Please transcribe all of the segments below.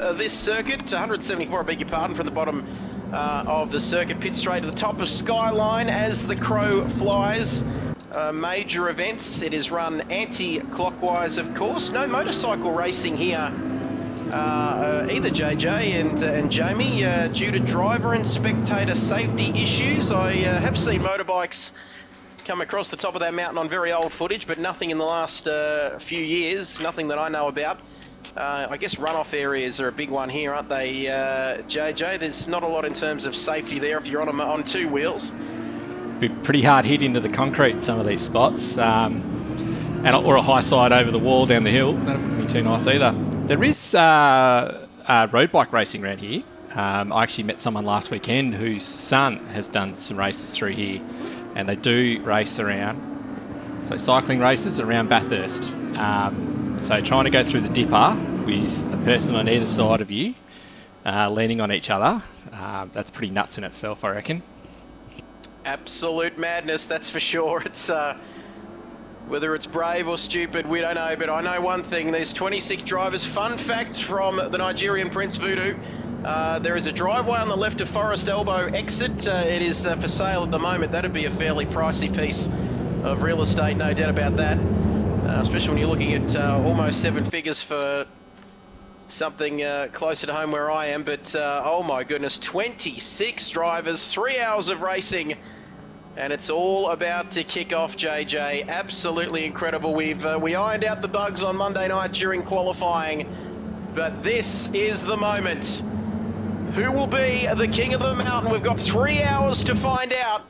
This circuit, 174, I beg your pardon, from the bottom of the circuit, pit straight to the top of Skyline as the crow flies. Major events. It is run anti-clockwise, of course. No motorcycle racing here, either JJ and Jamie, due to driver and spectator safety issues. I have seen motorbikes come across the top of that mountain on very old footage, but nothing in the last few years, nothing that I know about. I guess runoff areas are a big one here, aren't they, JJ? There's not a lot in terms of safety there if you're on two wheels. Be pretty hard hit into the concrete in some of these spots, or a high side over the wall down the hill. That wouldn't be too nice either. There is road bike racing around here. I actually met someone last weekend whose son has done some races through here, and they do race around. So cycling races around Bathurst. So trying to go through the dipper with a person on either side of you, leaning on each other, that's pretty nuts in itself, I reckon. Absolute madness, that's for sure. It's whether it's brave or stupid, we don't know, but I know one thing. There's 26 drivers. Fun fact from the Nigerian Prince Voodoo. There is a driveway on the left of Forest Elbow exit. It is for sale at the moment. That'd be a fairly pricey piece of real estate, no doubt about that. Especially when you're looking at almost 7 figures for something closer to home where I am. But oh my goodness, 26 drivers, 3 hours of racing, and it's all about to kick off, JJ. Absolutely incredible. We ironed out the bugs on Monday night during qualifying, but this is the moment. Who will be the king of the mountain? We've got 3 hours to find out.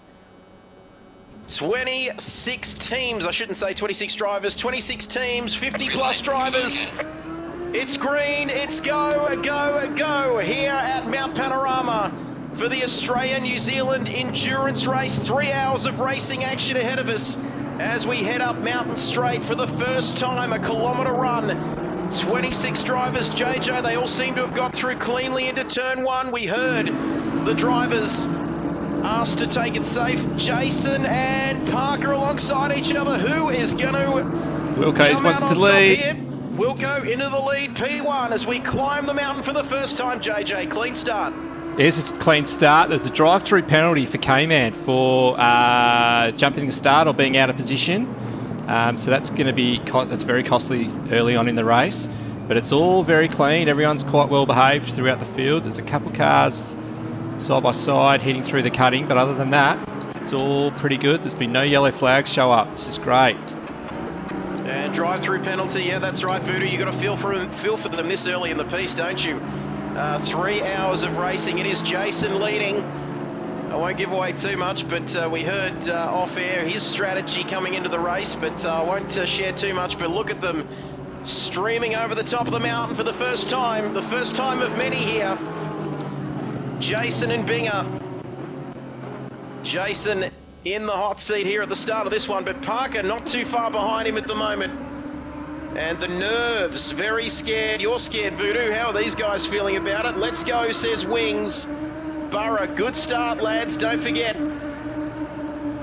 26 teams, I shouldn't say 26 drivers, 26 teams, 50 plus drivers. It's green, it's go, go, go here at Mount Panorama for the Australia-New Zealand endurance race. 3 hours of racing action ahead of us as we head up Mountain Straight for the first time, a kilometre run. 26 drivers, JJ, they all seem to have got through cleanly into turn one. We heard the drivers asked to take it safe. Jason and Parker alongside each other. Who is going to Wilco wants to lead. Here? Wilco into the lead, P1, as we climb the mountain for the first time, JJ. Clean start. Here's a clean start. There's a drive-through penalty for K-Man for jumping the start or being out of position. So that's going to be that's very costly early on in the race. But it's all very clean. Everyone's quite well behaved throughout the field. There's a couple cars side by side heading through the cutting, but other than that, it's all pretty good. There's been no yellow flags show up. This is great. And drive-through penalty, yeah, that's right, Voodoo. You got to feel for them this early in the piece, don't you? 3 hours of racing. It is Jason leading. I won't give away too much, but we heard off air his strategy coming into the race, but I won't share too much. But look at them streaming over the top of the mountain for the first time of many here. Jason and Binger. Jason in the hot seat here at the start of this one, but Parker not too far behind him at the moment. And the nerves, very scared. You're scared, Voodoo. How are these guys feeling about it? Let's go, says Wings. Borough, good start, lads. Don't forget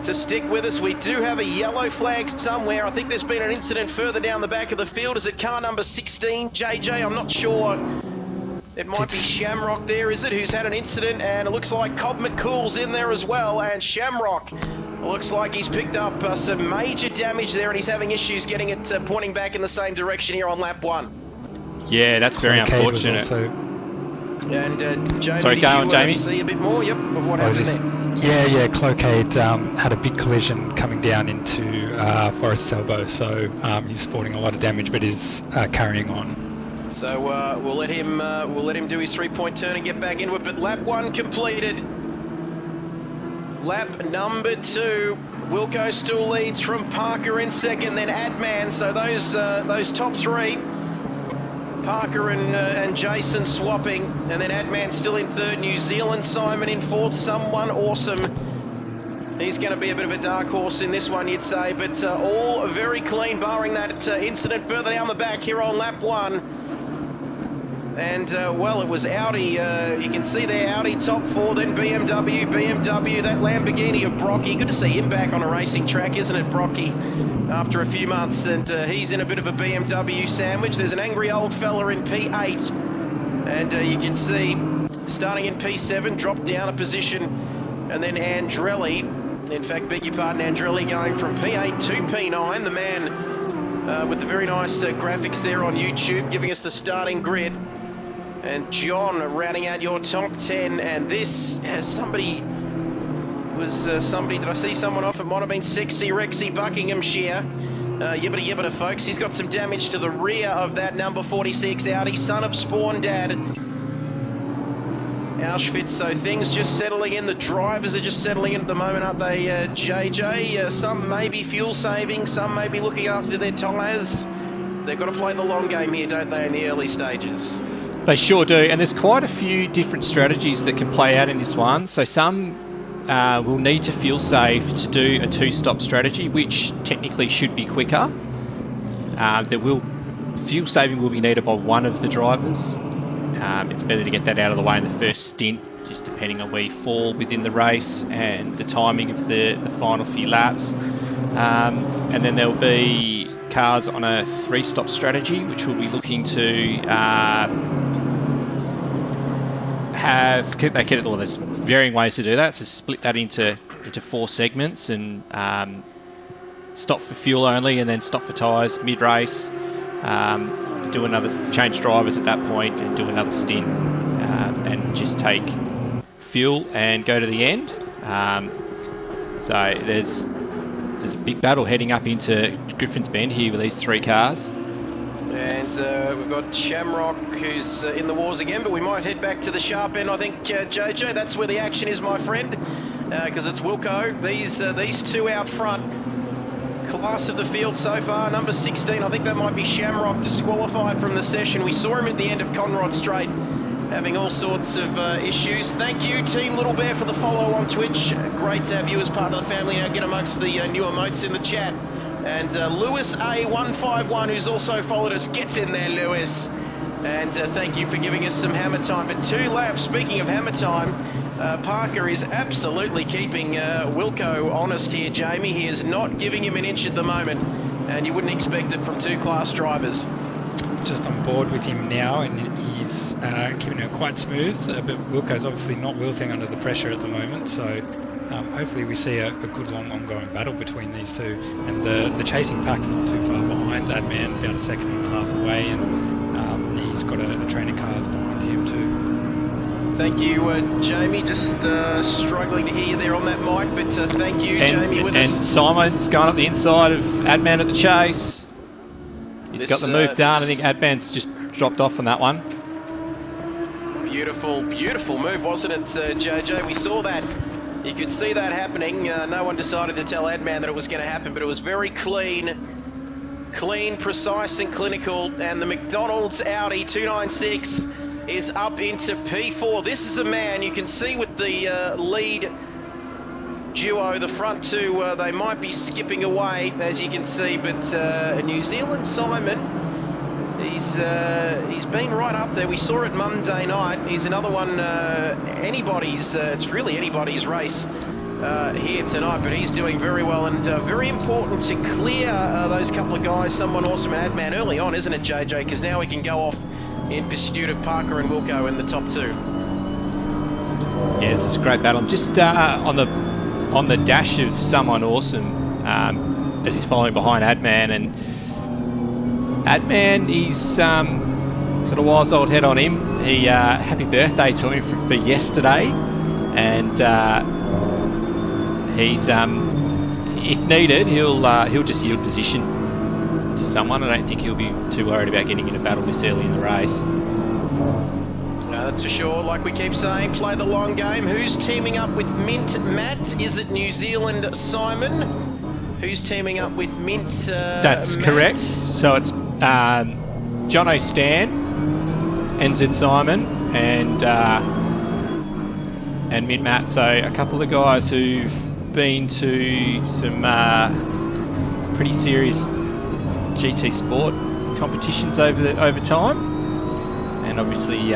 to stick with us. We do have a yellow flag somewhere. I think there's been an incident further down the back of the field. Is it car number 16? JJ, I'm not sure. It might be Shamrock there, is it, who's had an incident, and it looks like Cobb McCool's in there as well, and Shamrock looks like he's picked up some major damage there, and he's having issues getting it pointing back in the same direction here on lap one. Yeah, that's very unfortunate. And Jamie, sorry, go on, Jamie. See a bit more, yep, of what happened there. Yeah, Cloquet had a big collision coming down into Forest Elbow, so he's sporting a lot of damage, but is carrying on. So we'll let him do his 3-point turn and get back into it. But lap one completed. Lap number 2, Wilco still leads from Parker in second, then Adman. So those top three, Parker and Jason swapping, and then Adman still in third. New Zealand Simon in fourth. Someone awesome. He's going to be a bit of a dark horse in this one, you'd say, but all very clean, barring that incident further down the back here on lap 1. And, well, it was Audi. You can see there, Audi top 4, then BMW, that Lamborghini of Brocky. Good to see him back on a racing track, isn't it, Brocky? After a few months, and he's in a bit of a BMW sandwich. There's an angry old fella in P8. And you can see, starting in P7, dropped down a position, and then Andrelli, in fact, beg your pardon, Andrelli going from P8 to P9, the man with the very nice graphics there on YouTube, giving us the starting grid. And John rounding out your top 10, and this, somebody, did I see someone off? It might have been Sexy Rexy Buckinghamshire. Yibbity folks. He's got some damage to the rear of that number 46 Audi, son of Spawn Dad. Auschwitz, so things just settling in. The drivers are just settling in at the moment, aren't they, JJ? Some may be fuel saving, some may be looking after their tyres. They've got to play the long game here, don't they, in the early stages? They sure do, and there's quite a few different strategies that can play out in this one. So some will need to fuel save to do a two-stop strategy, which technically should be quicker. Fuel saving will be needed by one of the drivers. It's better to get that out of the way in the first stint, just depending on where you fall within the race and the timing of the final few laps. And then there'll be cars on a three-stop strategy, which will be looking to there's varying ways to do that. So split that into 4 segments and stop for fuel only, and then stop for tyres mid-race. Change drivers at that point and do another stint, and just take fuel and go to the end. So there's a big battle heading up into Griffin's Bend here with these 3 cars. And we've got Shamrock, who's in the wars again, but we might head back to the sharp end, I think, JJ. That's where the action is, my friend, because it's Wilco. These 2 out front. Class of the field so far, number 16, I think that might be Shamrock, disqualified from the session. We saw him at the end of Conrod Straight, having all sorts of issues. Thank you, Team Little Bear, for the follow on Twitch. Great to have you as part of the family. Now get amongst the new emotes in the chat. And Lewis A151, who's also followed us, gets in there, Lewis. And thank you for giving us some hammer time. But 2 laps, speaking of hammer time, Parker is absolutely keeping Wilco honest here, Jamie. He is not giving him an inch at the moment, and you wouldn't expect it from 2 class drivers. Just on board with him now, and he's keeping it quite smooth, but Wilco's obviously not wilting under the pressure at the moment, so hopefully we see a good long ongoing battle between these 2, and the chasing pack's not too far behind. That man about a second and a half away, and he's got a train of cars behind him too. Thank you, Jamie. Just struggling to hear you there on that mic, but thank you, Jamie, with us. And Simon's gone up the inside of Adman at the chase. He's got the move done. I think Adman's just dropped off on that one. Beautiful move, wasn't it, JJ? We saw that. You could see that happening. No one decided to tell Adman that it was going to happen, but it was very clean, precise and clinical. And the McDonald's Audi 296 is up into P4. This is a man you can see with the lead duo, the front 2, they might be skipping away, as you can see, but New Zealand Simon, he's been right up there. We saw it Monday night. He's another one, it's really anybody's race here tonight, but he's doing very well, and very important to clear those couple of guys, someone awesome and Adman early on, isn't it, JJ? Because now we can go off in pursuit of Parker and Wilco in the top 2. Yeah, it's a great battle. Just on the dash of someone awesome, as he's following behind Adman, and Adman, he's got a wise old head on him. He happy birthday to him for yesterday, and he's if needed, he'll just yield position to someone. I don't think he'll be too worried about getting in a battle this early in the race. That's for sure. Like we keep saying, play the long game. Who's teaming up with Mint Matt? Is it New Zealand Simon? Who's teaming up with Mint That's Matt? Correct. So it's John O'Stan, NZ Simon, and Mint Matt. So a couple of guys who've been to some pretty serious GT Sport competitions over time, and obviously,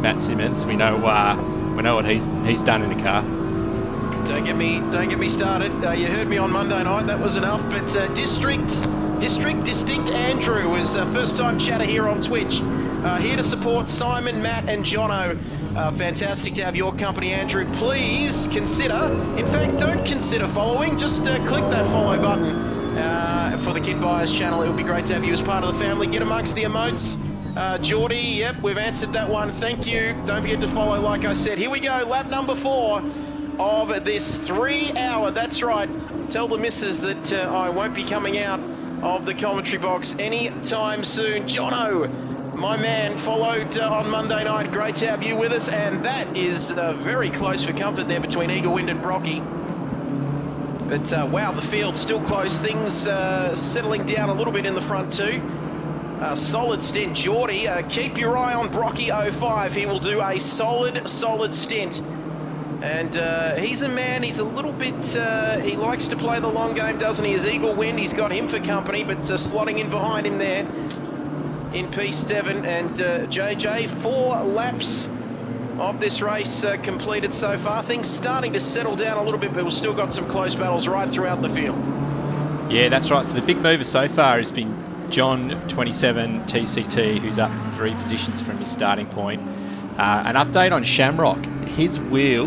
Matt Simmons. We know what he's done in a car. Don't get me started. You heard me on Monday night. That was enough. But Distinct Andrew was first time chatter here on Twitch. Here to support Simon, Matt and Jono. Fantastic to have your company, Andrew. Please consider, in fact, don't consider following. Just click that follow button for the Kid Buyers channel. It would be great to have you as part of the family. Get amongst the emotes. Geordie, yep, we've answered that one. Thank you. Don't forget to follow, like I said. Here we go, lap number 4 of this 3 hour. That's right. Tell the missus that I won't be coming out of the commentary box anytime soon. Jono, my man, followed on Monday night. Great to have you with us. And that is very close for comfort there between Eagle Wind and Brocky. But wow, the field's still close. Things settling down a little bit in the front too. Solid stint, Geordie. Keep your eye on Brocky 05. He will do a solid stint. And he's a man, he's a little bit, he likes to play the long game, doesn't he? As Eagle Wind, he's got him for company, but slotting in behind him there in P7. And JJ, 4 laps of this race completed so far. Things starting to settle down a little bit, but we've still got some close battles right throughout the field. Yeah, that's right. So the big mover so far has been John 27 TCT, who's up 3 positions from his starting point. An update on Shamrock. His wheel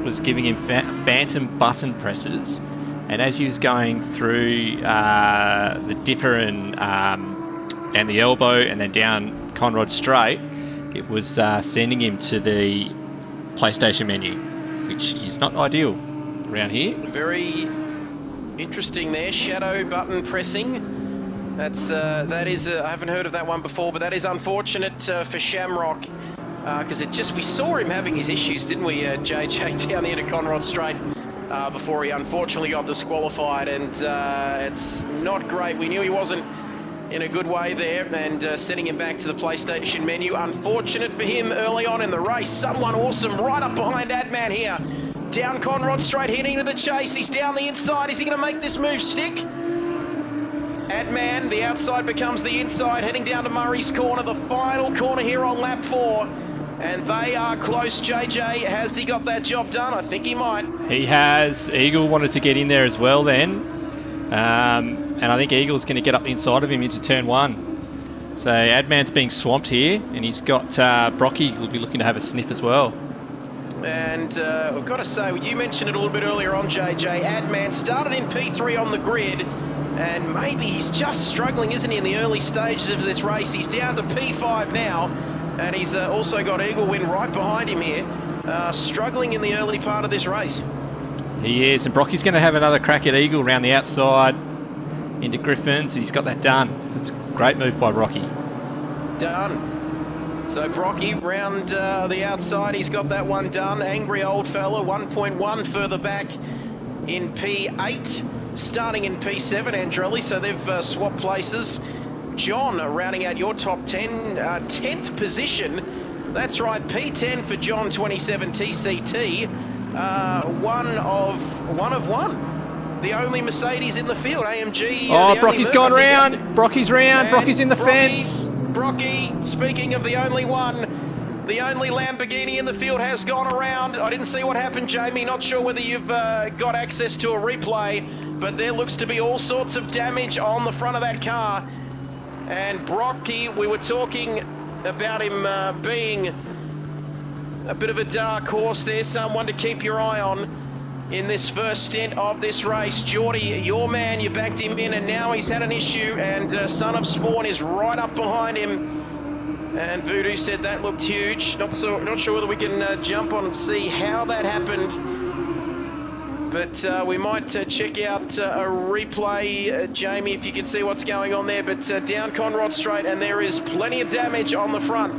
was giving him phantom button presses, and as he was going through the dipper and the elbow and then down Conrod Straight, it was sending him to the PlayStation menu, which is not ideal around here. Very interesting there, shadow button pressing. That is I haven't heard of that one before, but that is unfortunate for Shamrock, because we saw him having his issues, didn't we, JJ, down the end of Conrod Straight before he unfortunately got disqualified, and it's not great. We knew he wasn't in a good way there, and sending him back to the PlayStation menu. Unfortunate for him early on in the race. Someone awesome right up behind Adman here. Down Conrod Straight, heading to the chase. He's down the inside. Is he going to make this move stick? Adman, the outside becomes the inside, heading down to Murray's Corner, the final corner here on lap 4. And they are close, JJ. Has he got that job done? I think he might. He has. Eagle wanted to get in there as well then. And I think Eagle's going to get up the inside of him into turn 1. So Adman's being swamped here, and he's got Brocky who'll be looking to have a sniff as well. And I've got to say, you mentioned it a little bit earlier on, JJ. Adman started in P3 on the grid, and maybe he's just struggling, isn't he, in the early stages of this race. He's down to P5 now, and he's also got Eagle Wind right behind him here, struggling in the early part of this race. He is, and Brocky's going to have another crack at Eagle around the outside into Griffins. He's got that done. That's a great move by Brocky. Done. So Brocky round the outside, he's got that one done. Angry old fella, 1.1 further back in P8. Starting in P7, Andrelli, so they've swapped places. John rounding out your top 10, 10th position. That's right, P10 for John 27 TCT. One of one. The only Mercedes in the field, AMG. Oh, Brocky's gone round. Brocky's round. Brocky's in the fence. Brocky, speaking of the only one, the only Lamborghini in the field has gone around. I didn't see what happened, Jamie. Not sure whether you've got access to a replay, but there looks to be all sorts of damage on the front of that car. And Brocky, we were talking about him being a bit of a dark horse there, someone to keep your eye on in this first stint of this race. Geordie, your man, you backed him in, and now he's had an issue, and Son of Spawn is right up behind him. And Voodoo said that looked huge. Not sure whether we can jump on and see how that happened. But we might check out a replay, Jamie, if you can see what's going on there. But down Conrod Straight, and there is plenty of damage on the front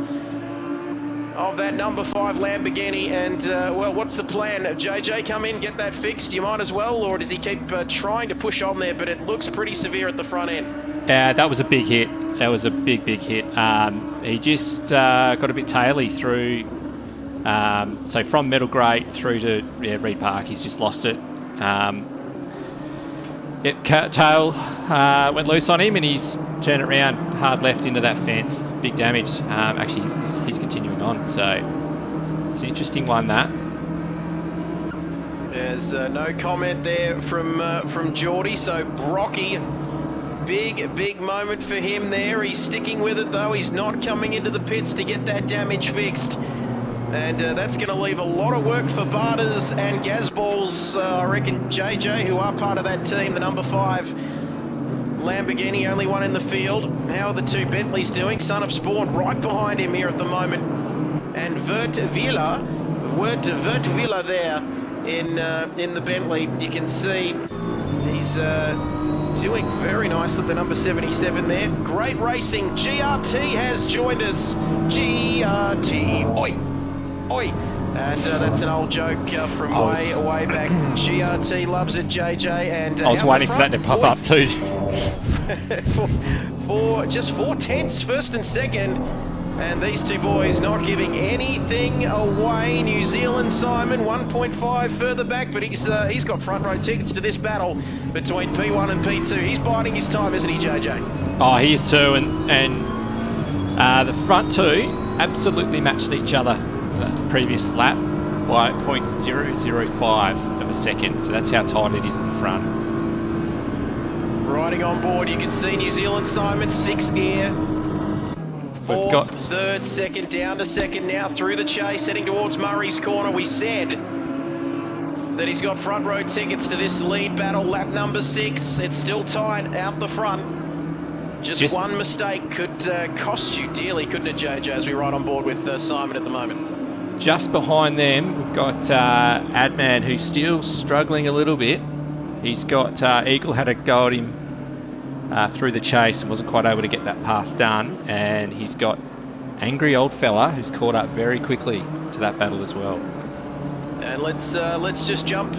of that number 5 Lamborghini. And, well, what's the plan? JJ, come in, get that fixed. You might as well, or does he keep trying to push on there? But it looks pretty severe at the front end. That was a big hit. That was a big hit. He just got a bit taily through, so from Metal Grate through to Reed Park, he's just lost it. Tail went loose on him, and he's turned it around hard left into that fence. Big damage. Actually, he's continuing on, so it's an interesting one, that. There's no comment there from Geordie, so Brocky Big moment for him there. He's sticking with it though. He's not coming into the pits to get that damage fixed. And that's going to leave a lot of work for Barters and Gazballs, I reckon, JJ, who are part of that team, the number 5 Lamborghini, only one in the field. How are the 2 Bentleys doing? Son of Spawn right behind him here at the moment. And Vert Villa there in the Bentley. You can see he's doing very nicely, the number 77 there. Great racing. GRT has joined us. GRT, oi, oi. And that's an old joke from way back. GRT loves it, JJ. And I was waiting for that to pop up too. for just 4/10, first and second. And these 2 boys not giving anything away. New Zealand Simon 1.5 further back, but he's got front row tickets to this battle between P1 and P2. He's biding his time, isn't he, JJ? Oh, he is too, and the front 2 absolutely matched each other the previous lap by 0.005 of a second. So that's how tight it is at the front. Riding on board, you can see New Zealand Simon 6th gear. We've got 3rd, 2nd, down to 2nd now through the chase, heading towards Murray's Corner. We said that he's got front row tickets to this lead battle, lap number 6. It's still tight out the front. Just one mistake could cost you dearly, couldn't it, JJ, as we ride on board with Simon at the moment? Just behind them, we've got Adman, who's still struggling a little bit. He's got Eagle had a go at him through the chase and wasn't quite able to get that pass done, and he's got Angry Old Fella who's caught up very quickly to that battle as well. And let's just jump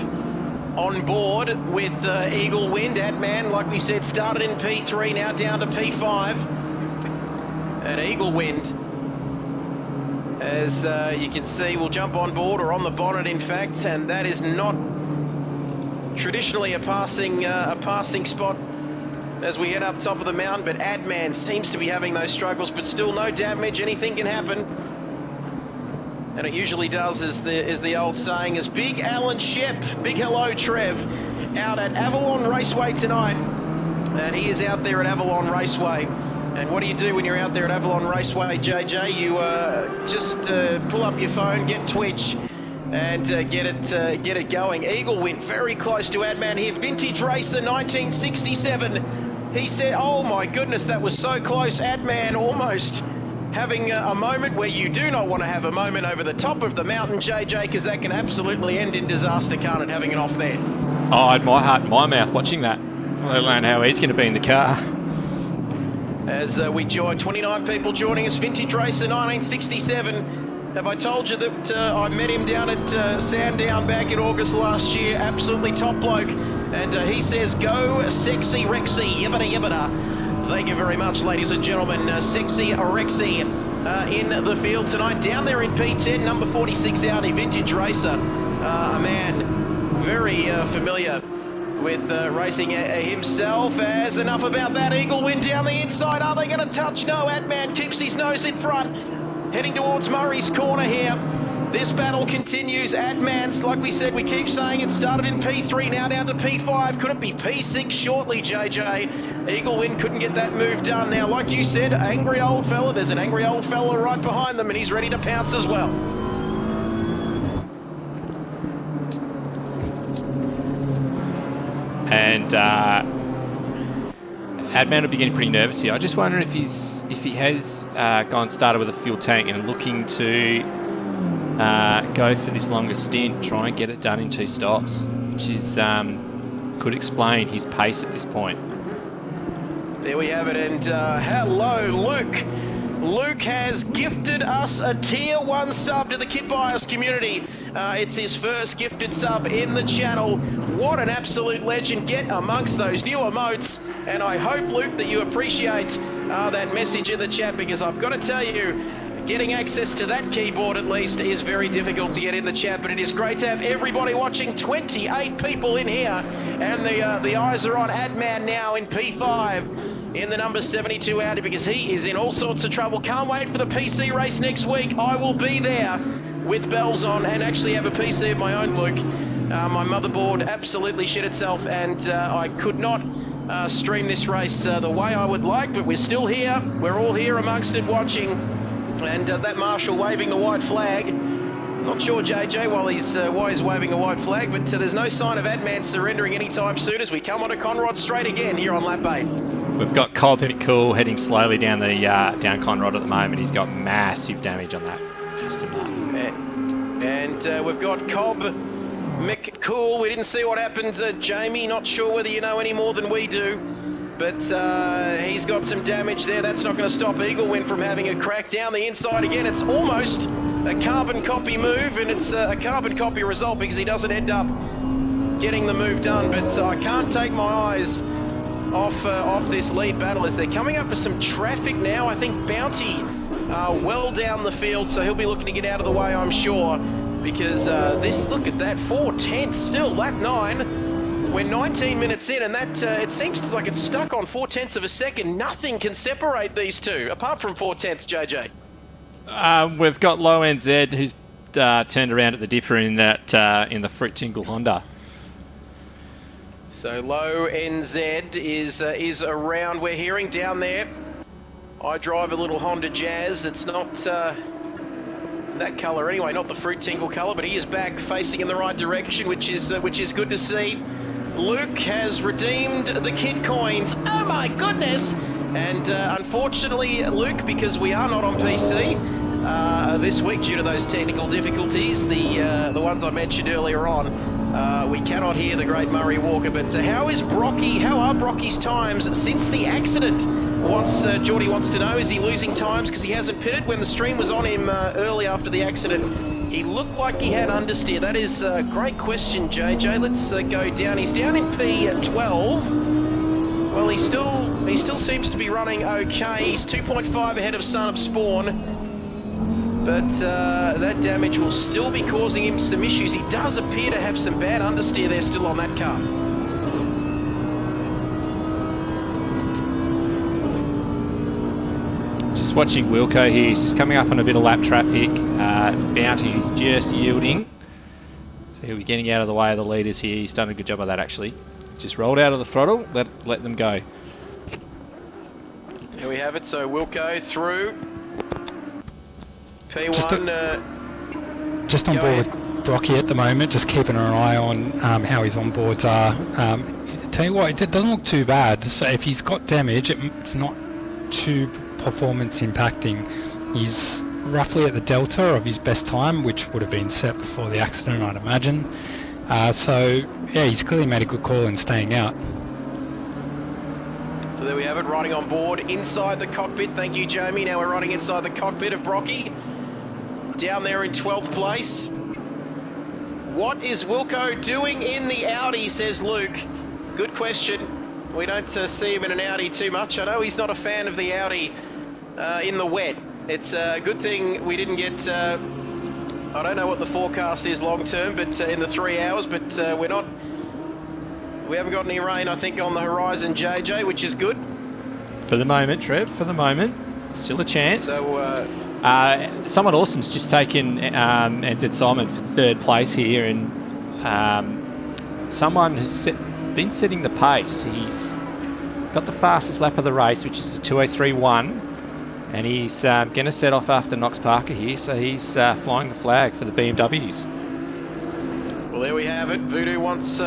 on board with Eagle Wind. Adman, like we said, started in P3, now down to P5. And Eagle Wind, as you can see, will jump on board, or on the bonnet in fact, and that is not traditionally a passing spot as we head up top of the mountain, but Adman seems to be having those struggles, but still no damage. Anything can happen, and it usually does, as the old saying is. Big Alan Shep, big hello Trev, out at Avalon Raceway tonight, and he is out there at Avalon Raceway. And what do you do when you're out there at Avalon Raceway, JJ? You just pull up your phone, get Twitch, and get it going. Eagle Wind very close to Adman here. Vintage Racer 1967. He said, oh my goodness, that was so close. Adman almost having a moment where you do not want to have a moment over the top of the mountain, JJ, because that can absolutely end in disaster, can't it, having it off there? Oh, I had my heart in my mouth watching that. Let alone how he's going to be in the car. As we join 29 people joining us, Vintage Racer 1967. Have I told you that I met him down at Sandown back in August last year? Absolutely top bloke. And he says, go Sexy Rexy, yibbida yibbida. Thank you very much, ladies and gentlemen. Sexy Rexy in the field tonight. Down there in P10, number 46 Audi, Vintage Racer. A man very familiar with racing himself. As enough about that. Eagle Wind down the inside. Are they going to touch? No, Adman keeps his nose in front. Heading towards Murray's Corner here. This battle continues. Adman's, like we said, we keep saying it started in P3, now down to P5. Could it be P6 shortly, JJ? Eagle Wind couldn't get that move done. Now, like you said, angry old fella. There's an angry old fella right behind them, and he's ready to pounce as well. And Adman will be getting pretty nervous here. I just wonder if he has gone started with a fuel tank and looking to go for this longer stint, try and get it done in 2 stops, which is could explain his pace at this point. There we have it, and hello, Luke. Luke has gifted us a tier 1 sub to the Kit Bias community. It's his first gifted sub in the channel. What an absolute legend. Get amongst those new emotes, and I hope, Luke, that you appreciate that message in the chat, because I've got to tell you, getting access to that keyboard at least is very difficult to get in the chat, but it is great to have everybody watching. 28 people in here, and the eyes are on Adman now in P5 in the number 72 Audi, because he is in all sorts of trouble. Can't wait for the PC race next week. I will be there with bells on and actually have a PC of my own, Luke. My motherboard absolutely shit itself, and I could not stream this race the way I would like, but we're still here. We're all here amongst it watching. And that marshal waving the white flag. Not sure, JJ, why he's waving the white flag, but there's no sign of Adman surrendering anytime soon as we come onto Conrod straight again here on lap 8. We've got Cobb McCool heading slowly down the down Conrod at the moment. He's got massive damage on that Aston Martin. And we've got Cobb McCool. We didn't see what happened, Jamie. Not sure whether you know any more than we do. But he's got some damage there. That's not going to stop Eaglewin from having a crack down the inside again. It's almost a carbon copy move, and it's a carbon copy result because he doesn't end up getting the move done. But I can't take my eyes off this lead battle as they're coming up with some traffic now. I think Bounty well down the field, so he'll be looking to get out of the way, I'm sure, because look at that, 4/10 still, lap 9. We're 19 minutes in, and that it seems like it's stuck on 4/10 of a second. Nothing can separate these two, apart from 4/10, JJ. We've got Low NZ, who's turned around at the dipper in the Fruit Tingle Honda. So Low NZ is around. We're hearing down there. I drive a little Honda Jazz. It's not that colour anyway, not the Fruit Tingle colour, but he is back facing in the right direction, which is good to see. Luke has redeemed the kid coins. Oh my goodness! And unfortunately, Luke, because we are not on PC this week due to those technical difficulties, the ones I mentioned earlier on, we cannot hear the great Murray Walker. But how are Brocky's times since the accident? Geordie wants to know, is he losing times because he hasn't pitted? When the stream was on him early after the accident, he looked like he had understeer. That is a great question, JJ. Let's go down. He's down in P12. Well, he still seems to be running okay. He's 2.5 ahead of Son of Spawn. But that damage will still be causing him some issues. He does appear to have some bad understeer there still on that car. Just watching Wilco here. He's just coming up on a bit of lap traffic. It's Bounty who's just yielding. So he'll be getting out of the way of the leaders here. He's done a good job of that, actually. Just rolled out of the throttle, let them go. There we have it. So Wilco through P1. Just on board with Brocky at the moment, just keeping an eye on how his onboards are. Tell you what, it doesn't look too bad. So if he's got damage, it's not too performance impacting. He's roughly at the delta of his best time, which would have been set before the accident, I'd imagine. So yeah, he's clearly made a good call in staying out. So there we have it, riding on board inside the cockpit. Thank you, Jamie. Now we're riding inside the cockpit of Brocky, down there in 12th place. What is Wilco doing in the Audi, says Luke. Good question. We don't see him in an Audi too much. I know he's not a fan of the Audi in the wet. It's a good thing we didn't get, I don't know what the forecast is long term, but in the 3 hours, but we haven't got any rain, I think, on the horizon, JJ, which is good. For the moment, Trev, for the moment. Still a chance. So, someone awesome's just taken NZ Simon for 3rd place here, and someone has been setting the pace. He's got the fastest lap of the race, which is the 2:03.1, and he's going to set off after Knox Parker here, so he's flying the flag for the BMWs. Well, there we have it. Voodoo wants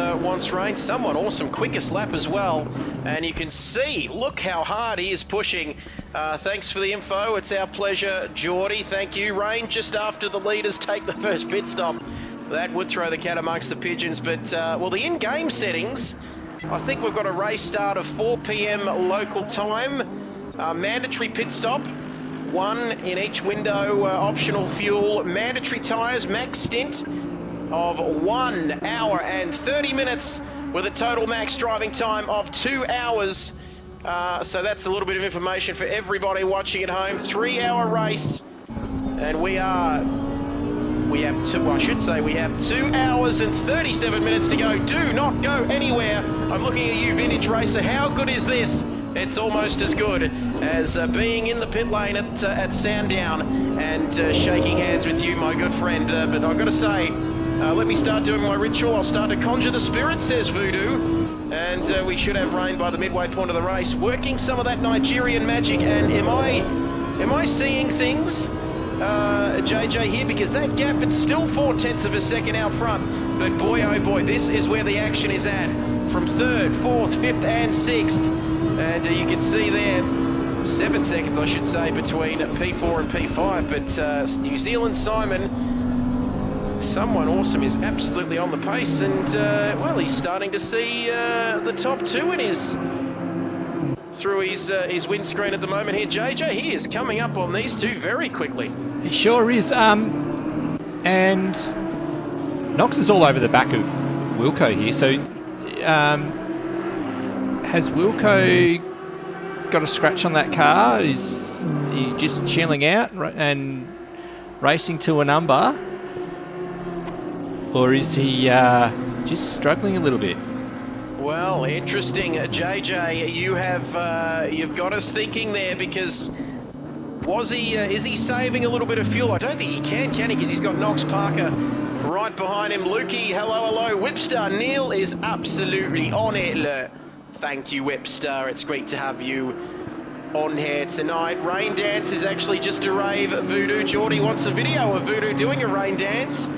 rain. Someone awesome, quickest lap as well, and you can see, look how hard he is pushing. Thanks for the info. It's our pleasure, Geordie. Thank you. Rain just after the leaders take the first pit stop. That would throw the cat amongst the pigeons, but well, the in-game settings, I think we've got a race start of 4 p.m. local time. Mandatory pit stop, 1 in each window, optional fuel, mandatory tyres, max stint of 1 hour and 30 minutes with a total max driving time of 2 hours. So that's a little bit of information for everybody watching at home. 3-hour race, and we have 2 hours and 37 minutes to go. Do not go anywhere. I'm looking at you, Vintage Racer. How good is this? It's almost as good as being in the pit lane at Sandown and shaking hands with you, my good friend. But I've got to say, let me start doing my ritual. I'll start to conjure the spirit, says Voodoo. and we should have rain by the midway point of the race. Working some of that Nigerian magic, and am I seeing things, JJ, here? Because that gap, it's still 0.4 of a second out front. But boy, oh boy, this is where the action is at. From 3rd, 4th, 5th and 6th. And you can see there, 7 seconds, I should say, between P4 and P5. But New Zealand Simon, someone awesome, is absolutely on the pace. And, well, he's starting to see the top 2 in his... through his windscreen at the moment here. JJ, he is coming up on these two very quickly. He sure is. And Knox is all over the back of Wilco here. So has Wilco got a scratch on that car? Is he just chilling out and racing to a number? Or is he just struggling a little bit? Well, interesting, JJ. You've got us thinking there, because is he saving a little bit of fuel? I don't think he can he? Because he's got Knox Parker right behind him. Lukey, hello. Whipstar, Neil is absolutely on it. Thank you, Whipstar. It's great to have you on here tonight. Rain dance is actually just a rave. Voodoo Geordie wants a video of Voodoo doing a rain dance.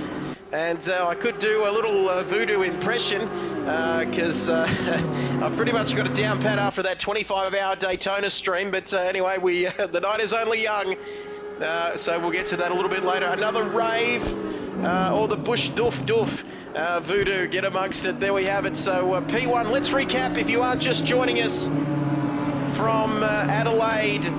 And I could do a little Voodoo impression, because I've pretty much got it down pat after that 25-hour Daytona stream. But anyway, the night is only young, so we'll get to that a little bit later. Another rave, or the bush doof Voodoo, get amongst it. There we have it. So P1, let's recap if you are just joining us from Adelaide,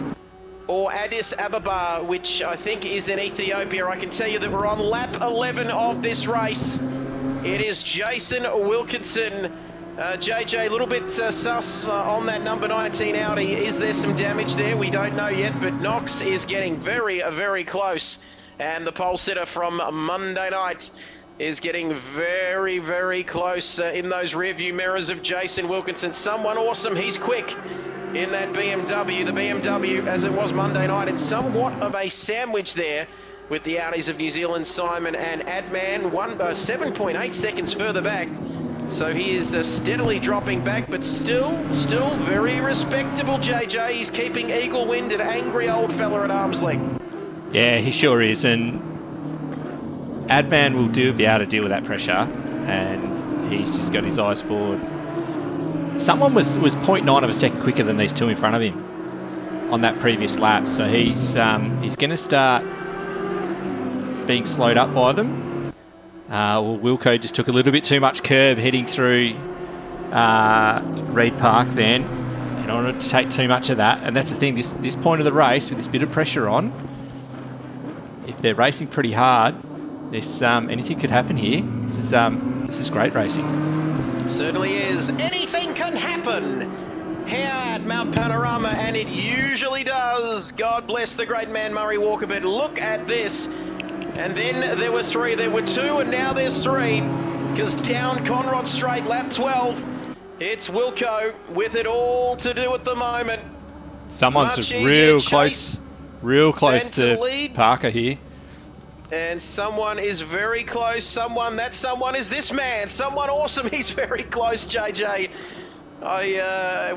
or Addis Ababa, which I think is in Ethiopia. I can tell you that we're on lap 11 of this race. It is Jason Wilkinson. JJ, a little bit sus on that number 19 Audi. Is there some damage there? We don't know yet, but Knox is getting very, very close. And the pole sitter from Monday night is getting very, very close in those rear view mirrors of Jason Wilkinson. Someone awesome, he's quick in that BMW, the BMW as it was Monday night, and somewhat of a sandwich there with the Audis of New Zealand, Simon and Adman, 7.8 seconds further back. So he is steadily dropping back, but still very respectable, JJ. He's keeping eagle wind, an angry old fella at arm's length. Yeah, he sure is, and Adman will be able to deal with that pressure, and he's just got his eyes forward. Someone was 0.9 of a second quicker than these two in front of him on that previous lap, so he's going to start being slowed up by them. Well, Wilco just took a little bit too much curb heading through Reed Park then, in order to take too much of that. And that's the thing, this point of the race, with this bit of pressure on, if they're racing pretty hard, there's anything could happen here. This is great racing. Certainly is. Anything can happen here at Mount Panorama, and it usually does. God bless the great man Murray Walker, but look at this. And then there were 3, there were 2, and now there's 3, because down Conrod Straight, lap 12, it's Wilco with it all to do at the moment. Someone's real close to Parker here. And someone is very close. That someone is this man. Someone awesome. He's very close, JJ.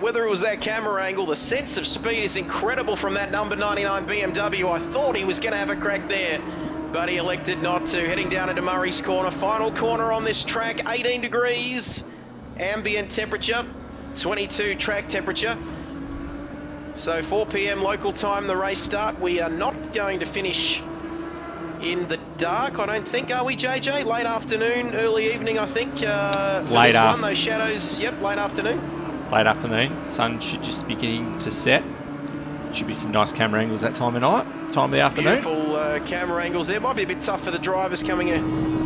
Whether it was that camera angle, the sense of speed is incredible from that number 99 BMW. I thought he was going to have a crack there, but he elected not to. Heading down into Murray's Corner. Final corner on this track, 18 degrees. Ambient temperature, 22 track temperature. So 4 p.m. local time, the race start. We are not going to finish in the dark, I don't think, are we, JJ? Late afternoon, early evening, I think. Late afternoon. Those shadows, yep, late afternoon. Late afternoon. Sun should just be beginning to set. Should be some nice camera angles that time of night, time of the afternoon. Beautiful camera angles there. Might be a bit tough for the drivers coming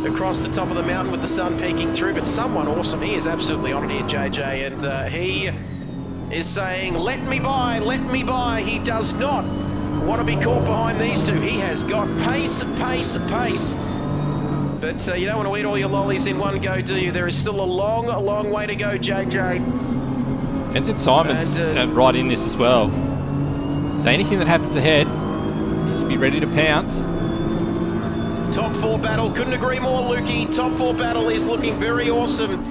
across the top of the mountain with the sun peeking through, but someone awesome. He is absolutely on it here, JJ, and he is saying, let me by, let me by. He does not want to be caught behind these two. He has got pace. But you don't want to eat all your lollies in one go, do you? There is still a long way to go, JJ. And Simon's right in this as well. So anything that happens ahead needs to be ready to pounce. Top 4 battle, couldn't agree more, Lukey. Top 4 battle is looking very awesome.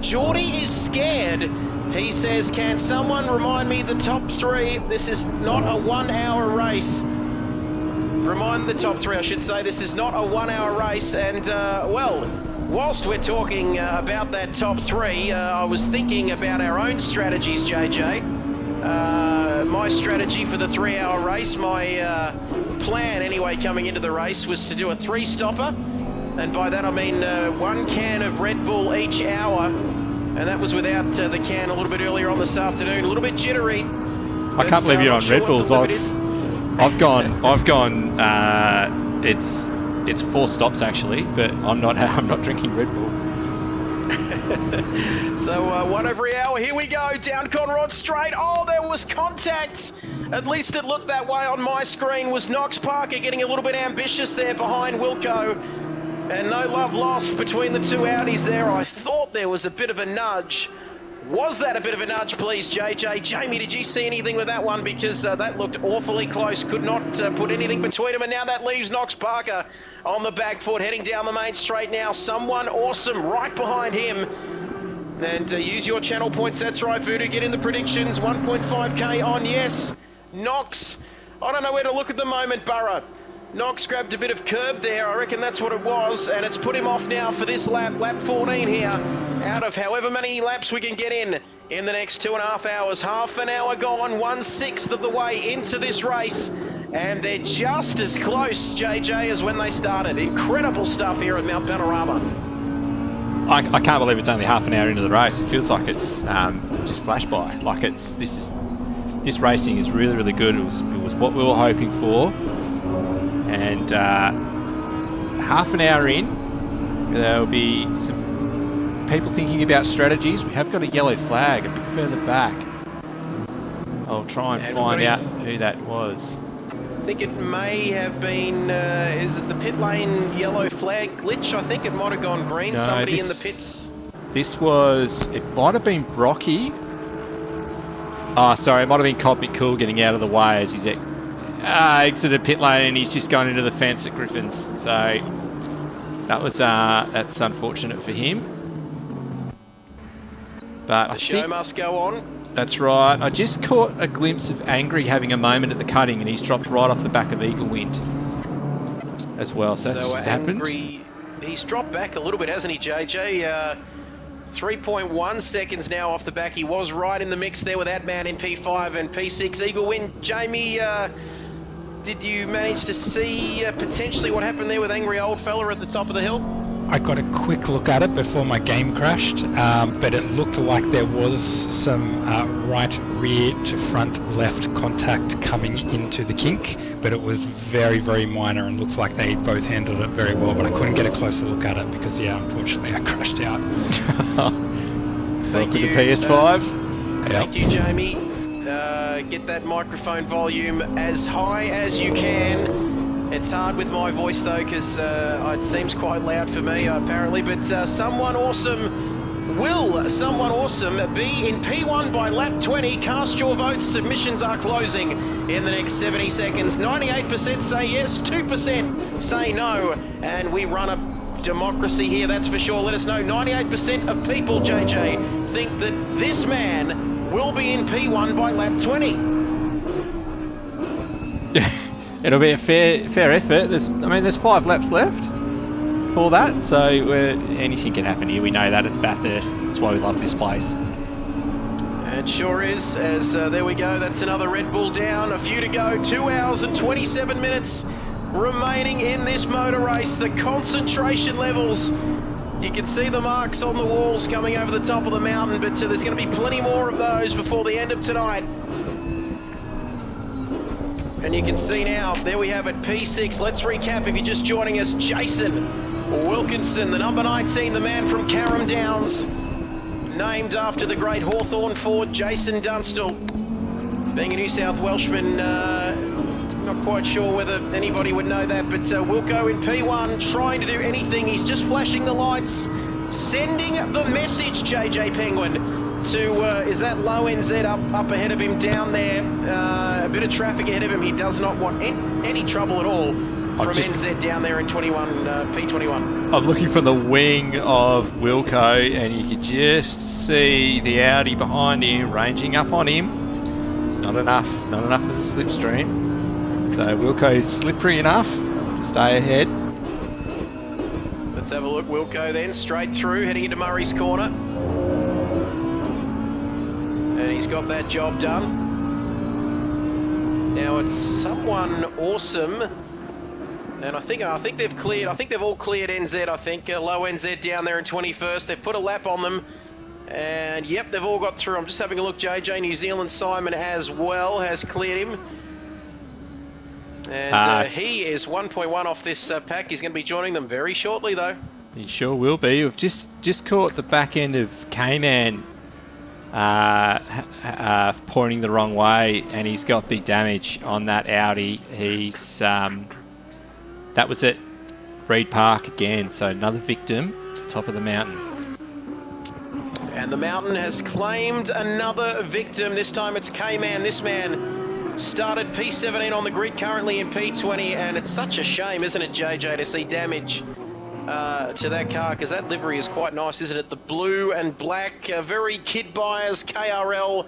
Geordie is scared. He says, can someone remind me the top three? This is not a 1 hour race. Remind the top three, I should say. This is not a 1 hour race. And, well, whilst we're talking about that top three, I was thinking about our own strategies, JJ. My strategy for the 3 hour race, my plan anyway coming into the race was to do a 3-stopper. And by that I mean 1 can of Red Bull each hour. And that was without the can a little bit earlier on this afternoon. A little bit jittery. I can't believe you're on Red Bulls. I've gone. It's 4 stops actually, but I'm not drinking Red Bull. So 1 every hour. Here we go. Down Conrod straight. Oh, there was contact. At least it looked that way on my screen. Was Knox Parker getting a little bit ambitious there behind Wilco? And no love lost between the two Audis there. I thought there was a bit of a nudge. Was that a bit of a nudge, please, JJ? Jamie, did you see anything with that one? Because that looked awfully close. Could not put anything between them. And now that leaves Knox Parker on the back foot, heading down the main straight now. Someone awesome right behind him. And use your channel points. That's right, Voodoo. Get in the predictions. 1.5k on, yes. Knox. I don't know where to look at the moment, Burrow. Knox grabbed a bit of curb there, I reckon that's what it was, and it's put him off now for this lap, lap 14 here, out of however many laps we can get in the next 2.5 hours. Half an hour gone, 1/6 of the way into this race, and they're just as close, JJ, as when they started. Incredible stuff here at Mount Panorama. I can't believe it's only half an hour into the race. It feels like it's just flashed by. Like this racing is really, really good. It was what we were hoping for. And half an hour in, there'll be some people thinking about strategies. We have got a yellow flag a bit further back. I'll try and find out who that was. I think it may have been, is it the pit lane yellow flag glitch? I think it might have gone green. No, somebody in the pits. It might have been Brocky. Oh, sorry, it might have been Cosmic Cool getting out of the way as he's exited pit lane, and he's just gone into the fence at Griffins. So that was that's unfortunate for him. But the show must go on. That's right. I just caught a glimpse of Angry having a moment at the cutting, and he's dropped right off the back of Eagle Wind as well. So that's just happened. He's dropped back a little bit, hasn't he, JJ? 3.1 seconds now off the back. He was right in the mix there with that man in P5 and P6. Eagle Wind. Jamie, did you manage to see potentially what happened there with Angry Old Fella at the top of the hill? I got a quick look at it before my game crashed, but it looked like there was some right rear to front left contact coming into the kink, but it was very, very minor and looks like they both handled it very well, but I couldn't get a closer look at it because, yeah, unfortunately I crashed out. Thank you. The PS5. Thank you, Jamie. Get that microphone volume as high as you can. It's hard with my voice though, because it seems quite loud for me apparently, but someone awesome be in P1 by lap 20. Cast your votes. Submissions are closing in the next 70 seconds. 98% say yes, 2% say no, and we run a democracy here, that's for sure. Let us know. 98% of people, JJ, think that this man will be in P1 by lap 20. It'll be a fair effort. There's 5 laps left for that, so anything can happen here. We know that. It's Bathurst. That's why we love this place. It sure is. As there we go. That's another Red Bull down. A few to go. 2 hours and 27 minutes remaining in this motor race. The concentration levels. You can see the marks on the walls coming over the top of the mountain, but there's going to be plenty more of those before the end of tonight. And you can see now, there we have it, P6. Let's recap if you're just joining us. Jason Wilkinson, the number 19, the man from Carrum Downs, named after the great Hawthorn Ford, Jason Dunstall. Being a New South Welshman, not quite sure whether anybody would know that, but Wilco in P1, trying to do anything. He's just flashing the lights, sending the message, JJ Penguin, to, is that low NZ up ahead of him down there? A bit of traffic ahead of him. He does not want any trouble at all. from NZ down there in P21. I'm looking from the wing of Wilco, and you can just see the Audi behind him ranging up on him. It's not enough of the slipstream. So Wilco's slippery enough to stay ahead. Let's have a look. Wilco then straight through, heading into Murray's corner. And he's got that job done. Now it's someone awesome. And I think they've cleared. I think they've all cleared NZ. I think low NZ down there in 21st. They've put a lap on them, and yep, they've all got through. I'm just having a look. JJ New Zealand Simon as well has cleared him, and he is 1.1 off this pack. He's going to be joining them very shortly, though. He sure will be. We've just caught the back end of K-Man pointing the wrong way, and he's got big damage on that Audi. He's that was at Reed Park again, so another victim, top of the mountain. And the mountain has claimed another victim. This time it's K-Man. This man started P17 on the grid, currently in P20, and it's such a shame, isn't it, JJ, to see damage to that car, because that livery is quite nice, isn't it? The blue and black, very Kid Buyers KRL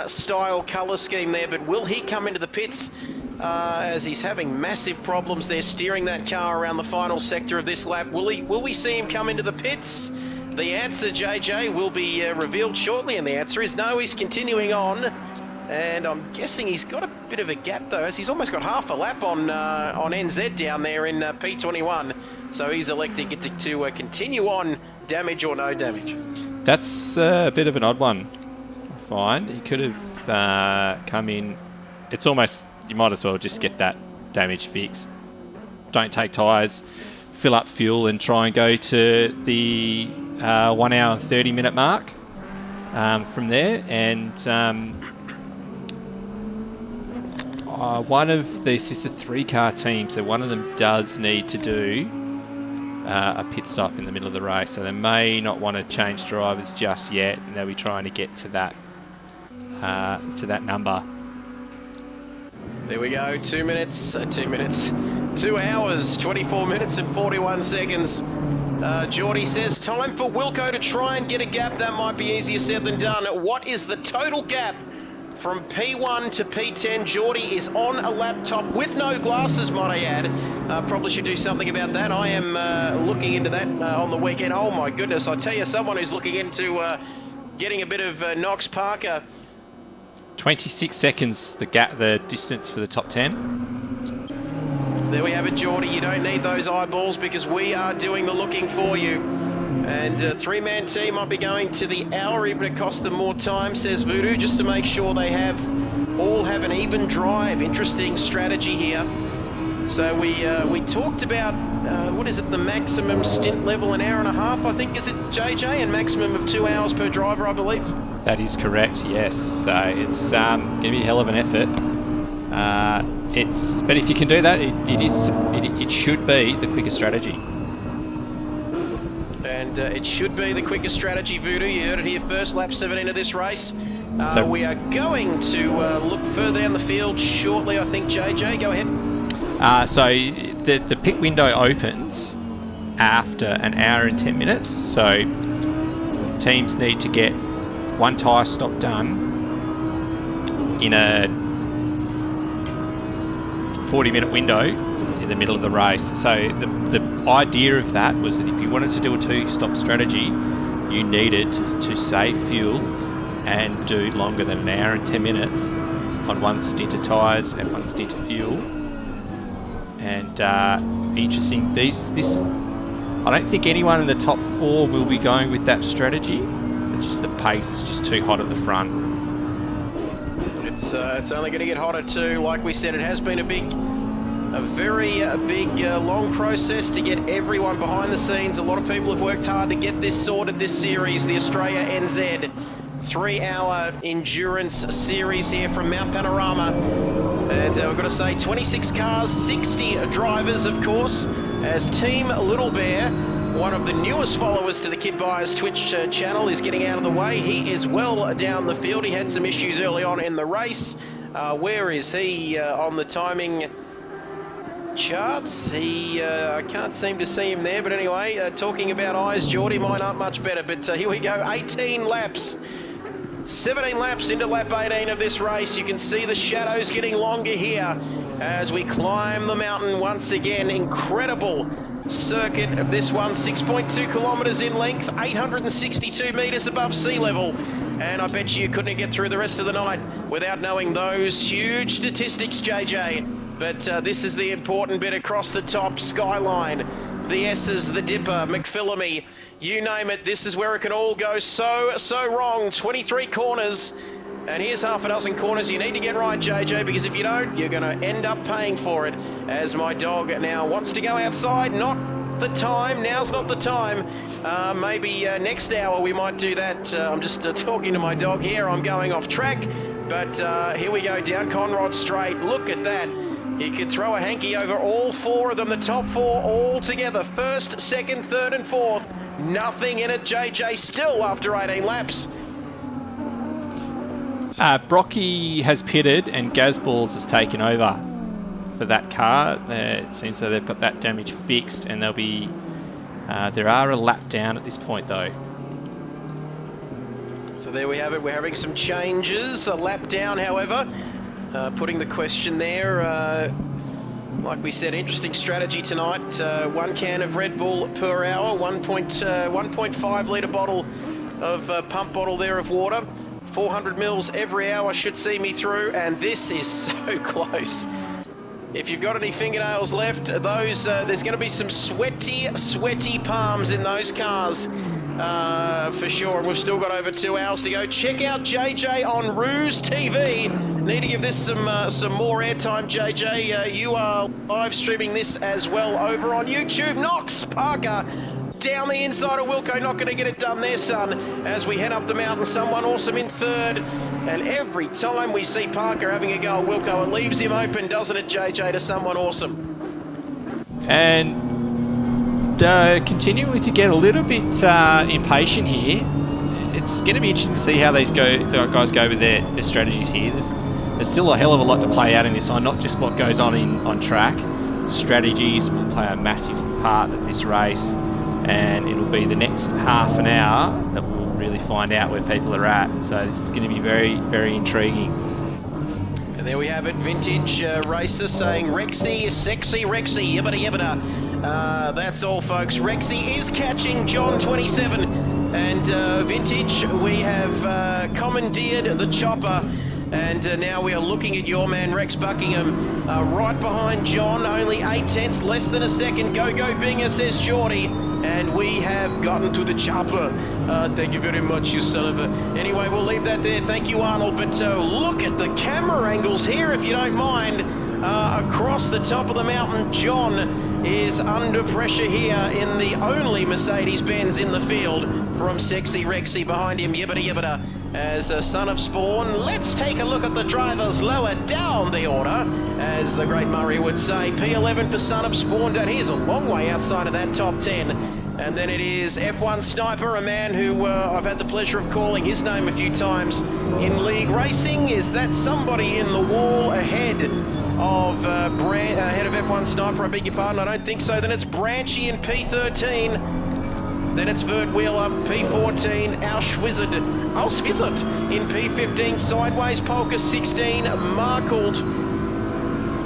style colour scheme there, but will he come into the pits as he's having massive problems there steering that car around the final sector of this lap? Will we see him come into the pits? The answer, JJ, will be revealed shortly, and the answer is no. He's continuing on, and I'm guessing he's got a bit of a gap though, as he's almost got half a lap on NZ down there in P21, so he's electing to continue on, damage or no damage. That's a bit of an odd one, I find. He could have come in. It's almost, you might as well just get that damage fixed. Don't take tyres, fill up fuel, and try and go to the 1 hour and 30 minute mark from there. And one of these is a 3-car team, so one of them does need to do a pit stop in the middle of the race, so they may not want to change drivers just yet, and they'll be trying to get to that number. There we go, 2 hours, 24 minutes and 41 seconds. Geordie says, time for Wilco to try and get a gap. That might be easier said than done. What is the total gap from P1 to P10? Geordie is on a laptop with no glasses, might I add. Probably should do something about that. I am looking into that on the weekend. Oh my goodness, I tell you, someone who's looking into getting a bit of Knox Parker. 26 seconds, the distance for the top 10. There we have it, Geordie. You don't need those eyeballs because we are doing the looking for you. And a 3-man team might be going to the hour, even if it costs them more time, says Voodoo, just to make sure they all have an even drive. Interesting strategy here. So we talked about, what is it, the maximum stint level, an hour and a half, I think, is it, JJ? And maximum of 2 hours per driver, I believe. That is correct, yes. So it's going to be a hell of an effort. But if you can do that, it should be the quicker strategy. And it should be the quicker strategy, Voodoo. You heard it here first, lap 17 of this race. So we are going to look further down the field shortly, I think, JJ. Go ahead. So the pit window opens after an hour and 10 minutes. So teams need to get one tyre stop done in a 40-minute window in the middle of the race. So the idea of that was that if you wanted to do a 2-stop strategy, you needed to save fuel and do longer than an hour and 10 minutes on one stint of tyres and one stint of fuel. And interesting, this I don't think anyone in the top 4 will be going with that strategy. It's just the pace is just too hot at the front. It's only going to get hotter too. Like we said, it has been a very big, long process to get everyone behind the scenes. A lot of people have worked hard to get this sorted, this series, the Australia NZ 3-hour endurance series here from Mount Panorama. And we've got to say 26 cars, 60 drivers, of course, as Team Little Bear, one of the newest followers to the Kid Buyers Twitch channel, is getting out of the way. He is well down the field. He had some issues early on in the race. Where is he on the timing charts. I can't seem to see him there, but anyway, talking about eyes, Geordie, mine aren't much better, but here we go, 18 laps. 17 laps into lap 18 of this race. You can see the shadows getting longer here as we climb the mountain once again. Incredible circuit of this one, 6.2 kilometres in length, 862 metres above sea level. And I bet you couldn't get through the rest of the night without knowing those huge statistics, JJ. But this is the important bit across the top, Skyline, the S's, the Dipper, McPhillamy, you name it. This is where it can all go so wrong. 23 corners, and here's half a dozen corners you need to get right, JJ, because if you don't, you're going to end up paying for it. As my dog now wants to go outside, not the time, now's not the time. Maybe next hour we might do that. I'm just talking to my dog here, I'm going off track, but here we go, down Conrod Straight. Look at that. He could throw a hanky over all four of them, the top four all together. First, second, third and fourth. Nothing in it, JJ, still after 18 laps. Brocky has pitted and Gazballs has taken over for that car. It seems though they've got that damage fixed, and they'll be... there are a lap down at this point though. So there we have it, we're having some changes. A lap down, however. Putting the question there, like we said, interesting strategy tonight. 1 can of Red Bull per hour, 1.5 litre bottle of pump bottle there of water. 400 mils every hour should see me through, and this is so close. If you've got any fingernails left, those there's going to be some sweaty palms in those cars. For sure, and we've still got over 2 hours to go. Check out JJ on Ruse TV. Need to give this some more airtime, JJ. You are live streaming this as well over on YouTube. Knox Parker down the inside of Wilco, not going to get it done there, son. As we head up the mountain, someone awesome in third. And every time we see Parker having a go at Wilco, it leaves him open, doesn't it, JJ, to someone awesome. And continuing to get a little bit impatient here. It's going to be interesting to see how these guys go with their strategies here. There's still a hell of a lot to play out in this one, not just what goes on track. Strategies will play a massive part of this race, and it'll be the next half an hour that we'll really find out where people are at. So this is going to be very, very intriguing. And there we have it, Vintage Racer saying Rexy, sexy Rexy, yibbida yibbida. That's all, folks. Rexy is catching John 27, and Vintage, we have commandeered the chopper, and now we are looking at your man Rex Buckingham right behind John, only 8 tenths, less than a second. Go Binger, says Geordie, and we have gotten to the chopper. Thank you very much, you son of a... Anyway, we'll leave that there. Thank you, Arnold. But look at the camera angles here, if you don't mind. Across the top of the mountain, John is under pressure here in the only Mercedes-Benz in the field from Sexy Rexy behind him, yibbida yibbida, as a son of Spawn. Let's take a look at the drivers lower down the order, as the great Murray would say. P11 for son of Spawn, down here's a long way outside of that top 10. And then it is F1 Sniper, a man who I've had the pleasure of calling his name a few times in league racing. Is that somebody in the wall ahead of ahead of F1 Sniper? I beg your pardon, I don't think so. Then it's Branchy in P13. Then it's Vert Wheeler, P14, Auschwizard in P15, Sideways Polka 16, Markle.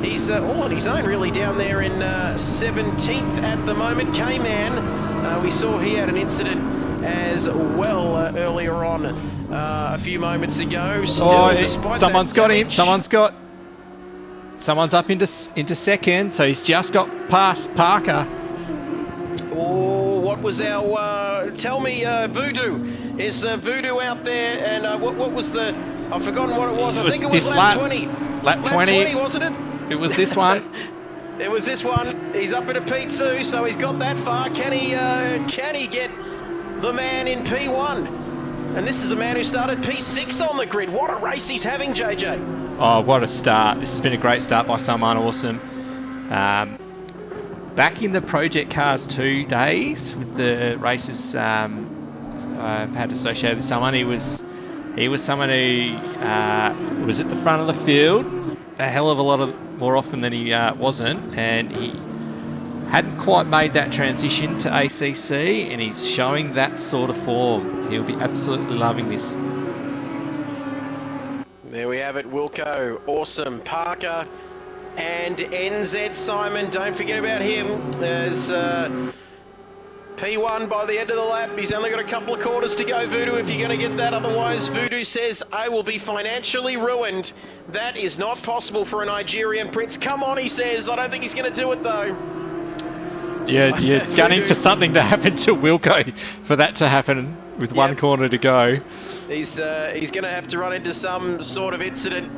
He's all on his own really down there in 17th at the moment. K-Man, we saw he had an incident as well earlier on a few moments ago. Still, someone's got him. Someone's up into second, so he's just got past Parker. Oh, what was our... tell me, Voodoo. Is Voodoo out there? And what was the... I've forgotten what it was. I think it was lap 20. Lap 20, wasn't it? It was this one. It was this one. He's up at a P2, so he's got that far. Can he get the man in P1? And this is a man who started P6 on the grid. What a race he's having, JJ. Oh, what a start. This has been a great start by someone awesome. Back in the Project Cars 2 days with the races I've had associated with someone, he was someone who was at the front of the field a hell of a lot of more often than he wasn't, and he hadn't quite made that transition to ACC, and he's showing that sort of form. He'll be absolutely loving this. There we have it, Wilco, awesome, Parker, and NZ Simon. Don't forget about him. There's P1 by the end of the lap. He's only got a couple of quarters to go, Voodoo, if you're going to get that. Otherwise, Voodoo says, I will be financially ruined. That is not possible for a Nigerian prince. Come on, he says. I don't think he's going to do it, though. Yeah, you're gunning for something to happen to Wilco for that to happen with one corner to go. He's going to have to run into some sort of incident.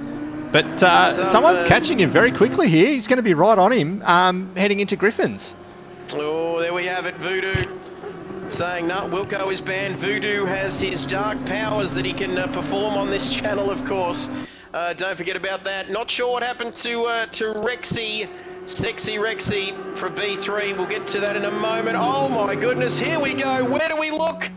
But someone's catching him very quickly here. He's going to be right on him heading into Griffins. Oh, there we have it, Voodoo saying, no, Wilco is banned. Voodoo has his dark powers that he can perform on this channel, of course. Don't forget about that. Not sure what happened to Rexy. Sexy Rexy from B3. We'll get to that in a moment. Oh my goodness, here we go. Where do we look?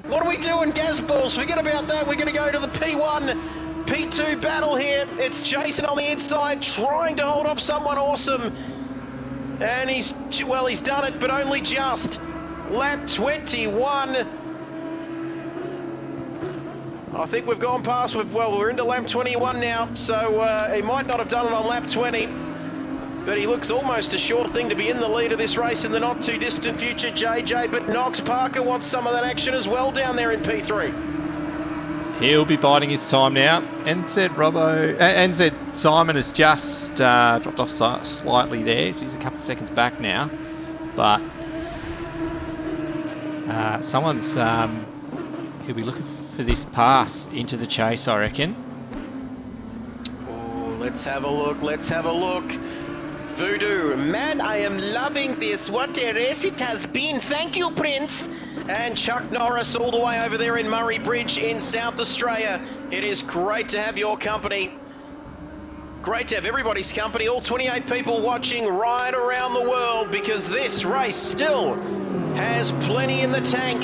What are we doing, Gazballs? Forget about that. We're going to go to the P1, P2 battle here. It's Jason on the inside trying to hold off someone awesome. And he's done it, but only just. Lap 21. I think we've gone past, we're into lap 21 now, so he might not have done it on lap 20. But he looks almost a sure thing to be in the lead of this race in the not too distant future, JJ. But Knox Parker wants some of that action as well down there in P3. He'll be biding his time now. NZ Simon has just dropped off slightly there, so he's a couple of seconds back now. But someone's he'll be looking for this pass into the chase, I reckon. Oh, let's have a look. Let's have a look. Voodoo, man, I am loving this. What a race it has been. Thank you, Prince. And Chuck Norris all the way over there in Murray Bridge in South Australia. It is great to have your company. Great to have everybody's company. All 28 people watching right around the world, because this race still has plenty in the tank.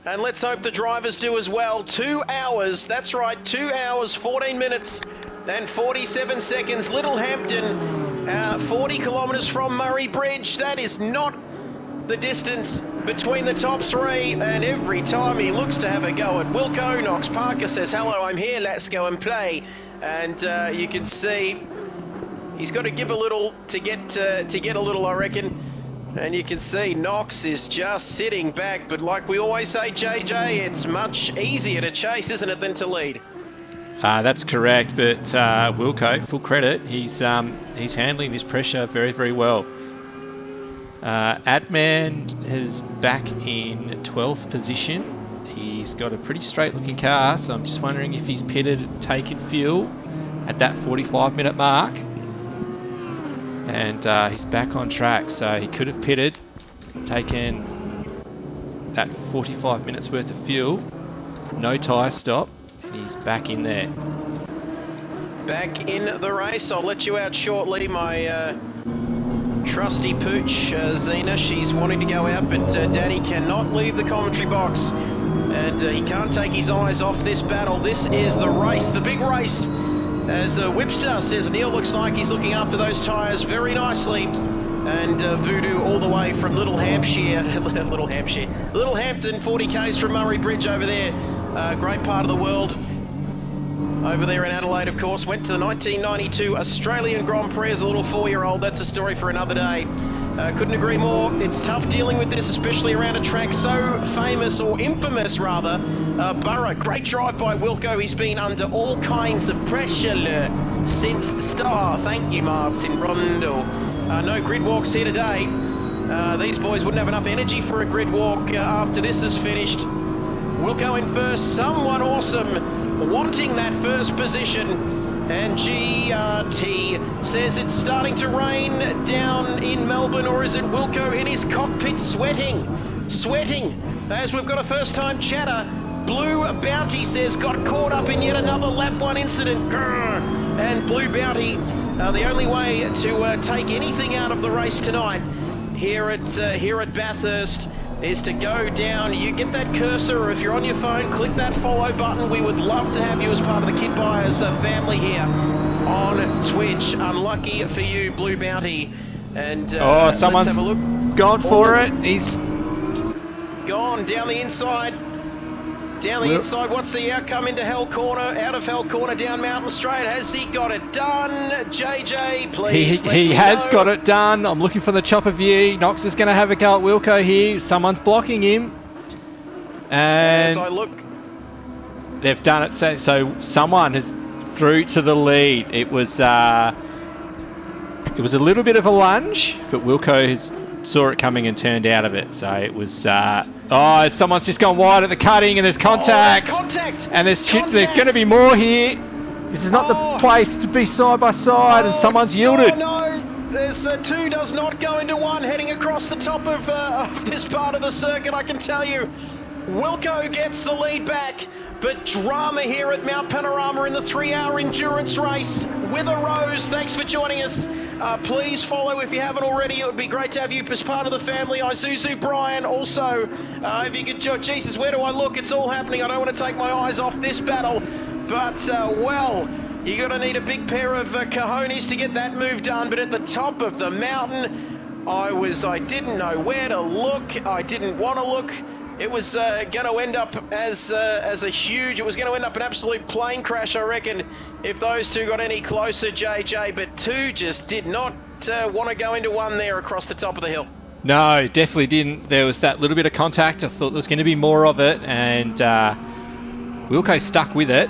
And let's hope the drivers do as well. 2 hours, that's right, 2 hours, 14 minutes and 47 seconds. Littlehampton, 40 kilometres from Murray Bridge. That is not the distance between the top three, and every time he looks to have a go at Wilco, Knox Parker says, hello, I'm here, let's go and play. And you can see he's got to give a little to get a little, I reckon. And you can see Knox is just sitting back, but like we always say, JJ, it's much easier to chase, isn't it, than to lead? That's correct, but Wilco, full credit, he's handling this pressure very, very well. Adman is back in 12th position. He's got a pretty straight looking car, so I'm just wondering if he's pitted, taken fuel at that 45-minute mark. And he's back on track, so he could have pitted, taken that 45 minutes worth of fuel, no tyre stop. He's back in there. Back in the race. I'll let you out shortly. My trusty pooch, Zena, she's wanting to go out, but Daddy cannot leave the commentary box. And he can't take his eyes off this battle. This is the race, the big race. As Whipster says, Neil looks like he's looking after those tyres very nicely. And Voodoo all the way from Little Hampshire, Littlehampton, 40 k's from Murray Bridge over there. Great part of the world. Over there in Adelaide, of course. Went to the 1992 Australian Grand Prix as a little 4-year-old. That's a story for another day. Couldn't agree more. It's tough dealing with this, especially around a track so famous, or infamous rather. Burra, great drive by Wilco. He's been under all kinds of pressure since the start. Thank you, Martin Rondo. No grid walks here today. These boys wouldn't have enough energy for a grid walk after this is finished. Wilco in first. Someone awesome wanting that first position. And GRT says it's starting to rain down in Melbourne, or is it Wilco in his cockpit sweating, as we've got a first time chatter. Blue Bounty says got caught up in yet another lap 1 incident. Grr. And Blue Bounty, the only way to take anything out of the race tonight here at Bathurst is to go down. You get that cursor, or if you're on your phone, click that follow button. We would love to have you as part of the Kid Buyers family here on Twitch. Unlucky for you, Blue Bounty. And someone's let's have a look. gone for it. He's gone down the inside. Down the inside, what's the outcome into Hell Corner? Out of Hell Corner, down Mountain Straight. Has he got it done? JJ, please let me he has know. got it done. I'm looking for the chopper view. Knox is going to have a go at Wilco here. Someone's blocking him. And as I look, they've done it. So someone has through to the lead. It was a little bit of a lunge, but Wilco saw it coming and turned out of it. So it was... someone's just gone wide at the cutting, and there's contact. There's contact. And there's going to be more here. This is not the place to be side by side, and someone's yielded. Oh no, there's two does not go into one, heading across the top of this part of the circuit. I can tell you, Wilco gets the lead back. But drama here at Mount Panorama in the 3-hour endurance race. With a Rose, thanks for joining us. Please follow if you haven't already. It would be great to have you as part of the family. Isuzu Brian also. If you could, Jesus, where do I look? It's all happening. I don't want to take my eyes off this battle. But, well, you're going to need a big pair of cojones to get that move done. But at the top of the mountain, I didn't know where to look. I didn't want to look. It was going to end up it was going to end up an absolute plane crash, I reckon, if those two got any closer, JJ. But two just did not want to go into one there across the top of the hill. No, definitely didn't. There was that little bit of contact. I thought there was going to be more of it, and Wilco stuck with it,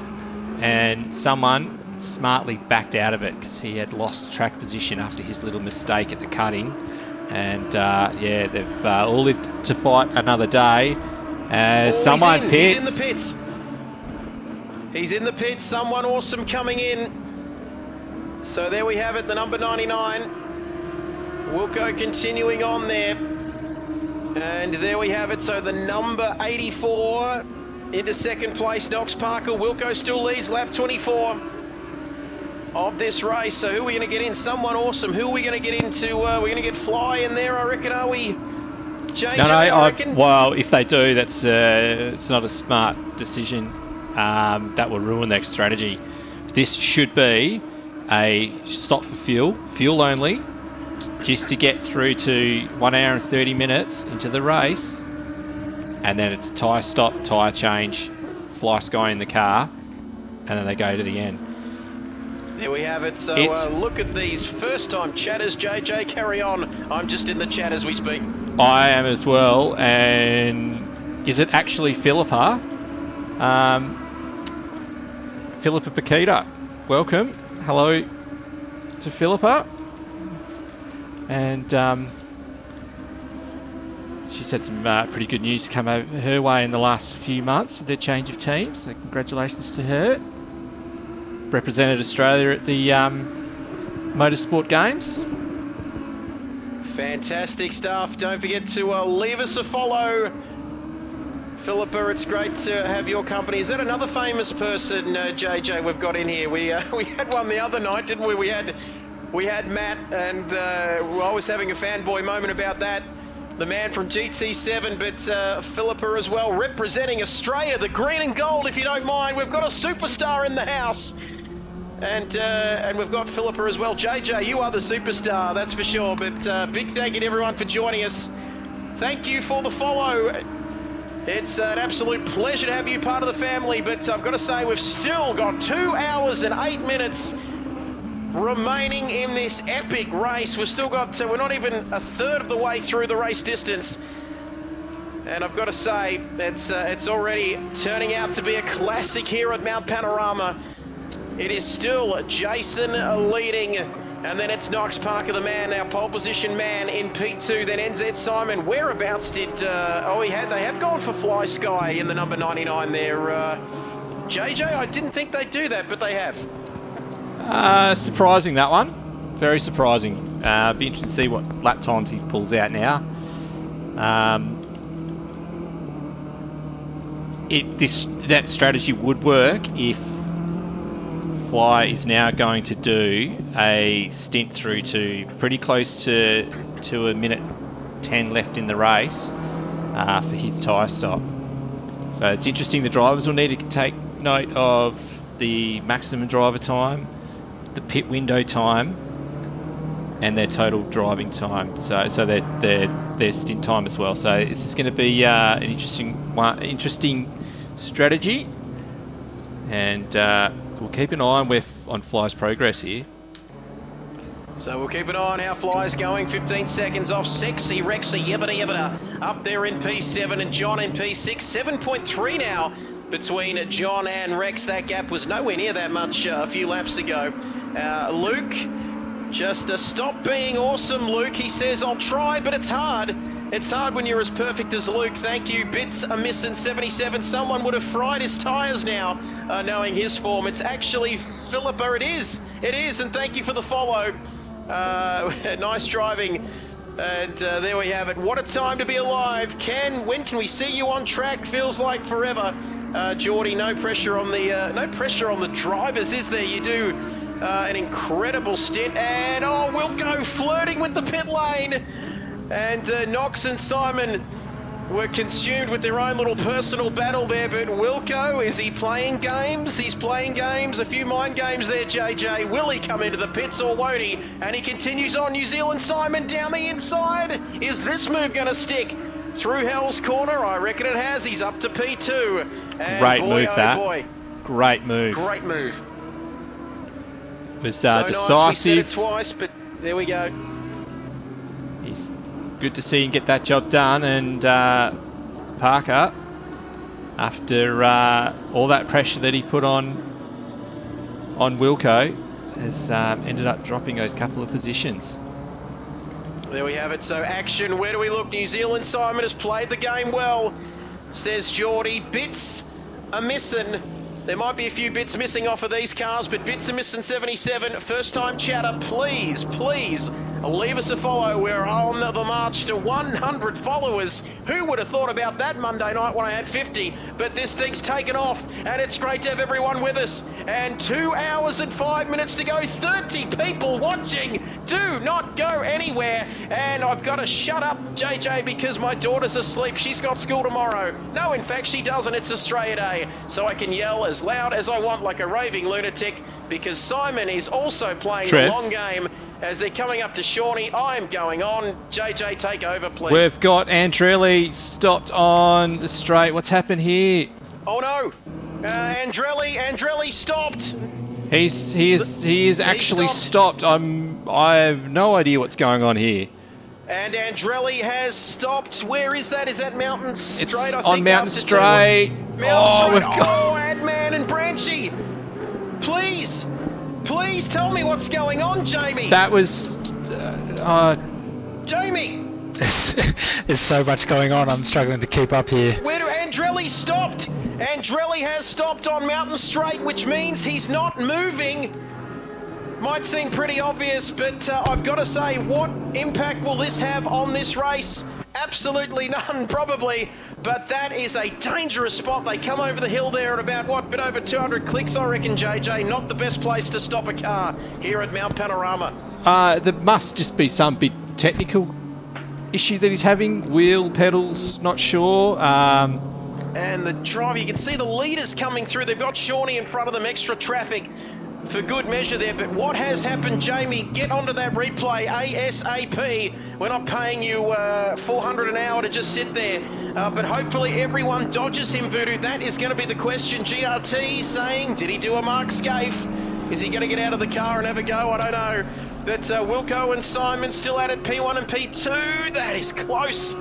and someone smartly backed out of it because he had lost track position after his little mistake at the cutting. And they've all lived to fight another day. Someone pits. He's in the pits. He's in the pits. Someone awesome coming in. So there we have it, the number 99. Wilco continuing on there. And there we have it. So the number 84 into second place, Knox Parker. Wilco still leads lap 24 of this race. So who are we going to get in? Someone awesome. Who are we going to get into? We're going to get Fly in there, I reckon, are we? JJ, I reckon? Well, if they do, that's it's not a smart decision. That will ruin their strategy. This should be a stop for fuel only, just to get through to 1 hour and 30 minutes into the race. And then it's tyre stop, tyre change, fly sky in the car, and then they go to the end. There we have it. So look at these first-time chatters. JJ, carry on. I'm just in the chat as we speak. I am as well. And is it actually Philippa? Philippa Paquita. Welcome. Hello to Philippa. And she's had some pretty good news come over her way in the last few months with their change of teams. So congratulations to her. Represented Australia at the Motorsport Games. Fantastic stuff. Don't forget to leave us a follow. Philippa, it's great to have your company. Is that another famous person, JJ, we've got in here? We had one the other night, didn't we? We had Matt, and I was having a fanboy moment about that. The man from GT7, but Philippa as well, representing Australia, the green and gold, if you don't mind. We've got a superstar in the house. And we've got Philippa as well. JJ, you are the superstar, that's for sure. But big thank you to everyone for joining us. Thank you for the follow. It's an absolute pleasure to have you part of the family. But I've got to say, we've still got 2 hours and 8 minutes remaining in this epic race. We've still got, we're not even a third of the way through the race distance. And I've got to say, it's already turning out to be a classic here at Mount Panorama. It is still Jason leading, and then it's Knox Parker, the man, our pole position man in P2, then NZ Simon. Whereabouts did, they have gone for Fly Sky in the number 99 there. JJ, I didn't think they'd do that, but they have. Surprising, that one. Very surprising. Be interesting to see what lap times he pulls out now. That strategy would work if Fly is now going to do a stint through to pretty close to a minute 10 left in the race for his tyre stop. So it's interesting. The drivers will need to take note of the maximum driver time the pit window time and their total driving time. So their stint time as well. So this is going to be an interesting strategy, and we'll keep an eye on Fly's progress here. So we'll keep an eye on how Fly's going. 15 seconds off Sexy Rexy Yibbida up there in P7 and John in P6. 7.3 now between John and Rex. That gap was nowhere near that much a few laps ago. Luke, just stop being awesome, Luke. He says, I'll try, but it's hard. It's hard when you're as perfect as Luke. Thank you. Bits are missing 77. Someone would have fried his tyres now, knowing his form. It's actually Philippa. It is. It is, and thank you for the follow. Nice driving, and there we have it. What a time to be alive. When can we see you on track? Feels like forever. Geordie, no pressure on the drivers, is there? You do an incredible stint, and Wilco flirting with the pit lane, and Knox and Simon were consumed with their own little personal battle there, but Wilco, is he playing games? He's playing games, a few mind games there, JJ. Will he come into the pits or won't he? And he continues on. New Zealand Simon down the inside. Is this move going to stick? Through Hell's Corner, I reckon it has. He's up to P2. And great move, that. Boy. Great move. Great move. It was so decisive. Nice. We said it twice, but there we go. He's good to see him get that job done, and Parker, after all that pressure that he put on Wilco, has ended up dropping those couple of positions. There we have it. So action, where do we look? New Zealand Simon has played the game well, says Geordie. Bits are missing. There might be a few bits missing off of these cars, but bits are missing 77. First time chatter, please leave us a follow. We're on the march to 100 followers. Who would have thought about that Monday night when I had 50? But this thing's taken off, and it's great to have everyone with us. And 2 hours and 5 minutes to go. 30 people watching. Do not go anywhere. And I've got to shut up, JJ, because my daughter's asleep. She's got school tomorrow. No, in fact, she doesn't. It's Australia Day. So I can yell as loud as I want like a raving lunatic, because Simon is also playing the long game. As they're coming up to Shawnee, I'm going on. JJ, take over, please. We've got Andrelli stopped on the straight. What's happened here? Oh no! Andrelli stopped. He is actually stopped. I have no idea what's going on here. And Andrelli has stopped. Where is that? Is that Mountain Straight? It's I on think Mountain Straight. Mountain Straight. Adman and Branchy. Please tell me what's going on, Jamie. That was... Jamie! There's so much going on, I'm struggling to keep up here. Where do Andrelli stopped? Andrelli has stopped on Mountain Straight, which means he's not moving. Might seem pretty obvious, but I've got to say, what impact will this have on this race? Absolutely none, probably, but that is a dangerous spot. They come over the hill there at about, bit over 200 clicks, I reckon, JJ. Not the best place to stop a car here at Mount Panorama. There must just be some big technical issue that he's having. Wheel, pedals, not sure. And the driver, you can see the leaders coming through. They've got Shawnee in front of them, extra traffic for good measure there. But what has happened, Jamie? Get onto that replay ASAP. We're not paying you $400 an hour to just sit there. But hopefully everyone dodges him, Voodoo. That is going to be the question. GRT saying, did he do a Mark Scaife? Is he going to get out of the car and have a go? I don't know. But Wilco and Simon still at it, P1 and P2. That is close.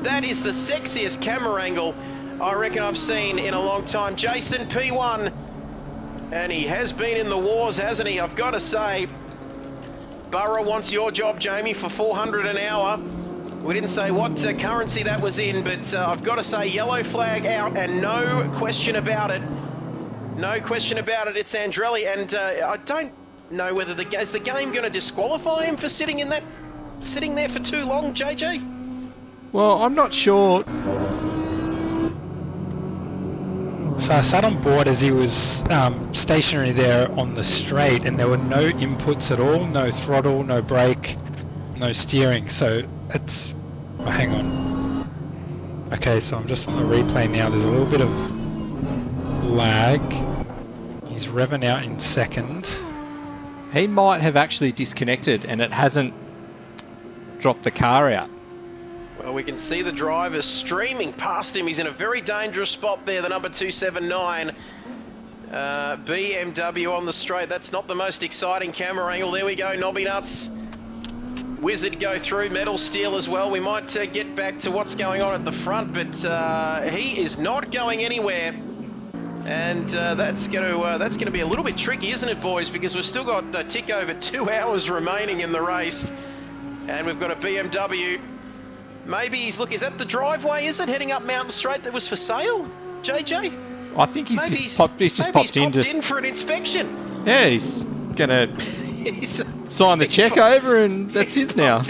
That is the sexiest camera angle I reckon I've seen in a long time. Jason, P1. And he has been in the wars, hasn't he? I've got to say, Burrow wants your job, Jamie, for $400 an hour. We didn't say what currency that was in, but I've got to say, yellow flag out, and no question about it. No question about it. It's Andrelli, and I don't know whether is the game going to disqualify him for sitting there for too long, JJ? Well, I'm not sure. So I sat on board as he was stationary there on the straight, and there were no inputs at all, no throttle, no brake, no steering. So it's... Oh, hang on. Okay, so I'm just on the replay now. There's a little bit of lag. He's revving out in second, He might have actually disconnected and it hasn't dropped the car out. Well, we can see the driver streaming past him. He's in a very dangerous spot there, the number 279. BMW on the straight. That's not the most exciting camera angle. There we go, Nobby Nuts. Wizard go through, Metal Steel as well. We might get back to what's going on at the front, but he is not going anywhere. And that's going to be a little bit tricky, isn't it, boys? Because we've still got a tick over 2 hours remaining in the race. And we've got a BMW. Maybe he's, look, is that the driveway, is it, heading up Mountain Straight that was for sale, JJ? I think he's just popped in for an inspection. Yeah, he's gonna sign the check over, and that's his now.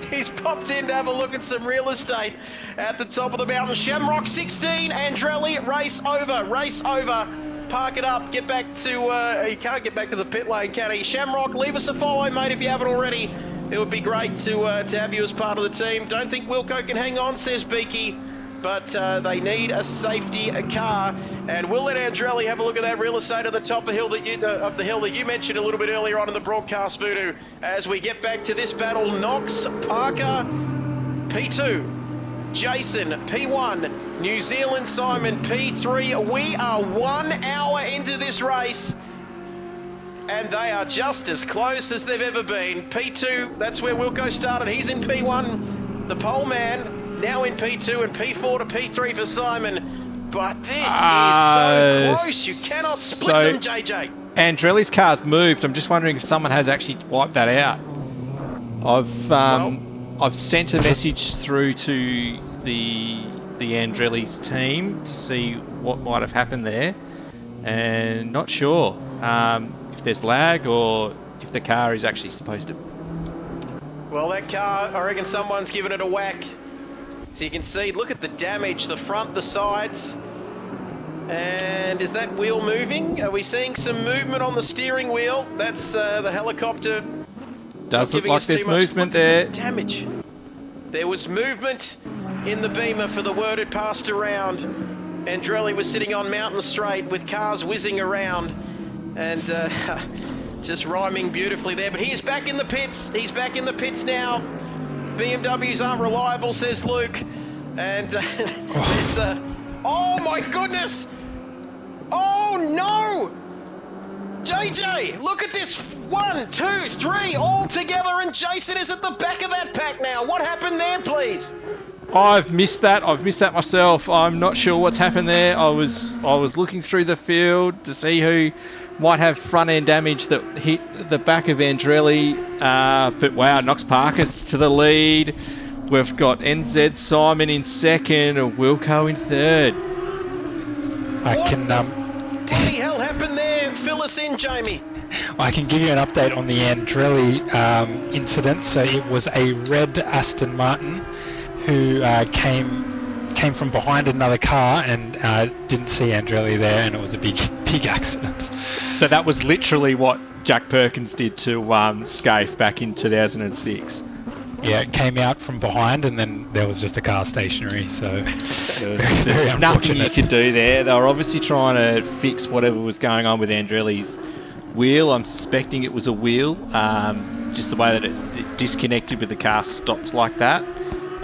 He's popped in to have a look at some real estate at the top of the mountain. Shamrock 16, Andrelli, race over. Park it up, get back to, he can't get back to the pit lane, can he? Shamrock, leave us a follow, mate, if you haven't already. It would be great to have you as part of the team. Don't think Wilco can hang on, says Beaky. But they need a safety car, and we'll let Andrelli have a look at that real estate at the top of the hill that you mentioned a little bit earlier on in the broadcast, Voodoo. As we get back to this battle, Knox, Parker, P2, Jason, P1, New Zealand Simon, P3. We are 1 hour into this race, and they are just as close as they've ever been. P2, that's where Wilco started. He's in P1, the pole man. Now in P2 and P4 to P3 for Simon. But this is so close. You cannot split them, JJ. Andrelli's car's moved. I'm just wondering if someone has actually wiped that out. I've sent a message through to the Andrelli's team to see what might have happened there. And not sure if there's lag or if the car is actually supposed to. Well, that car, I reckon someone's given it a whack. So you can see, look at the damage, the front, the sides. And is that wheel moving? Are we seeing some movement on the steering wheel? That's the helicopter. Does look like there's movement there. Damage. There was movement in the Beamer for the word it passed around. Andrelli was sitting on Mountain Straight with cars whizzing around. And just rhyming beautifully there. But he is back in the pits. He's back in the pits now. BMWs aren't reliable, says Luke. And there's oh my goodness! Oh no! JJ, look at this. 1, 2, 3, all together, and Jason is at the back of that pack now. What happened there, please? I've missed that myself. I'm not sure what's happened there. I was looking through the field to see who might have front end damage that hit the back of Andrelli. But wow, Knox Parkus to the lead. We've got NZ Simon in second and Wilco in third. What the hell happened there? Fill us in, Jamie. I can give you an update on the Andrelli incident. So it was a red Aston Martin who came from behind another car and didn't see Andrelli there, and it was a big accident. So that was literally what Jack Perkins did to Scaife back in 2006. Yeah, it came out from behind and then there was just a car stationary, so there's nothing you could do there. They were obviously trying to fix whatever was going on with Andrelli's wheel. I'm suspecting it was a wheel, just the way that it disconnected with the car stopped like that.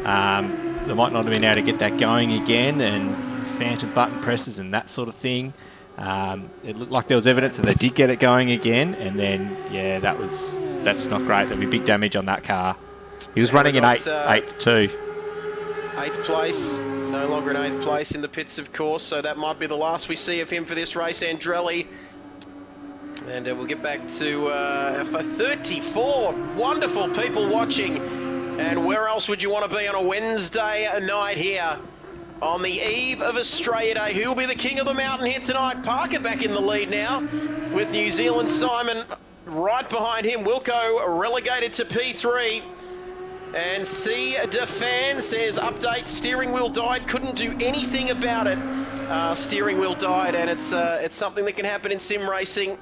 They might not have been able to get that going again, and phantom button presses and that sort of thing. It looked like there was evidence that they did get it going again, and then yeah, that's not great. There'll be big damage on that car. He was running in eighth too. 8th place, no longer in 8th place in the pits, of course, so that might be the last we see of him for this race, Andrelli. And we'll get back to 34 wonderful people watching. And where else would you want to be on a Wednesday night here on the eve of Australia Day? Who will be the king of the mountain here tonight? Parker back in the lead now with New Zealand Simon right behind him. Wilco relegated to P3. And C. DeFan says, update, steering wheel died, couldn't do anything about it. Steering wheel died, and it's something that can happen in sim racing.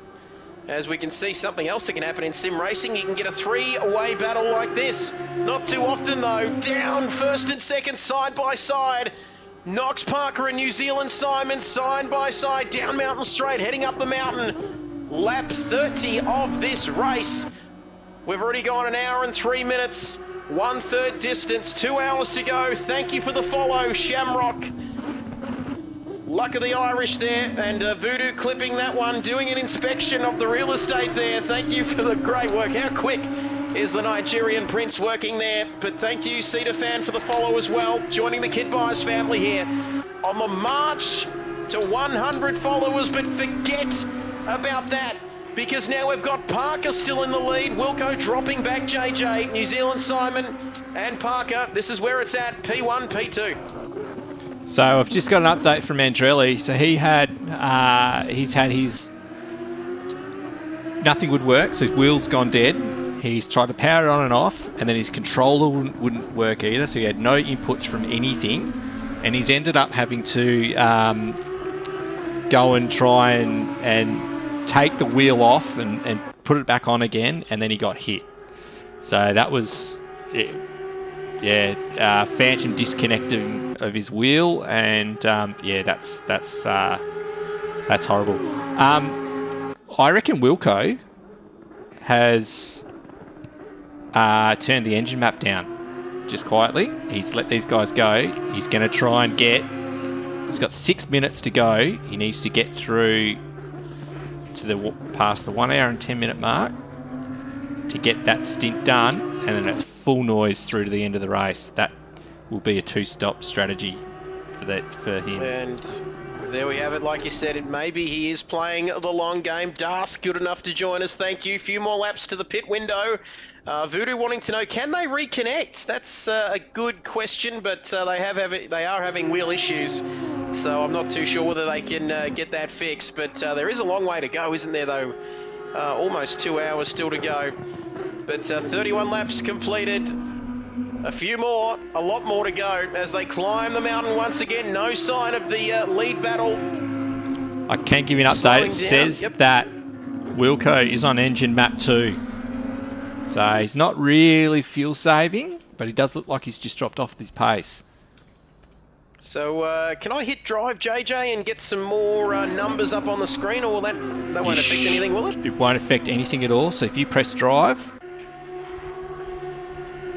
As we can see, something else that can happen in sim racing. You can get a 3-way battle like this. Not too often, though. Down first and second, side by side. Knox Parker and New Zealand Simon, side by side. Down Mountain Straight, heading up the mountain. lap 30 of this race. We've already gone 1 hour and 3 minutes, 1/3 distance, 2 hours to go. Thank you for the follow, Shamrock. Luck of the Irish there, and Voodoo clipping that one, doing an inspection of the real estate there. Thank you for the great work. How quick is the Nigerian Prince working there? But thank you, Cedar Fan, for the follow as well, joining the Kid Buyers family here on the march to 100 followers. But forget about that, because now we've got Parker still in the lead, Wilco dropping back JJ, New Zealand Simon and Parker. This is where it's at, P1, P2. So I've just got an update from Andrelli. So he's had his nothing would work, so his wheel's gone dead. He's tried to power it on and off, and then his controller wouldn't work either, so he had no inputs from anything, and he's ended up having to go and try and take the wheel off and put it back on again, and then he got hit. So that was phantom disconnecting of his wheel, and that's horrible. I reckon Wilco has turned the engine map down just quietly. He's let these guys go. He's going to try and he's got 6 minutes to go. He needs to get through to past the 1 hour and 10 minute mark to get that stint done, and then it's full noise through to the end of the race. That will be a 2-stop strategy for him. And there we have it. Like you said, maybe he is playing the long game. Das, good enough to join us. Thank you. Few more laps to the pit window. Voodoo wanting to know, can they reconnect? That's a good question, but they are having wheel issues. So I'm not too sure whether they can get that fixed. But there is a long way to go, isn't there, though? Almost 2 hours still to go. But 31 laps completed. A few more, a lot more to go as they climb the mountain once again. No sign of the lead battle. I can give you an update. It says that Wilco is on engine map 2. So he's not really fuel saving, but he does look like he's just dropped off his pace. So can I hit drive, JJ, and get some more numbers up on the screen, or will that won't affect anything, will it? It won't affect anything at all. So if you press drive...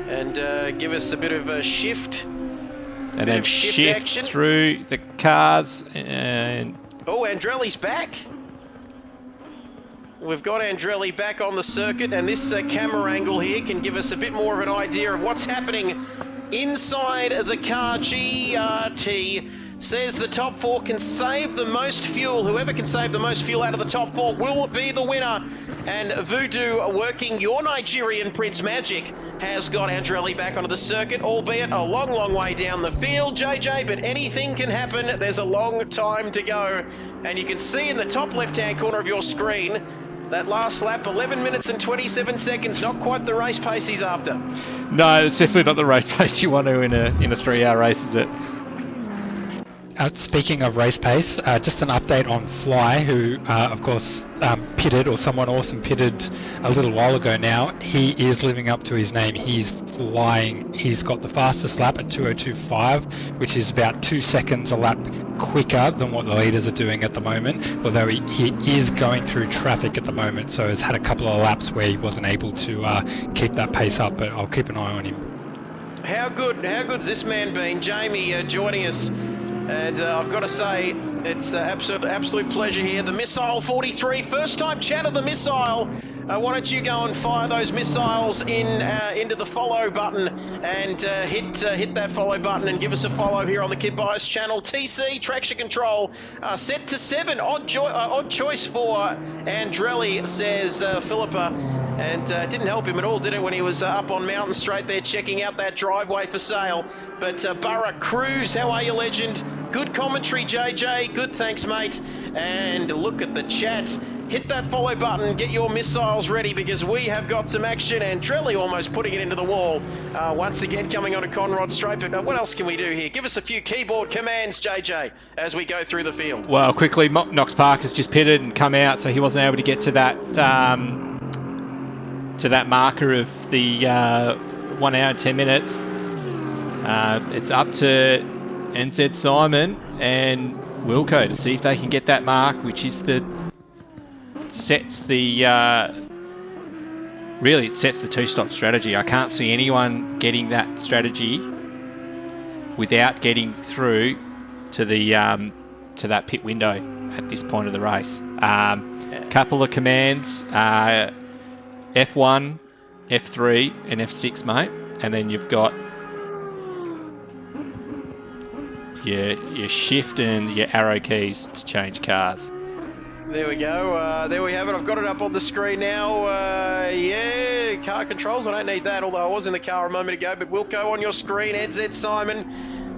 and give us a bit of a shift. And then shift through the cars and... Oh, Andrelli's back. We've got Andrelli back on the circuit, and this camera angle here can give us a bit more of an idea of what's happening inside the car. GRT says the top 4 can save the most fuel. Whoever can save the most fuel out of the top 4 will be the winner. And Voodoo, working your Nigerian Prince magic, has got Andrelli back onto the circuit, albeit a long, long way down the field, JJ, but anything can happen. There's a long time to go. And you can see in the top left-hand corner of your screen, that last lap, 11 minutes and 27 seconds, not quite the race pace he's after. No, it's definitely not the race pace you want to in a 3-hour race, is it? Speaking of race pace, just an update on Fly, who, of course, pitted, or someone awesome pitted a little while ago now. He is living up to his name. He's flying. He's got the fastest lap at 2:02.5, which is about 2 seconds a lap quicker than what the leaders are doing at the moment, although he is going through traffic at the moment, so has had a couple of laps where he wasn't able to keep that pace up, but I'll keep an eye on him. How good's this man been? Jamie joining us. And I've got to say, it's absolute pleasure here. The Missile 43, first time chat of the Missile. Why don't you go and fire those missiles into the follow button and hit that follow button and give us a follow here on the Kid Buyers channel. TC, traction control, set to 7. Odd choice for Andrelli, says Philippa. And didn't help him at all, did it, when he was up on Mountain Straight there checking out that driveway for sale. But Burra Cruz, how are you, legend? Good commentary, JJ. Good, thanks, mate. And look at the chat. Hit that follow button, get your missiles ready, because we have got some action. Andrelli almost putting it into the wall. Once again, coming on a Conrod Straight. But what else can we do here? Give us a few keyboard commands, JJ, as we go through the field. Well, quickly, Knox Park has just pitted and come out, so he wasn't able to get to that marker of the 1 hour and 10 minutes. It's up to NZ Simon and Wilco to see if they can get that mark, which is the sets the really it sets the two-stop strategy. I can't see anyone getting that strategy without getting through to the to that pit window at this point of the race. Couple of commands, F1, F3 and F6, mate, and then you've got your shift and your arrow keys to change cars. There we go. There we have it. I've got it up on the screen now. Yeah, car controls. I don't need that, although I was in the car a moment ago. But Wilco on your screen, NZ Simon.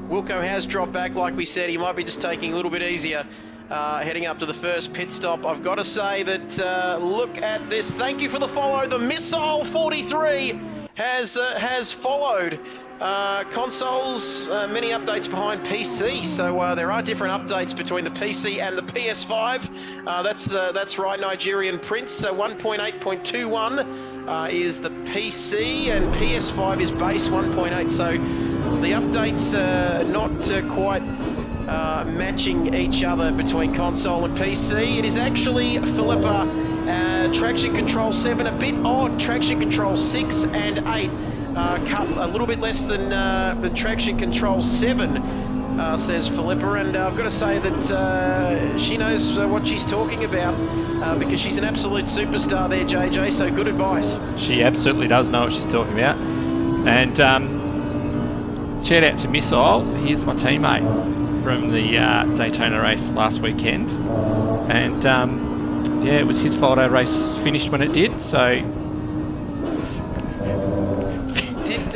Wilco has dropped back, like we said. He might be just taking a little bit easier, heading up to the first pit stop. I've got to say that, look at this. Thank you for the follow. The Missile 43 has followed. Consoles, many updates behind PC, so there are different updates between the PC and the PS5. That's right, Nigerian Prince. So 1.8.21 is the PC, and PS5 is base 1.8. So the updates are not quite matching each other between console and PC. It is actually, Philippa, traction control 7, a bit odd. Traction control 6 and 8. Cut a little bit less than traction control 7, says Philippa, and I've got to say that she knows what she's talking about, because she's an absolute superstar there, JJ, so good advice. She absolutely does know what she's talking about. And shout out to Missile. Here's my teammate from the Daytona race last weekend, and yeah, it was his fault our race finished when it did, so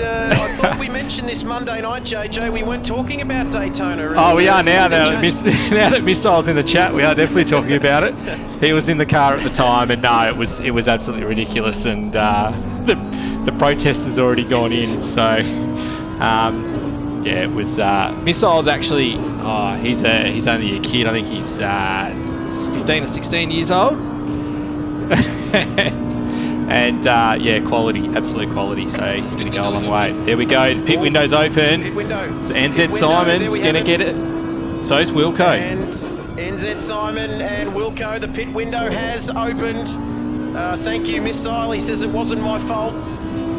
I thought we mentioned this Monday night, JJ. We weren't talking about Daytona. Oh, we are now. Now that Missile's in the chat, we are definitely talking about it. He was in the car at the time, and no, it was absolutely ridiculous. And the protesters already gone in. So yeah, it was. Missile's actually. Oh, he's only a kid. I think he's 15 or 16 years old. And yeah, quality, absolute quality. So he's going to go a long way. There we go. The pit window's open. Pit window. So NZ Simon's going to get it. So's Wilco. And NZ Simon and Wilco, the pit window has opened. Thank you, Missile. He says it wasn't my fault.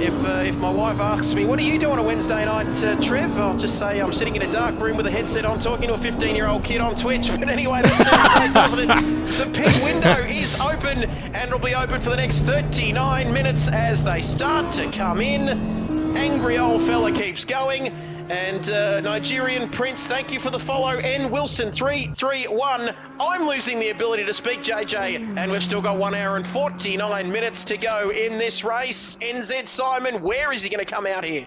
If my wife asks me, what are you doing on a Wednesday night, Trev? I'll just say I'm sitting in a dark room with a headset on talking to a 15-year-old kid on Twitch. But anyway, that sounds great, doesn't it? The pit window is open, and it'll be open for the next 39 minutes as they start to come in. Angry old fella keeps going. And Nigerian Prince, thank you for the follow. N Wilson 331. I'm losing the ability to speak, JJ, and we've still got 1 hour and 49 minutes to go in this race. NZ Simon, where is he going to come out here?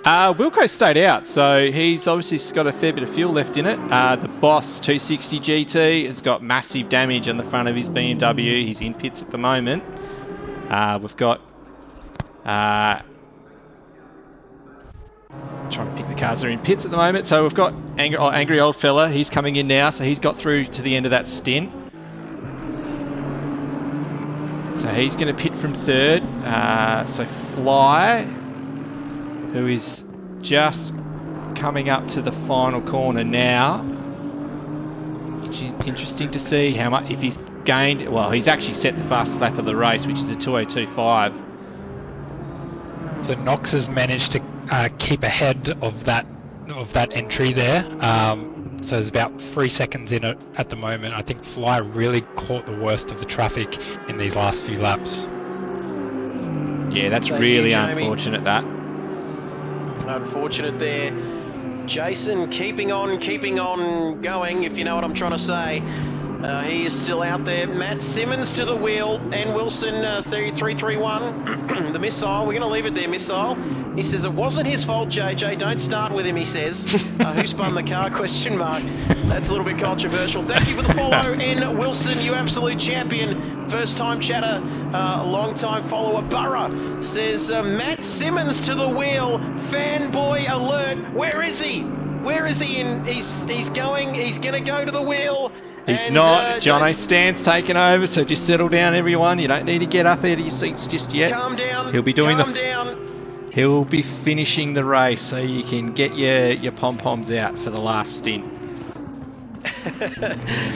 Wilco stayed out, so he's obviously got a fair bit of fuel left in it. The Boss 260 GT has got massive damage on the front of his BMW. He's in pits at the moment. We've got trying to pick the cars that are in pits at the moment. So we've got angry old fella. He's coming in now, so he's got through to the end of that stint. So he's going to pit from third. So Fly, who is just coming up to the final corner now. Interesting to see how much, if he's gained. Well, he's actually set the fastest lap of the race, which is a 2:02.5. So Knox has managed to keep ahead of that entry there. So there's about 3 seconds in it at the moment. I think Fly really caught the worst of the traffic in these last few laps. Yeah, that's really unfortunate, that. Unfortunate there. Jason keeping on going, if you know what I'm trying to say. He is still out there. Matt Simmons to the wheel. And Wilson 331. The Missile. We're going to leave it there, Missile. He says it wasn't his fault, JJ. Don't start with him, he says. Who spun the car? Question mark. That's a little bit controversial. Thank you for the follow. And Wilson, you absolute champion. First time chatter, long time follower. Burra says Matt Simmons to the wheel. Fanboy alert. Where is he? Where is he? He's going to go to the wheel. He's not. Jono Stan's taken over, so just settle down, everyone. You don't need to get up out of your seats just yet. Calm down. He'll be doing down. He'll be finishing the race, so you can get your pom-poms out for the last stint.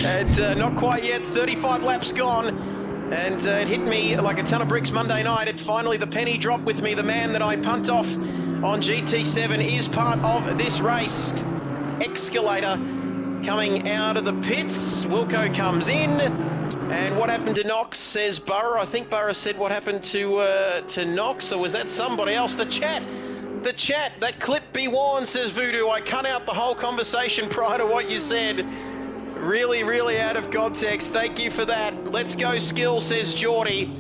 And not quite yet, 35 laps gone. And it hit me like a ton of bricks Monday night. It finally, the penny dropped with me. The man that I punt off on GT7 is part of this race. Escalator coming out of the pits. Wilco comes in. And what happened to Knox, says Burrow. I think Burrow said what happened to Knox, or was that somebody else? The chat, that clip be warned, says Voodoo. I cut out the whole conversation prior to what you said. Really, really out of context. Thank you for that. Let's go skill, says Geordie.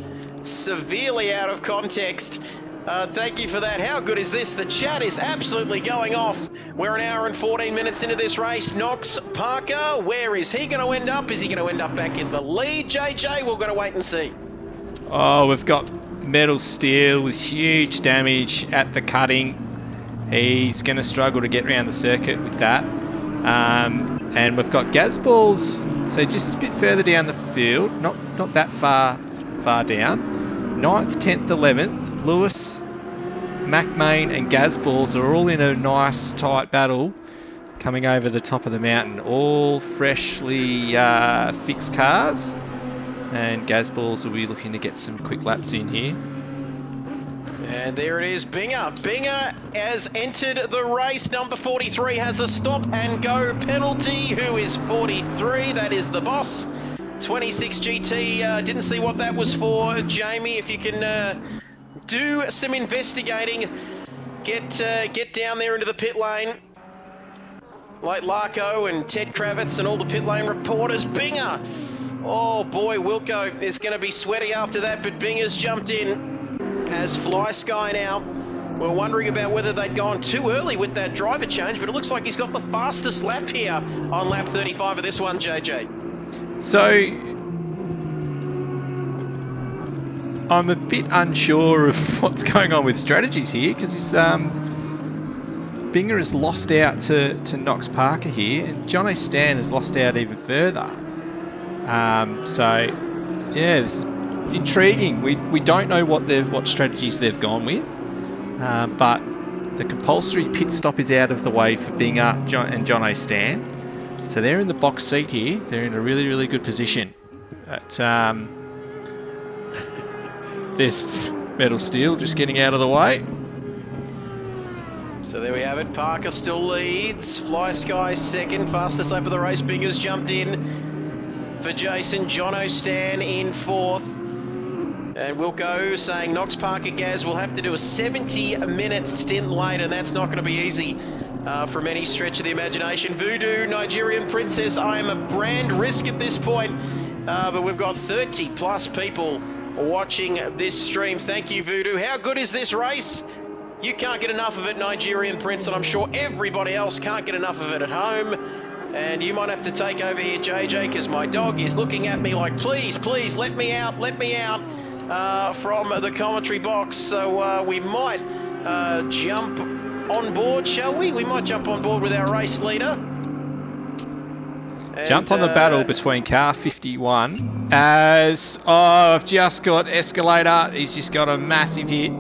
Severely out of context. Thank you for that. How good is this? The chat is absolutely going off. We're an hour and 14 minutes into this race. Knox Parker, where is he going to end up? Is he going to end up back in the lead, JJ? We're going to wait and see. Oh, we've got Metal Steel with huge damage at the cutting. He's going to struggle to get around the circuit with that. And we've got Gazballs, so just a bit further down the field, not that far down. 9th, 10th, 11th, Lewis, McMain and Gazballs are all in a nice tight battle coming over the top of the mountain. All freshly fixed cars, and Gazballs will be looking to get some quick laps in here. And there it is, Binger. Binger has entered the race. Number 43 has a stop and go penalty. Who is 43? That is the boss. 26 GT. Didn't see what that was for, Jamie. If you can do some investigating, get down there into the pit lane, like Larko and Ted Kravitz and all the pit lane reporters. Binger. Oh boy, Wilco is going to be sweaty after that, but Binger's jumped in. As Fly Sky now. We're wondering about whether they'd gone too early with that driver change, but it looks like he's got the fastest lap here on lap 35 of this one, JJ. So I'm a bit unsure of what's going on with strategies here, because Binger has lost out to Knox Parker here, and Jono Stan has lost out even further. So yeah, this is intriguing. We don't know what strategies they've gone with, but the compulsory pit stop is out of the way for Binger and Jono Stan, so they're in the box seat here. They're in a really, really good position. But there's Metal Steel just getting out of the way. So there we have it. Parker still leads. Fly Sky second, fastest lap of the race. Binger's jumped in for Jason. Jono Stan in fourth. And Wilco saying Knox Parker Gaz will have to do a 70-minute stint late, and that's not going to be easy from any stretch of the imagination. Voodoo, Nigerian Princess, I am a brand risk at this point, but we've got 30 plus people watching this stream. Thank you, Voodoo. How good is this race? You can't get enough of it, Nigerian Prince, and I'm sure everybody else can't get enough of it at home. And you might have to take over here, JJ, because my dog is looking at me like, please, please, let me out, from the commentary box. So we might jump on board, shall we? We might jump on board with our race leader. And, jump on the battle between car 51 as I've just got Escalator. He's just got a massive hit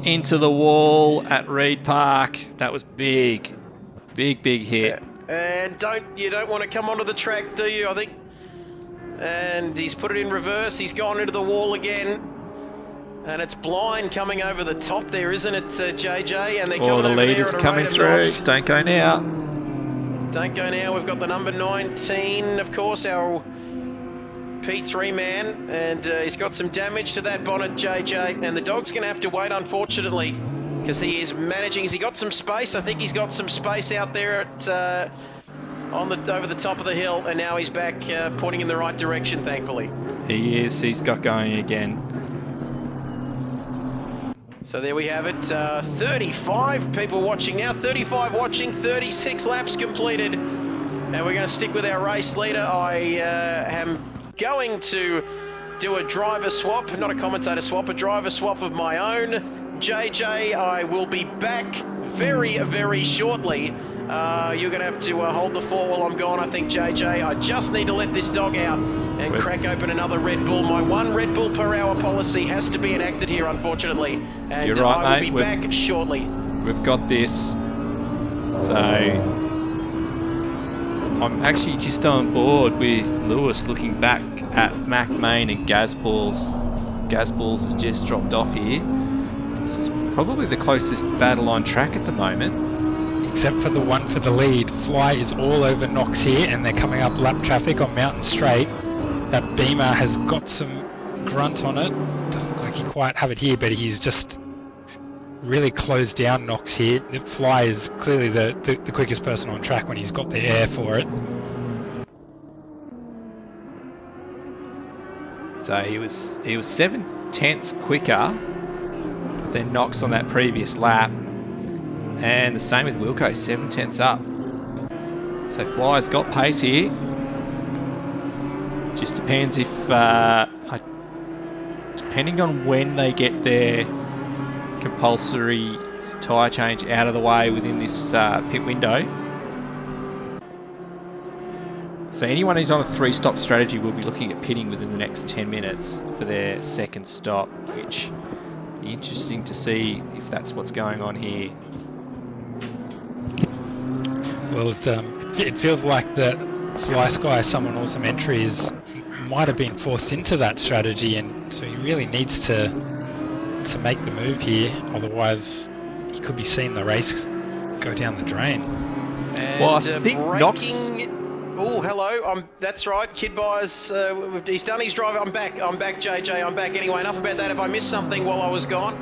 into the wall at Reed Park. That was big hit. And you don't want to come onto the track, do you? I think. And he's put it in reverse. He's gone into the wall again. And it's blind coming over the top there, isn't it, JJ? And they're coming the over leaders there are coming through. Don't go now. Don't go now. We've got the number 19, of course, our P3 man. And he's got some damage to that bonnet, JJ. And the dog's going to have to wait, unfortunately, because he is managing. Has he got some space? I think he's got some space out there at... over the top of the hill, and now he's back pointing in the right direction, thankfully. He is. He's got going again. So there we have it. 35 people watching now. 35 watching. 36 laps completed. And we're going to stick with our race leader. I am going to do a driver swap, not a commentator swap, a driver swap of my own. JJ, I will be back very, very shortly. You're going to have to hold the fort while I'm gone, I think, JJ. I just need to let this dog out and crack open ananother Red Bull. My 1 Red Bull per hour policy has to be enacted here, unfortunately. And you're right, I will be back shortly. We've got this. So I'm actually just on board with Lewis looking back at Mac Main and Gazballs. Gazballs has just dropped off here. This is probably the closest battle on track at the moment. Except for the one for the lead. Fly is all over Knox here, and they're coming up lap traffic on Mountain Straight. That Beamer has got some grunt on it. Doesn't look like he quite have it here, but he's just really closed down Knox here. The Fly is clearly the quickest person on track when he's got the air for it. So he was 7/10 quicker than Knox on that previous lap, and the same with Wilco, 7/10 up. So Fly's got pace here. Just depends if, depending on when they get their compulsory tyre change out of the way within this pit window. So anyone who's on a 3-stop strategy will be looking at pitting within the next 10 minutes for their second stop, which will be interesting to see if that's what's going on here. Well, it feels like the Fly Sky Summon Awesome entries might have been forced into that strategy, and so he really needs to make the move here, otherwise he could be seeing the race go down the drain. And well, I think Knox... Oh, hello. That's right. Kid Buyers, he's done his drive. I'm back, JJ. I'm back. Anyway, enough about that. If I missed something while I was gone?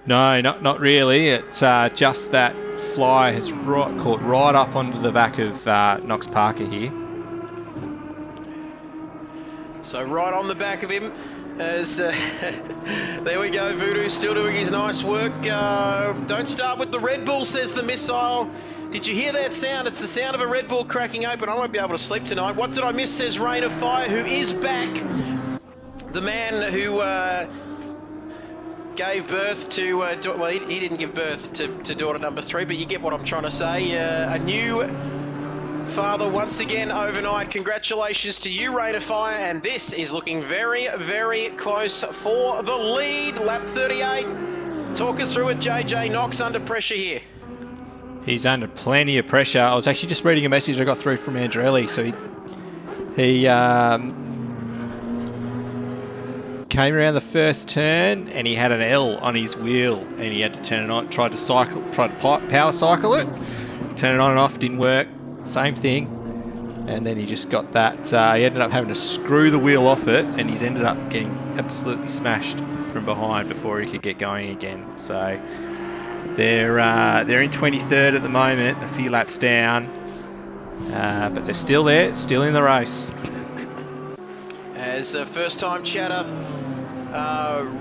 No, not really. It's just that Fly has caught right up onto the back of Knox Parker here. So right on the back of him, as there we go. Voodoo still doing his nice work. Don't start with the Red Bull, says the missile. Did you hear that sound? It's the sound of a Red Bull cracking open. I won't be able to sleep tonight. What did I miss, says Rain of Fire, who is back. The man who gave birth to, well, he didn't give birth to daughter number 3, but you get what I'm trying to say. A new father once again overnight. Congratulations to you, Rain of Fire, and this is looking very, very close for the lead. Lap 38. Talk us through it, JJ. Knox under pressure here. He's under plenty of pressure. I was actually just reading a message I got through from Andrelli. So he came around the first turn and he had an L on his wheel and he had to turn it on. Tried to power cycle it, turn it on and off. Didn't work. Same thing. And then he just got that. He ended up having to screw the wheel off it, and he's ended up getting absolutely smashed from behind before he could get going again. So. They're in 23rd at the moment, a few laps down, but they're still there, still in the race. As first time chatter,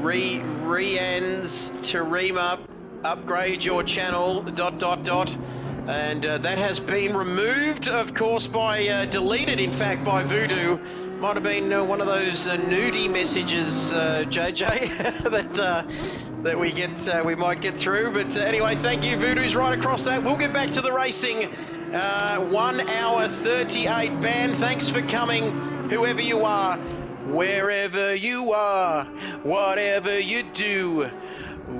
re-ends Tarima, upgrade your channel, ... And that has been removed, of course, by, deleted in fact by Voodoo. Might have been one of those nudie messages, JJ, that we might get through. But anyway, thank you. Voodoo's right across that. We'll get back to the racing. 1 hour 38 band. Thanks for coming, whoever you are, wherever you are, whatever you do.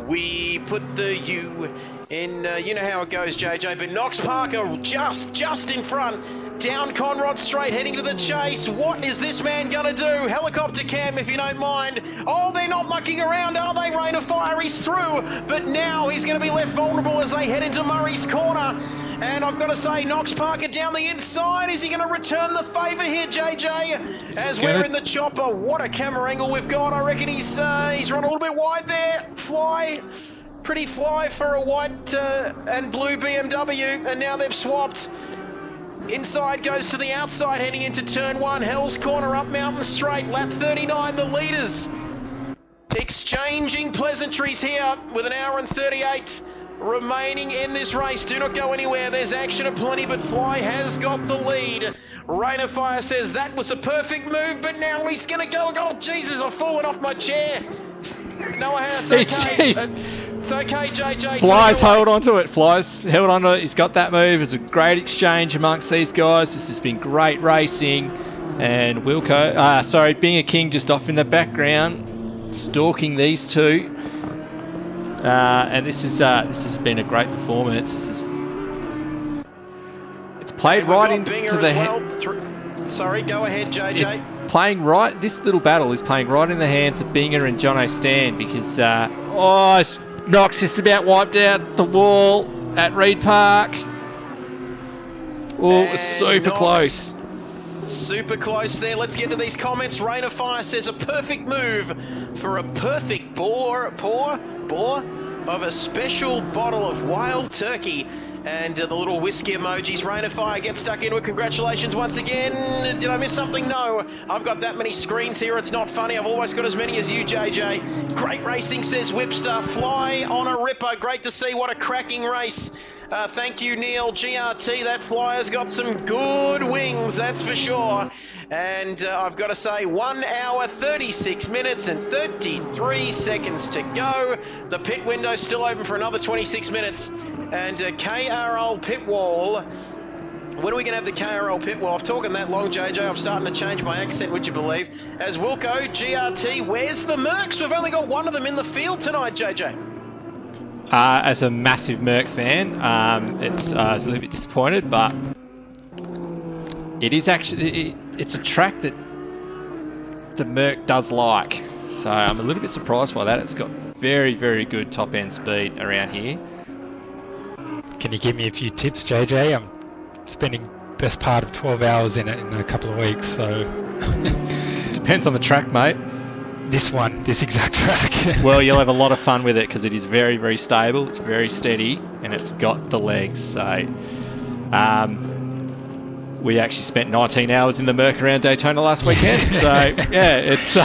We put the U in. You know how it goes, JJ. But Knox Parker just in front. Down Conrod Straight, heading to the chase. What is this man going to do? Helicopter cam, if you don't mind. Oh, they're not mucking around, are they? Rain of Fire, he's through. But now he's going to be left vulnerable as they head into Murray's Corner. And I've got to say, Knox Parker down the inside. Is he going to return the favour here, JJ? As we're in the chopper. What a camera angle we've got. I reckon he's run a little bit wide there. Fly. Pretty fly for a white and blue BMW. And now they've swapped. Inside goes to the outside, heading into turn 1. Hell's Corner up Mountain Straight. Lap 39, the leaders exchanging pleasantries here with 1 hour and 38 remaining in this race. Do not go anywhere. There's action aplenty, but Fly has got the lead. Rain of Fire says that was a perfect move, but now he's going to go. Oh, Jesus, I've fallen off my chair. No, it's okay. It's okay, JJ. Fly's held onto it. Fly's held onto it. He's got that move. It's a great exchange amongst these guys. This has been great racing. And Wilco, being a king just off in the background, stalking these two. And this has been a great performance. It's played right into the Sorry, go ahead, JJ. It's playing right. This little battle is playing right in the hands of Binger and Jono Stan because Knox just about wiped out the wall at Reed Park. Oh, it was super close. Super close there. Let's get to these comments. Rain of Fire says a perfect move for a perfect pour of a special bottle of wild turkey. And the little whiskey emojis. Rain of Fire, get stuck into it. Congratulations once again. Did I miss something? No. I've got that many screens here. It's not funny. I've always got as many as you, JJ. Great racing, says Whipster. Fly on a ripper. Great to see. What a cracking race. Thank you, Neil. GRT, that flyer's got some good wings, that's for sure. And I've got to say, 1 hour, 36 minutes and 33 seconds to go. The pit window's still open for another 26 minutes. And KRL pit wall. When are we going to have the KRL pit wall? I've talking that long, JJ. I'm starting to change my accent, would you believe? As Wilco, GRT, where's the Mercs? We've only got one of them in the field tonight, JJ. As a massive Merc fan, I was a little bit disappointed, but it is actually it's a track that the Merc does like. So I'm a little bit surprised by that. It's got very, very good top end speed around here. Can you give me a few tips, JJ? I'm spending best part of 12 hours in it in a couple of weeks, so depends on the track, mate. This exact track. Well, you'll have a lot of fun with it because it is very, very stable. It's very steady, and it's got the legs. So, we actually spent 19 hours in the Merc around Daytona last weekend. So, yeah, it's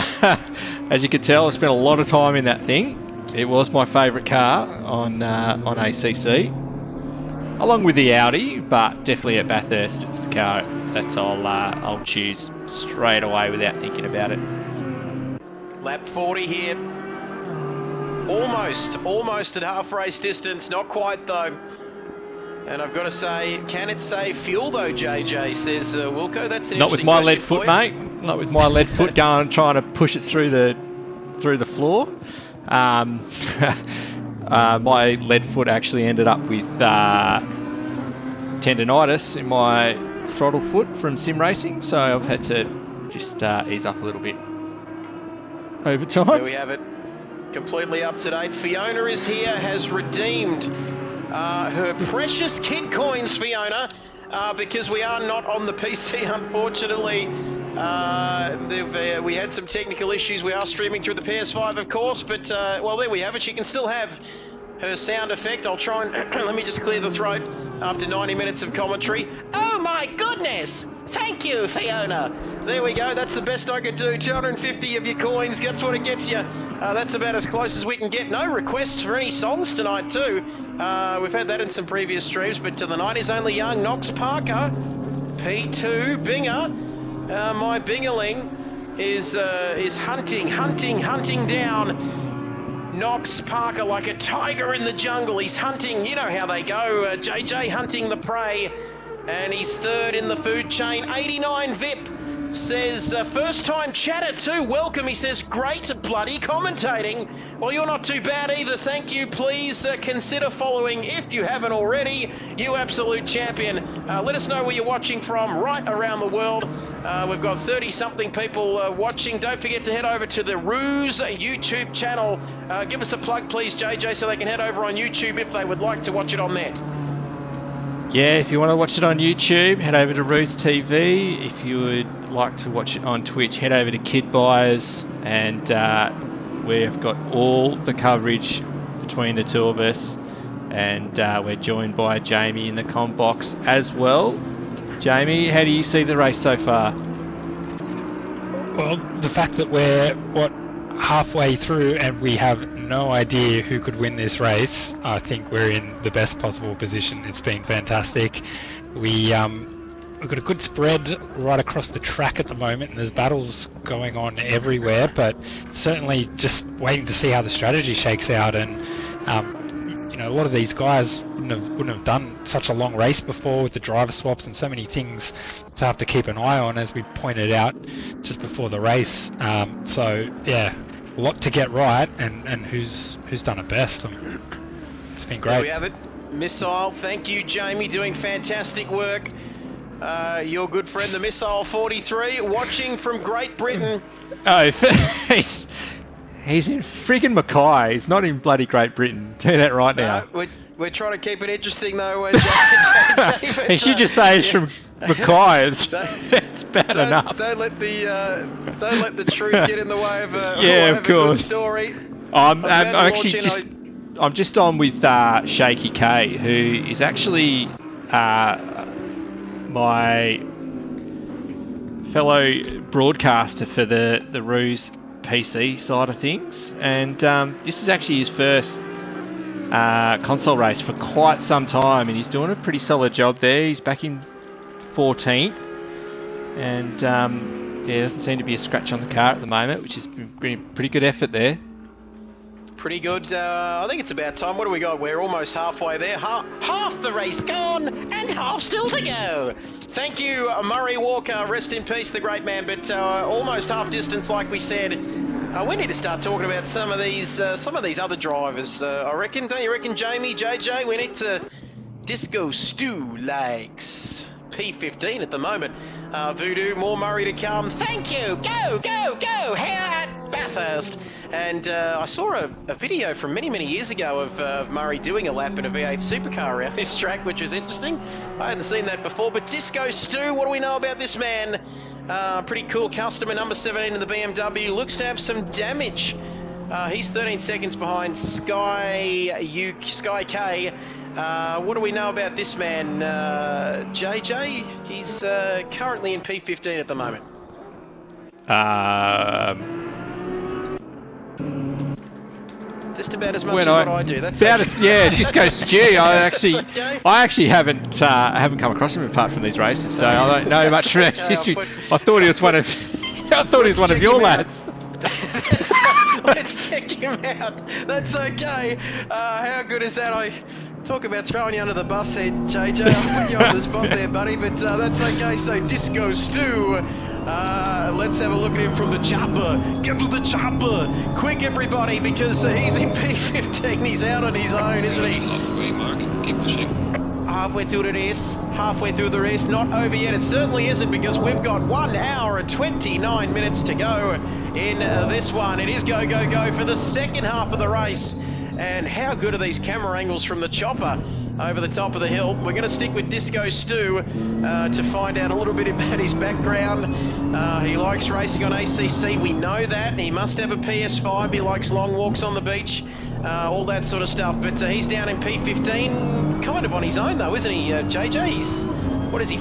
as you can tell, I spent a lot of time in that thing. It was my favourite car on ACC, along with the Audi, but definitely at Bathurst, it's the car that I'll choose straight away without thinking about it. Lap 40 here. Almost at half race distance. Not quite though. And I've got to say, can it save fuel though, JJ? Says Wilco. That's an not with my lead foot, mate. Not with my lead foot going trying to push it through the floor. My lead foot actually ended up with tendonitis in my throttle foot from sim racing, so I've had to just ease up a little bit over time. There we have it. Completely up to date. Fiona is here, has redeemed her precious kid coins, Fiona, because we are not on the PC, unfortunately. We had some technical issues. We are streaming through the PS5, of course, but, well, there we have it. She can still have her sound effect. I'll try and, let me just clear the throat after 90 minutes of commentary. Oh my goodness! Thank you, Fiona. There we go. That's the best I could do. 250 of your coins. That's what it gets you. That's about as close as we can get. No requests for any songs tonight, too. We've had that in some previous streams, but to the night is only young. Knox Parker, P2, Binger. My Bingerling is hunting down Knox Parker like a tiger in the jungle. He's hunting. You know how they go. JJ hunting the prey. And he's third in the food chain. 89 VIP says, first time chatter too. Welcome. He says, great bloody commentating. Well, you're not too bad either. Thank you. Please consider following if you haven't already. You absolute champion. Let us know where you're watching from right around the world. We've got 30-something people watching. Don't forget to head over to the Ruse YouTube channel. Give us a plug, please, JJ, so they can head over on YouTube if they would like to watch it on there. Yeah, if you want to watch it on YouTube, head over to Ruse TV. If you would like to watch it on Twitch, head over to Kid Buyers, and we've got all the coverage between the two of us, and we're joined by Jamie in the comm box as well. Jamie, how do you see the race so far? Well, the fact that we're halfway through and we have no idea who could win this race, I think we're in the best possible position. It's been fantastic. We've got a good spread right across the track at the moment, and there's battles going on everywhere, but certainly just waiting to see how the strategy shakes out. And you know, a lot of these guys wouldn't have done such a long race before with the driver swaps and so many things to have to keep an eye on, as we pointed out just before the race. So yeah, a lot to get right, and who's done it best. It's been great. There we have it. Missile, thank you, Jamie, doing fantastic work. Your good friend, the Missile 43, watching from Great Britain. Oh, he's in friggin' Mackay. He's not in bloody Great Britain. Tell you that right now. We're trying to keep it interesting, though. JJ, but, he should just say it's from Mackay. It's bad enough. Don't let the truth get in the way of a, of course. A good story. I'm actually just on with Shaky K, who is actually my fellow broadcaster for the Ruse PC side of things, and this is actually his first console race for quite some time, and he's doing a pretty solid job there. He's back in 14th, and doesn't seem to be a scratch on the car at the moment, which is pretty good effort there. Pretty good. I think it's about time. What do we got? We're almost halfway there. Half the race gone and half still to go. Thank you, Murray Walker. Rest in peace, the great man. But almost half distance, like we said. We need to start talking about some of these other drivers. I reckon. Don't you reckon, Jamie, JJ? We need to Disco Stew Legs. P15 at the moment. Voodoo, more Murray to come. Thank you. Go, go, go. Here at Bathurst. And I saw a video from many years ago of Murray doing a lap in a V8 supercar around this track, which is interesting. I hadn't seen that before. But Disco Stew, what do we know about this man? Pretty cool customer, number 17 in the BMW. Looks to have some damage. He's 13 seconds behind Sky K. What do we know about this man, JJ? He's currently in P15 at the moment. Just about as much as what I do. That's about okay. Disco Stew. I actually haven't come across him apart from these races, so I don't know much from his history. I thought he was one of your lads. Let's check him out. That's okay. How good is that? I talk about throwing you under the bus there, JJ. I'll put you on the spot there, buddy, but that's okay. So Disco Stew. Let's have a look at him from the chopper. Get to the chopper. Quick, everybody, because he's in P15. He's out on his own, isn't he? Halfway, Mark. Keep pushing. Halfway through the race. Not over yet. It certainly isn't, because we've got 1 hour and 29 minutes to go in this one. It is go, go, go for the second half of the race. And how good are these camera angles from the chopper over the top of the hill? We're going to stick with Disco Stew to find out a little bit about his background. He likes racing on ACC, we know that. He must have a PS5, he likes long walks on the beach, all that sort of stuff. But he's down in P15, kind of on his own though, isn't he, JJ? He's,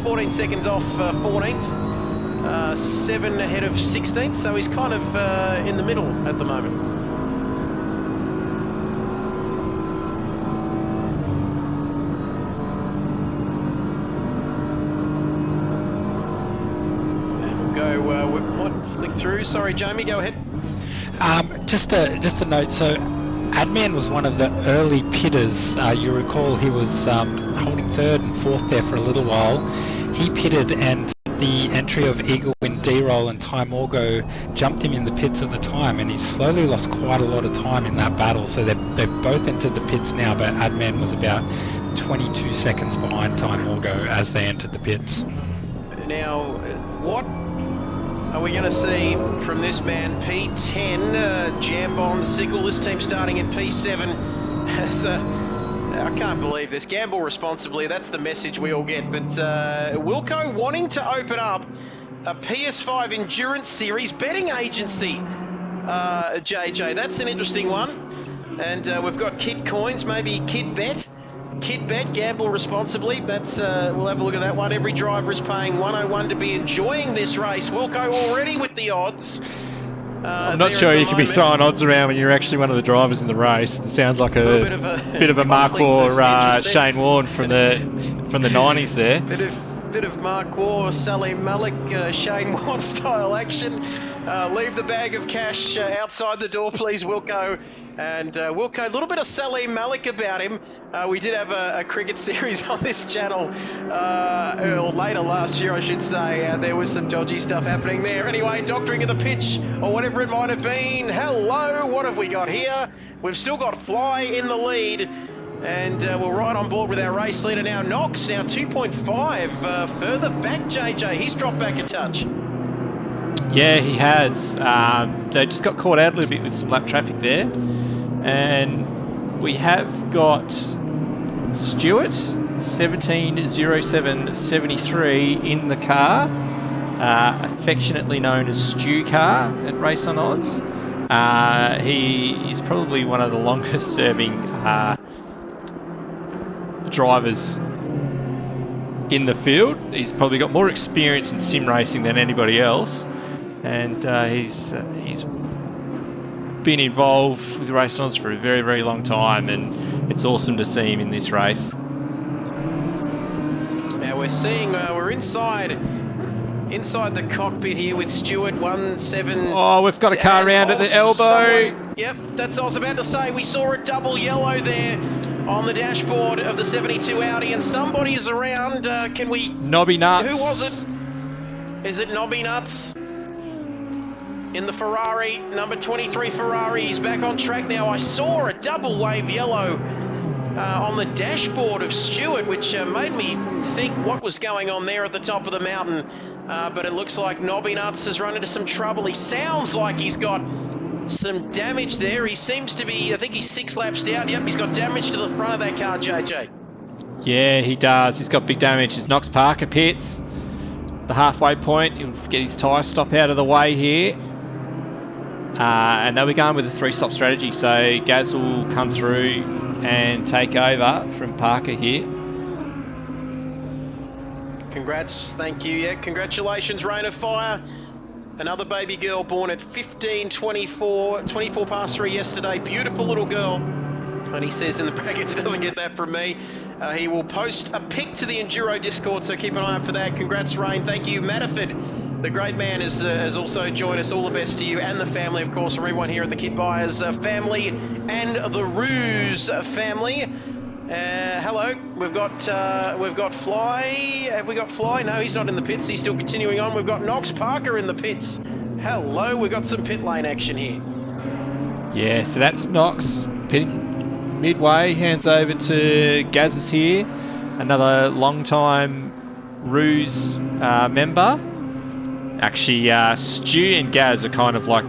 14 seconds off 14th, 7 ahead of 16th, so he's kind of in the middle at the moment. Through. Sorry, Jamie, go ahead. Just a note. So, Adman was one of the early pitters. You recall he was holding third and fourth there for a little while. He pitted, and the entry of Eagle Win D-Roll and Ty Morgo jumped him in the pits at the time, and he slowly lost quite a lot of time in that battle. So they've both entered the pits now, but Adman was about 22 seconds behind Ty Morgo as they entered the pits. Now, what are we going to see from this man? P10, Jambon, Sickle, this team starting in P7. I can't believe this. Gamble responsibly, that's the message we all get. But Wilco wanting to open up a PS5 Endurance Series betting agency. JJ, that's an interesting one. And we've got Kid Coins, maybe Kid Bet. Kid Bet, gamble responsibly. That's we'll have a look at that one. Every driver is paying 101 to be enjoying this race. Wilco already with the odds. I'm not sure you can be throwing odds around when you're actually one of the drivers in the race. It sounds like a bit of a Mark War, Shane Warne from the 90s there. Bit of Mark War, Salim Malik, Shane Warne style action. Leave the bag of cash outside the door, please, Wilco. And Wilco, a little bit of Salim Malik about him. We did have a cricket series on this channel later last year, I should say. There was some dodgy stuff happening there. Anyway, doctoring of the pitch, or whatever it might have been. Hello, what have we got here? We've still got Fly in the lead. And we're right on board with our race leader now. Knox now 2.5 further back, JJ. He's dropped back a touch. Yeah, he has. They just got caught out a little bit with some lap traffic there. And we have got Stewart, 17:07:73 in the car, affectionately known as Stew Car at Race on Oz. He is probably one of the longest serving drivers in the field. He's probably got more experience in sim racing than anybody else, and he's been involved with Race on Oz for a very, very long time, and it's awesome to see him in this race. Now we're seeing we're inside the cockpit here with Stewart 17. Oh, we've got a car round at the elbow. Yep, that's what I was about to say. We saw a double yellow there on the dashboard of the 72 Audi, and somebody is around. Can we? Nobby Nuts. Who was it? Is it Nobby Nuts? In the Ferrari, number 23 Ferrari. He's back on track now. I saw a double wave yellow on the dashboard of Stewart, which made me think what was going on there at the top of the mountain. But it looks like Nobby Nuts has run into some trouble. He sounds like he's got some damage there. He seems to be, I think he's 6 laps down. Yep, he's got damage to the front of that car, JJ. Yeah, he does. He's got big damage. As Knox Parker pits the halfway point, he'll get his tyre stop out of the way here. And they'll be going with a 3-stop strategy. So Gaz will come through and take over from Parker here. Congrats, thank you. Yeah, congratulations, Rain of Fire. Another baby girl born at 24 past 3 yesterday. Beautiful little girl. And he says in the brackets, doesn't get that from me. He will post a pic to the Enduro Discord, so keep an eye out for that. Congrats, Rain. Thank you. Matterford, the great man, has also joined us. All the best to you and the family, of course, from everyone here at the Kit Buyers family and the Ruse family. Hello, we've got Fly. Have we got Fly? No, he's not in the pits. He's still continuing on. We've got Knox Parker in the pits. Hello, we've got some pit lane action here. Yeah, so that's Knox pitting midway. Hands over to Gaz's here, another long-time Ruse member. Actually, Stu and Gaz are kind of like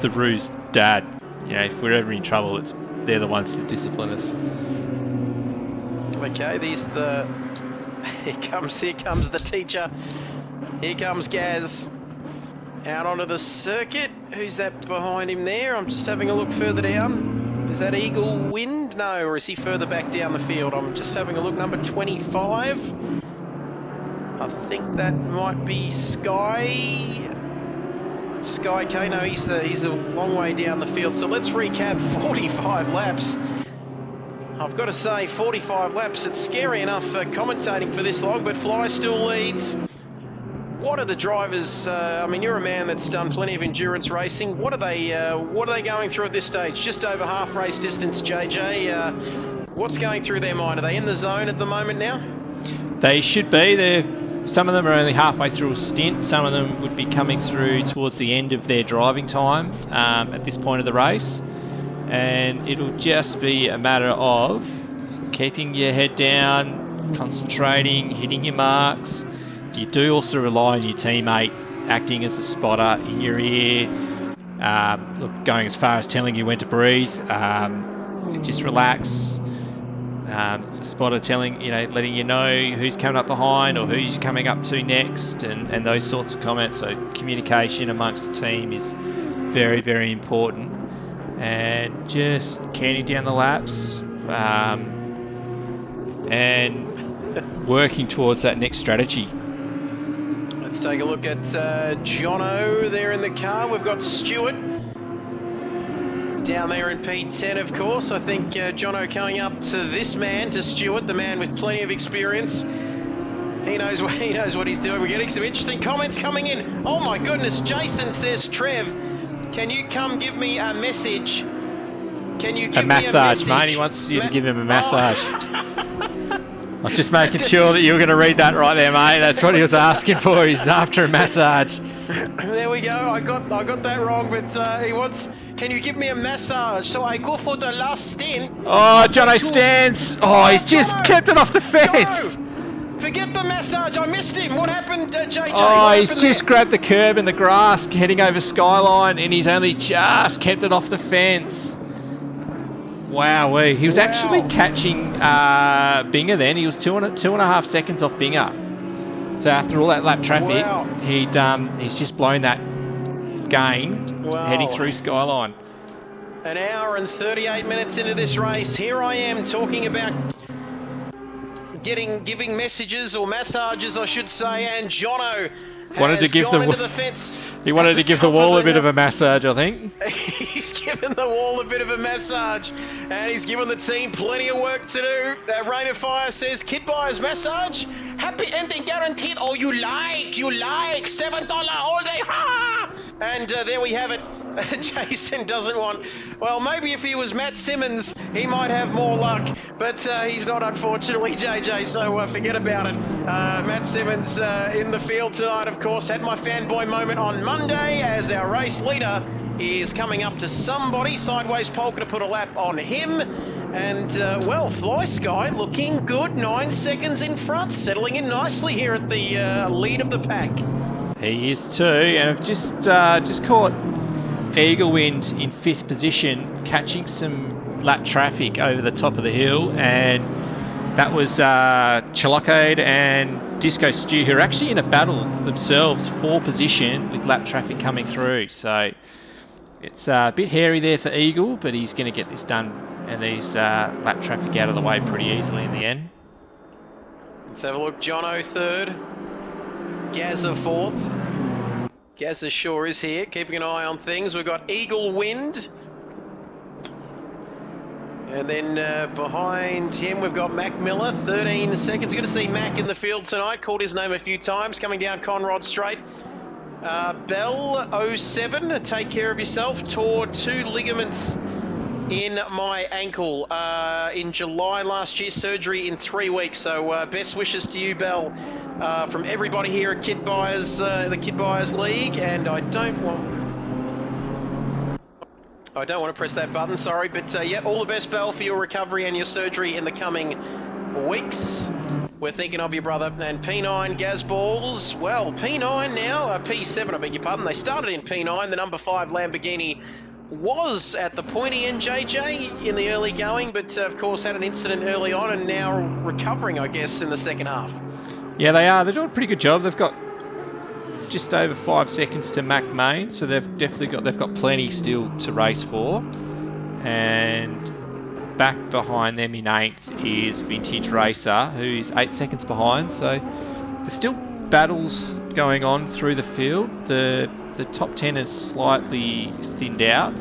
the Ruse dad. You know, if we're ever in trouble, they're the ones to discipline us. Okay, here comes the teacher. Here comes Gaz out onto the circuit. Who's that behind him there? I'm just having a look further down. Is that Eagle Wind? No, or is he further back down the field? I'm just having a look. Number 25. I think that might be Sky K. No, he's a long way down the field. So let's recap 45 laps. I've got to say, 45 laps, it's scary enough commentating for this long, but Fly still leads. What are the drivers, I mean, you're a man that's done plenty of endurance racing. What are they going through at this stage? Just over half race distance, JJ. What's going through their mind? Are they in the zone at the moment now? They should be. Some of them are only halfway through a stint. Some of them would be coming through towards the end of their driving time at this point of the race. And it'll just be a matter of keeping your head down, concentrating, hitting your marks. You do also rely on your teammate acting as a spotter in your ear, going as far as telling you when to breathe. Just relax. The spotter letting you know who's coming up behind or who's coming up to next, and those sorts of comments. So communication amongst the team is very, very important. And just counting down the laps and working towards that next strategy. Let's take a look at Jono there in the car. We've got Stewart down there in P10, of course. I think Jono coming up to this man, to Stewart, the man with plenty of experience. He knows what he's doing. We're getting some interesting comments coming in. Oh my goodness, Jason says, Trev, can you come give me a message? Can you give me a message? Mate. He wants you to give him a massage. I was just making sure that you were going to read that right there, mate. That's what he was asking for. He's after a massage. There we go. I got that wrong, but he wants. can you give me a massage? So I go for the last stint. Oh, Jono stands. Oh, he's just Jono! kept it off the fence. Jono! Forget the massage. I missed him. What happened, JJ? Oh, he's just grabbed the curb and the grass heading over Skyline, and he's only just kept it off the fence. Wowee. He was actually catching Binger then. He was two and a half seconds off Binger. So after all that lap traffic, he's just blown that gain heading through Skyline. An hour and 38 minutes into this race, here I am talking about giving messages or massages, I should say, and Jono wanted to give into the fence. He wanted to give the wall a bit of a massage, I think. He's given the wall a bit of a massage, and he's given the team plenty of work to do. Rain of Fire says, Kid Buyer's massage, happy ending guaranteed. Oh, you like, $7 all day, ha! And there we have it. Jason doesn't want... Well, maybe if he was Matt Simmons, he might have more luck. But he's not, unfortunately, JJ, so forget about it. Matt Simmons in the field tonight, of course. Had my fanboy moment on Monday as our race leader is coming up to somebody. Sideways Polka to put a lap on him. And, well, Fly Sky looking good. 9 seconds in front, settling in nicely here at the lead of the pack. He is too, and I've just caught Eagle Wind in 5th position, catching some lap traffic over the top of the hill, and that was Chalocade and Disco Stew, who are actually in a battle themselves for position with lap traffic coming through. So it's a bit hairy there for Eagle, but he's going to get this done and these lap traffic out of the way pretty easily in the end. Let's have a look. Jono 3rd. Gazza 4th. Gazza sure is here, keeping an eye on things. We've got Eagle Wind. And then behind him, we've got Mac Miller, 13 seconds. Good to see Mac in the field tonight. Called his name a few times, coming down Conrod Straight. Bell 07, take care of yourself. Tore 2 ligaments in my ankle in July last year. Surgery in 3 weeks. So best wishes to you, Bell. From everybody here at Kid Buyers, the Kid Buyers League, and I don't want to press that button, sorry, but yeah, all the best, Bell, for your recovery and your surgery in the coming weeks. We're thinking of you, brother. And P9 Gazballs, well, P9 now, P7, I beg your pardon. They started in P9, the number 5 Lamborghini was at the pointy end, JJ, in the early going, but of course had an incident early on and now recovering, I guess, in the second half. Yeah, they are. They're doing a pretty good job. They've got just over 5 seconds to Mac Main, so they've got plenty still to race for. And back behind them in 8th is Vintage Racer, who's 8 seconds behind. So there's still battles going on through the field. The top 10 is slightly thinned out,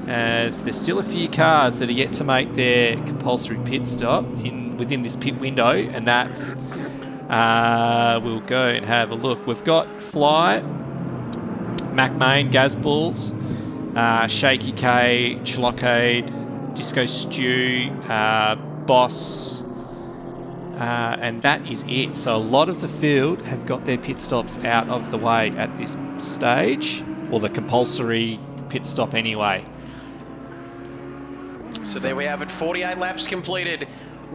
as there's still a few cars that are yet to make their compulsory pit stop within this pit window, and that's we'll go and have a look. We've got Fly, MacMain, Gazballs, Shaky K, Chalocade, Disco Stew, Boss, and that is it. So a lot of the field have got their pit stops out of the way at this stage, or the compulsory pit stop anyway. So there we have it, 48 laps completed.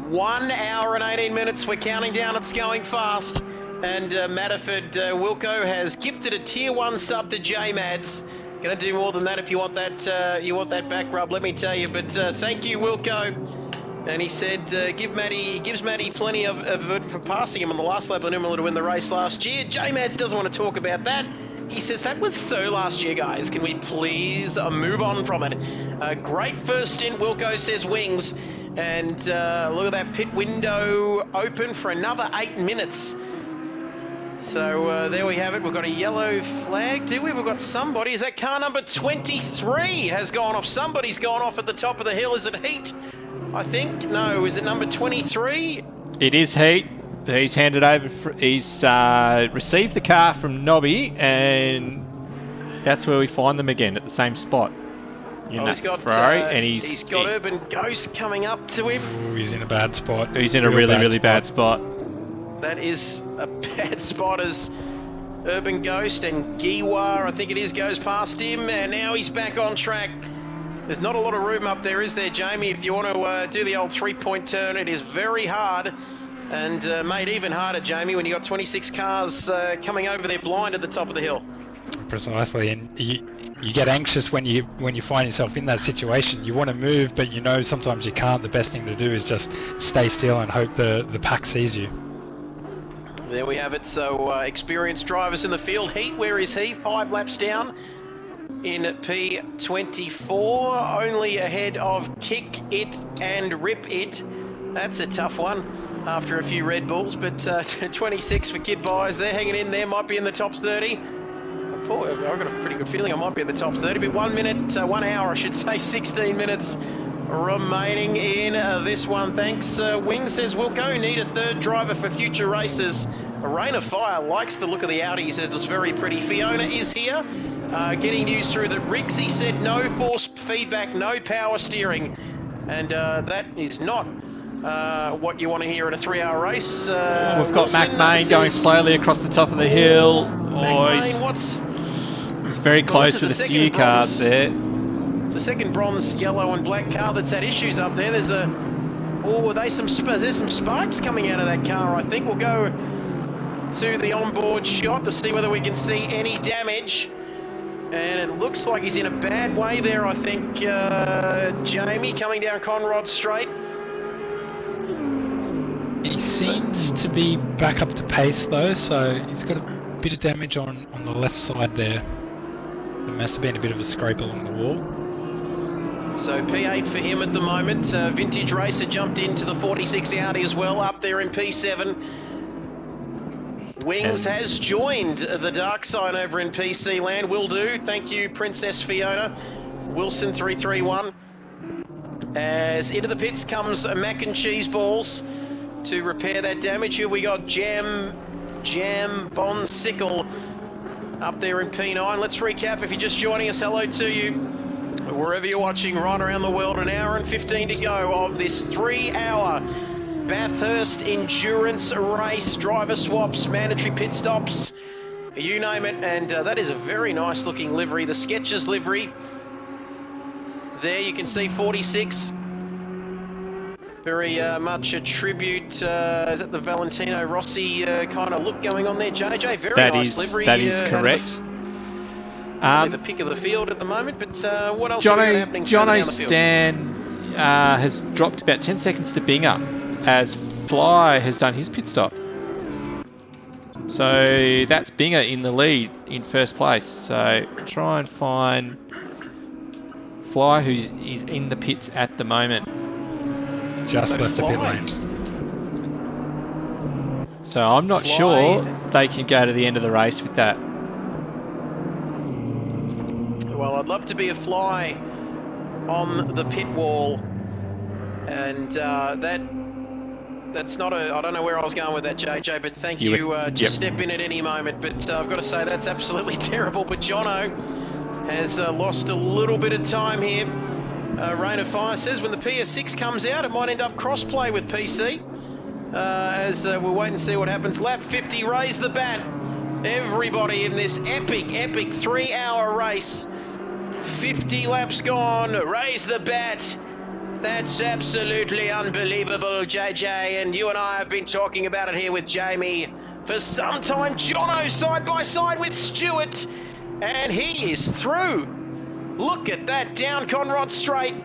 1 hour and 18 minutes, we're counting down, it's going fast. And Matterford Wilco has gifted a tier 1 sub to J-Mads. Gonna do more than that if you want that back rub, let me tell you. But thank you, Wilco. And he said gives Matty plenty of it for passing him on the last lap of Numala to win the race last year. J-Mads doesn't want to talk about that. He says that was so last year, guys. Can we please move on from it? Great first stint, Wilco says wings. And look at that pit window open for another 8 minutes. So there we have it. We've got a yellow flag, do we? We've got somebody. Is that car number 23 has gone off? Somebody's gone off at the top of the hill. Is it Heat? I think. No, is it number 23? It is Heat. He's handed over. He's received the car from Nobby, and that's where we find them again at the same spot. He's got Ferrari, and he's got Urban Ghost coming up to him. Ooh, he's in a bad spot. He's in a really bad spot. That is a bad spot as Urban Ghost and Giwa, I think it is, goes past him, and now he's back on track. There's not a lot of room up there, is there, Jamie? If you want to do the old three-point turn, it is very hard, and made even harder, Jamie, when you got 26 cars coming over there blind at the top of the hill. Precisely, and you get anxious when you find yourself in that situation. You want to move, but you know sometimes you can't. The best thing to do is just stay still and hope the pack sees you. There we have it. So experienced drivers in the field. Heat, where is he? 5 laps down in P24, only ahead of Kick It and Rip It. That's a tough one after a few Red Bulls, but 26 for Kid Byers. They're hanging in there, might be in the top 30. I've got a pretty good feeling I might be in the top 30, but 1 minute, 1 hour I should say, 16 minutes remaining in this one. Thanks. Wing says, we'll go need a third driver for future races. A Rain of Fire likes the look of the Audi. He says it's very pretty. Fiona is here. Getting news through that Riggs, he said, no force feedback, no power steering. And that is not what you want to hear in a 3-hour race. We've got McMahon going slowly across the top of the hill. He's very close with a few cars there. It's a second bronze, yellow and black car that's had issues up there. There's some sparks coming out of that car, I think. We'll go to the onboard shot to see whether we can see any damage. And it looks like he's in a bad way there, I think. Jamie coming down Conrod Straight. He seems to be back up to pace though, so he's got a bit of damage on the left side there. There must have been a bit of a scrape along the wall. So P8 for him at the moment. Vintage Racer jumped into the 46 Audi as well, up there in P7. Wings has joined the dark side over in PC land. Will do. Thank you, Princess Fiona. Wilson 331. As into the pits comes Mac and Cheese Balls to repair that damage. Here we got Jam Bonsicle up there in P9. Let's recap. If you're just joining us, hello to you. Wherever you're watching, right around the world, 1 hour and 15 to go of this 3-hour Bathurst endurance race. Driver swaps, mandatory pit stops, you name it. And that is a very nice looking livery, the Skechers livery. There you can see 46. Very much a tribute. Is that the Valentino Rossi kind of look going on there, JJ? Very nice livery. That is correct. The pick of the field at the moment, but what else is happening? Jono Stan has dropped about 10 seconds to Binger as Fly has done his pit stop. So that's Binger in the lead in first place. So try and find Fly, who is in the pits at the moment. Just left the pit lane. So I'm not sure they can go to the end of the race with that. Well, I'd love to be a Fly on the pit wall, and that's not a... I don't know where I was going with that, JJ, but thank you. Just step in at any moment. But I've got to say that's absolutely terrible. But Jono has lost a little bit of time here. Rain of Fire says when the PS6 comes out, it might end up cross-play with PC. As we'll wait and see what happens. Lap 50, raise the bat. Everybody in this epic 3-hour race. 50 laps gone, raise the bat. That's absolutely unbelievable, JJ, and you and I have been talking about it here with Jamie for some time. Jono side by side with Stewart, and he is through. Look at that, down Conrod Straight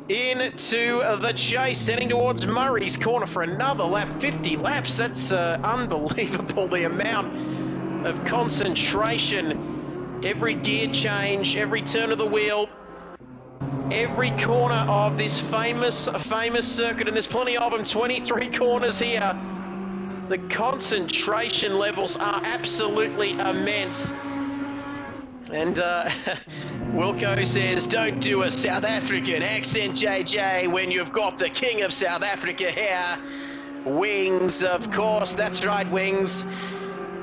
into the chase, heading towards Murray's Corner for another lap. 50 laps, that's unbelievable, the amount of concentration. Every gear change, every turn of the wheel, every corner of this famous circuit, and there's plenty of them, 23 corners here. The concentration levels are absolutely immense. And Wilco says, don't do a South African accent, JJ, when you've got the King of South Africa here. Wings, of course, that's right, Wings.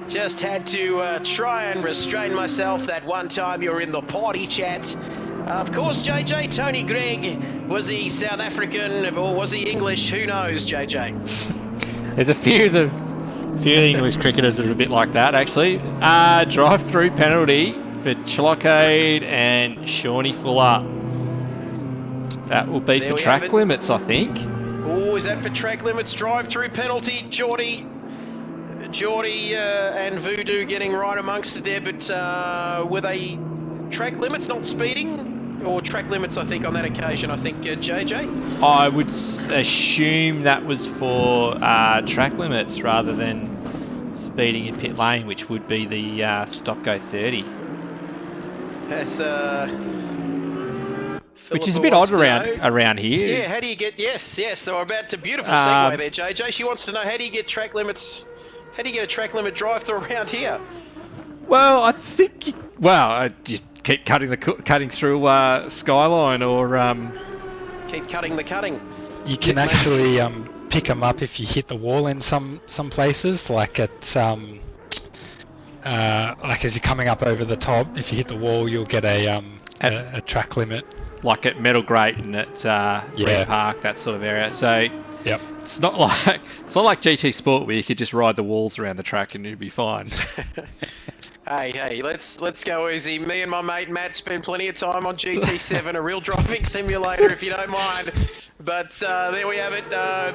Just had to try and restrain myself that one time you were in the party chat. Of course, JJ, Tony Gregg, was he South African or was he English? Who knows, JJ? There's a few A few English cricketers are a bit like that, actually. Drive-through penalty for Chilocade and Shawnee Fuller. That will be for track limits, I think. Oh, is that for track limits? Drive-through penalty, Geordie and Voodoo getting right amongst it there, but were they track limits, not speeding? Or track limits, I think, on that occasion, I think, JJ? I would assume that was for track limits rather than speeding in pit lane, which would be the stop-go 30. That's, which is a bit odd around here. Yeah, how do you get... Yes, so we're about to... Beautiful segue there, JJ. She wants to know, how do you get track limits... How do you get a track limit drive-through around here? Well, I think... Well, you keep cutting through Skyline or... Keep cutting the cutting. You can actually pick them up if you hit the wall in some places, like at... like as you're coming up over the top, if you hit the wall, you'll get a track limit. Like at Metal Grate and at Red Park, that sort of area. So yep. It's not like GT Sport where you could just ride the walls around the track and you'd be fine. Hey, let's go easy. Me and my mate Matt spend plenty of time on GT7, a real driving simulator, if you don't mind. But there we have it.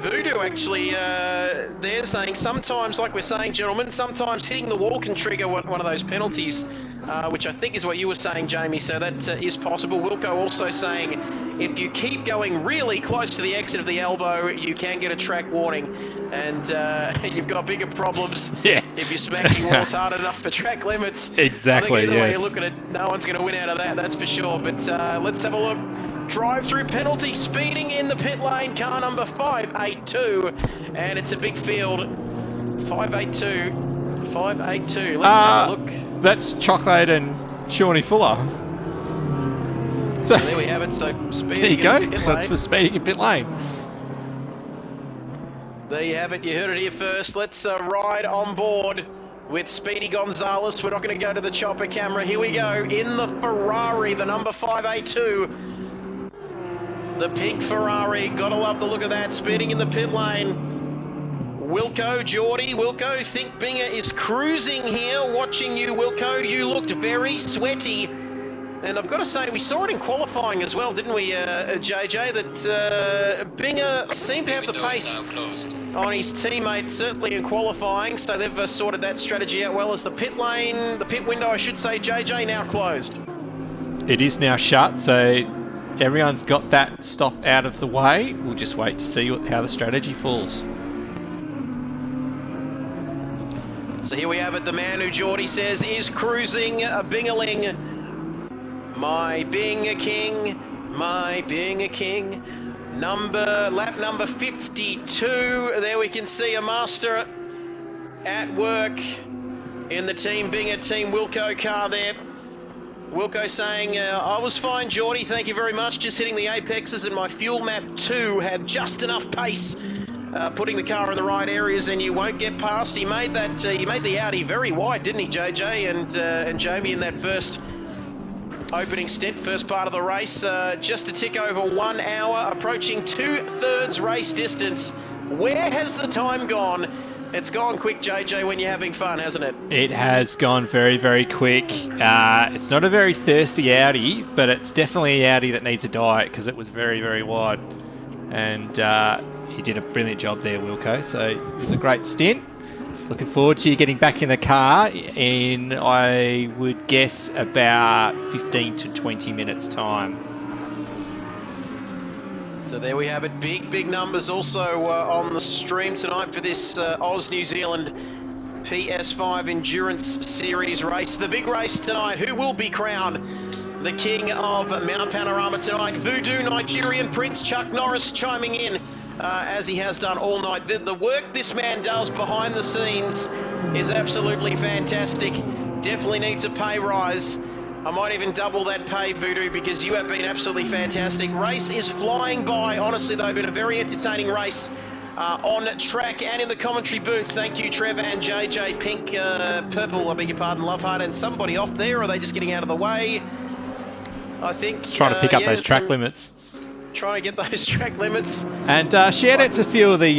Voodoo, actually, they're saying sometimes, like we're saying, gentlemen, sometimes hitting the wall can trigger one of those penalties, which I think is what you were saying, Jamie, so that is possible. Wilco also saying if you keep going really close to the exit of the elbow, you can get a track warning. And you've got bigger problems if you're smacking walls hard enough for track limits. Exactly, I think either way you look at it, no one's going to win out of that, that's for sure. But let's have a look. Drive-through penalty, speeding in the pit lane, car number 582. And it's a big field. 582. Let's have a look. That's Chocolate and Shawnee Fuller. So there we have it. So speeding there you go. In pit so it's for speeding in pit lane. There you have it. You heard it here first. Let's ride on board with Speedy Gonzalez. We're not going to go to the chopper camera. Here we go. In the Ferrari, the number 582. The pink Ferrari. Gotta love the look of that. Speeding in the pit lane. Wilco, Geordie. Wilco, think Binger is cruising here. Watching you, Wilco. You looked very sweaty. And I've got to say, we saw it in qualifying as well, didn't we, JJ? That Binger seemed to have the pace on his teammate, certainly in qualifying. So they've sorted that strategy out well. As the pit lane, the pit window, I should say, JJ, now closed. It is now shut, so everyone's got that stop out of the way. We'll just wait to see how the strategy falls. So here we have it. The man who Geordie says is cruising, Bingerling. My being a king, my being a king. Lap number 52. There we can see a master at work in the Team Binger, Team Wilco car there. Wilco saying, I was fine, Geordie, thank you very much. Just hitting the apexes and my fuel map 2 had just enough pace. Putting the car in the right areas and you won't get past. He made that. He made the Audi very wide, didn't he, JJ and Jamie, in that first opening stint, first part of the race. Just a tick over 1 hour, approaching 2/3 race distance. Where has the time gone? It's gone quick, JJ, when you're having fun, hasn't it? It has gone very, very quick. It's not a very thirsty Audi, but it's definitely an Audi that needs a diet because it was very, very wide. And he did a brilliant job there, Wilco. So it was a great stint. Looking forward to you getting back in the car in, I would guess, about 15 to 20 minutes time. So there we have it. Big numbers also on the stream tonight for this Oz New Zealand PS5 Endurance Series race. The big race tonight. Who will be crowned the king of Mount Panorama tonight? Voodoo, Nigerian Prince, Chuck Norris chiming in. As he has done all night. The work this man does behind the scenes is absolutely fantastic. Definitely needs a pay rise. I might even double that pay, Voodoo, because you have been absolutely fantastic. Race is flying by. Honestly, though, been a very entertaining race on track and in the commentary booth. Thank you, Trevor and JJ. Pink, purple, I beg your pardon, Loveheart, and somebody off there. Or are they just getting out of the way? I think... Trying to pick up those track limits. Trying to get those track limits. And she edits a few of the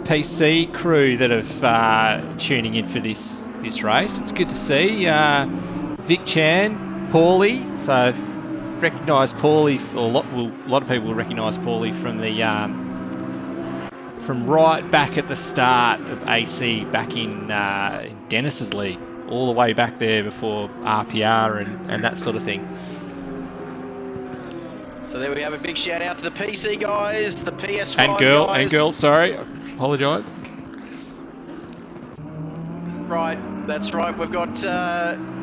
PC crew that have tuning in for this race. It's good to see Vic Chan, Paulie. So recognise Paulie. A lot of people will recognise Paulie from the from right back at the start of AC back in Dennis's league, all the way back there before RPR and that sort of thing. So there we have a big shout out to the PC guys, the PS5 and girls, sorry, I apologise. Right, that's right. We've got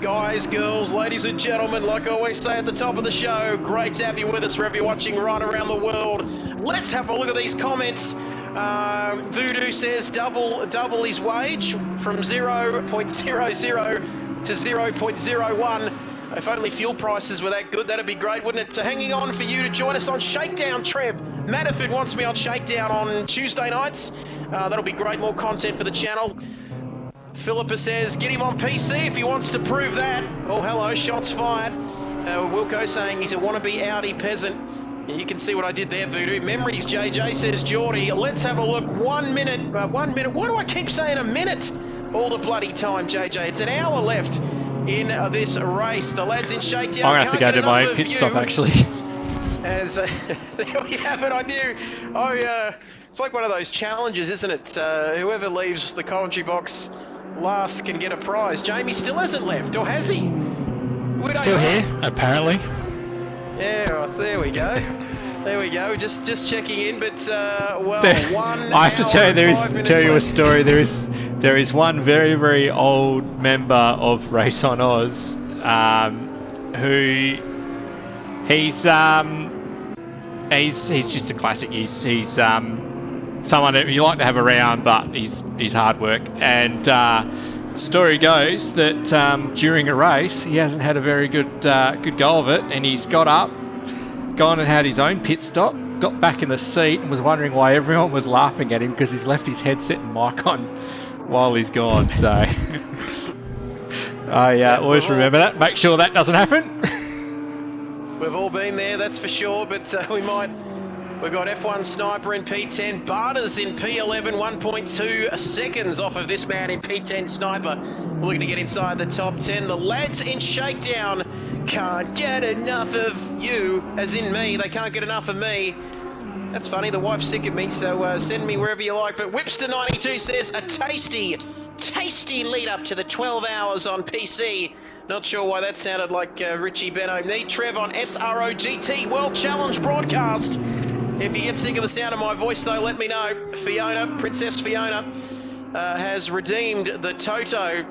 guys, girls, ladies and gentlemen, like I always say at the top of the show, great to have you with us wherever you're watching right around the world. Let's have a look at these comments. Voodoo says double his wage from 0.00 to 0.01. If only fuel prices were that good, that'd be great, wouldn't it? So hanging on for you to join us on Shakedown, Trev. Matterford wants me on Shakedown on Tuesday nights. That'll be great, more content for the channel. Philippa says, get him on PC if he wants to prove that. Oh, hello, shots fired. Wilco saying he's a wannabe Audi peasant. You can see what I did there, Voodoo. Memories, JJ says, Geordie. Let's have a look. 1 minute. 1 minute. Why do I keep saying a minute all the bloody time, JJ? It's an hour left in this race. The lads in Shakedown. I'm going to have to go to my own pit stop, actually. As there we have it. I knew. It's like one of those challenges, isn't it? Whoever leaves the commentary box last can get a prize. Jamie still hasn't left, or has he? Still here, apparently. Yeah, well, there we go. There we go. Just checking in, but well, I have to tell you, a story. There is one very, very old member of Race on Oz, who he's just a classic. He's someone that you like to have around, but he's hard work. And the story goes that during a race, he hasn't had a very good go of it, and he's got up, gone and had his own pit stop, got back in the seat, and was wondering why everyone was laughing at him because he's left his headset and mic on while he's gone. So always remember that. Make sure that doesn't happen. We've all been there, that's for sure, but we've got F1 Sniper in P10, Barters in P11, 1.2 seconds off of this man in P10 Sniper. We're looking to get inside the top 10. The lads in Shakedown can't get enough of you, as in me. They can't get enough of me. That's funny, the wife's sick of me, so send me wherever you like. But Whipster92 says, a tasty lead up to the 12 hours on PC. Not sure why that sounded like Richie Benno. Need Trev on SROGT World Challenge broadcast. If you get sick of the sound of my voice, though, let me know. Princess Fiona, has redeemed the Toto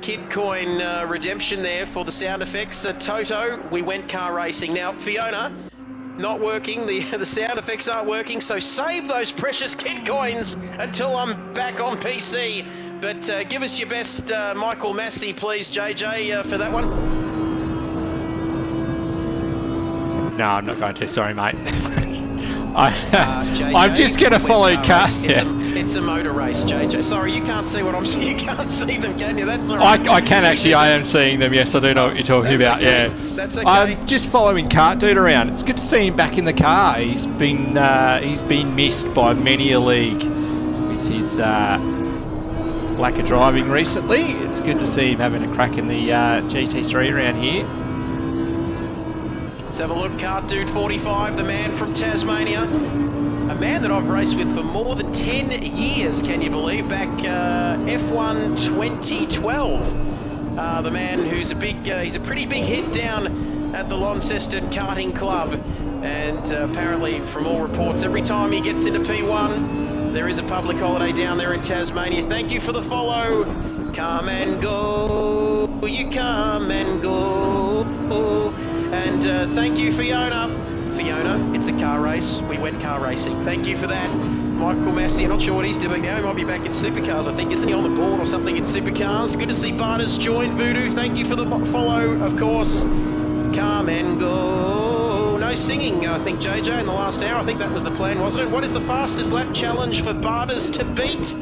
Kid Coin redemption there for the sound effects. Toto, we went car racing. Now, Fiona, not working. The sound effects aren't working, so save those precious Kid Coins until I'm back on PC. But give us your best Michael Massey, please, JJ, for that one. No, I'm not going to. Sorry, mate. I'm just going to follow car. It's a motor race, JJ. Sorry, you can't see what I'm seeing. You can't see them, can you? That's all right. I can actually. I am seeing them. Yes, I do know what you're talking about. Okay. Yeah. That's okay. I'm just following Cart Dude around. It's good to see him back in the car. He's been missed by many a league with his lack of driving recently. It's good to see him having a crack in the GT3 around here. Let's have a look. Cart Dude 45, the man from Tasmania. A man that I've raced with for more than 10 years, can you believe? Back F1 2012. The man who's he's a pretty big hit down at the Launceston Karting Club. And apparently, from all reports, every time he gets into P1, there is a public holiday down there in Tasmania. Thank you for the follow. Come and go, you come and go. And thank you, Fiona. Fiona, it's a car race. We went car racing. Thank you for that. Michael Massey, I'm not sure what he's doing now. He might be back in supercars, I think. Isn't he on the board or something in supercars? Good to see Barters join. Voodoo, thank you for the follow, of course. Come and go. No singing, I think, JJ, in the last hour. I think that was the plan, wasn't it? What is the fastest lap challenge for Barters to beat?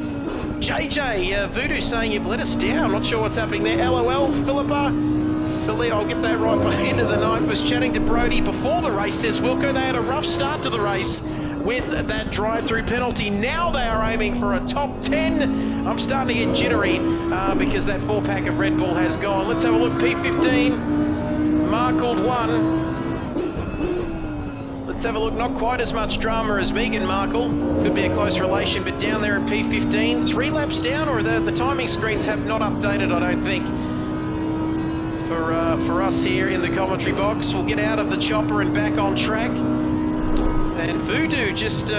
JJ, Voodoo saying you've let us down. Not sure what's happening there. LOL, Philippa. Philly, I'll get that right by the end of the night. Was chatting to Brody before the race, says Wilco. They had a rough start to the race. with that drive-through penalty. Now they are aiming for a top 10. I'm starting to get jittery because that 4-pack of Red Bull has gone. Let's have a look. P15, Markled 1. Let's have a look. Not quite as much drama as Megan Markle. Could be a close relation, but down there in P15, 3 laps down, or the timing screens have not updated, I don't think. For us here in the commentary box, we'll get out of the chopper and back on track. And Voodoo just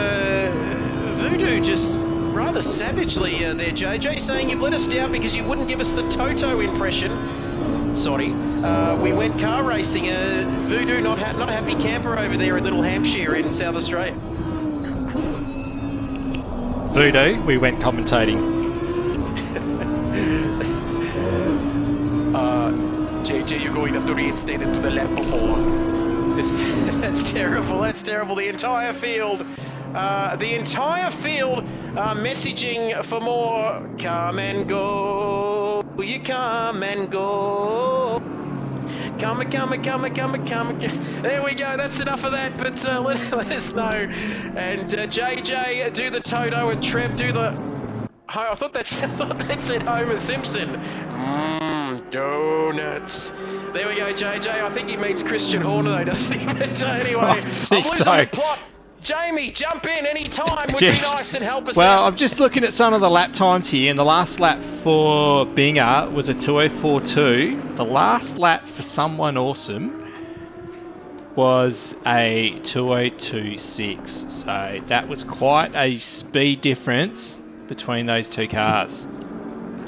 rather savagely there, JJ, saying you've let us down because you wouldn't give us the Toto impression. Sorry, we went car racing. Voodoo not a happy camper over there in Little Hampshire in South Australia. Voodoo, we went commentating. JJ, you're going to have to reinstate it to the lap before. That's terrible. That's terrible. The entire field messaging for more. Come and go. You come and go. Come. There we go. That's enough of that. But let us know. And JJ, do the Toto, and Trev, do the. I thought that said Homer Simpson. Donuts. There we go, JJ. I think he means Christian Horner, though, doesn't he? But anyway, I'm losing the plot. Jamie, jump in any time. Would be nice and help us out. Well, I'm just looking at some of the lap times here, and the last lap for Binger was a 2:04.2. The last lap for Someone Awesome was a 2:02.6. So that was quite a speed difference between those two cars.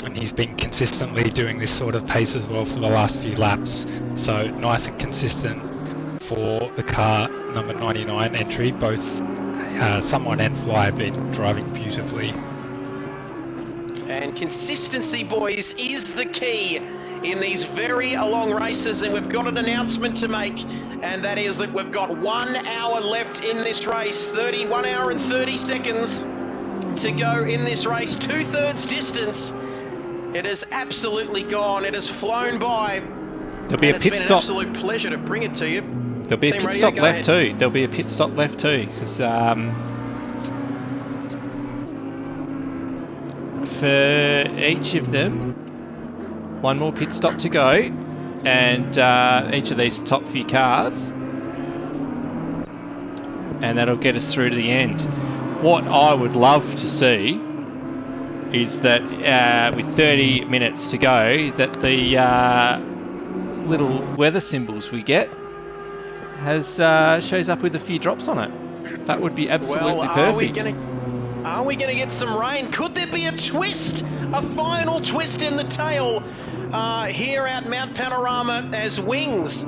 And he's been consistently doing this sort of pace as well for the last few laps. So nice and consistent for the car number 99 entry. Both Someone and Fly have been driving beautifully. And consistency, boys, is the key in these very long races. And we've got an announcement to make. And that is that we've got 1 hour left in this race. 1 hour and 30 seconds to go in this race. 2/3 distance. It has absolutely gone. It has flown by. There'll be a pit stop. It's been an absolute pleasure to bring it to you. There'll be a pit stop left too. There'll be a pit stop left too. Just, for each of them, one more pit stop to go, and each of these top few cars, and that'll get us through to the end. What I would love to see is that with 30 minutes to go, that the little weather symbols we get shows up with a few drops on it. That would be absolutely perfect. Are we going to get some rain? Could there be a twist? A final twist in the tail here at Mount Panorama as Wings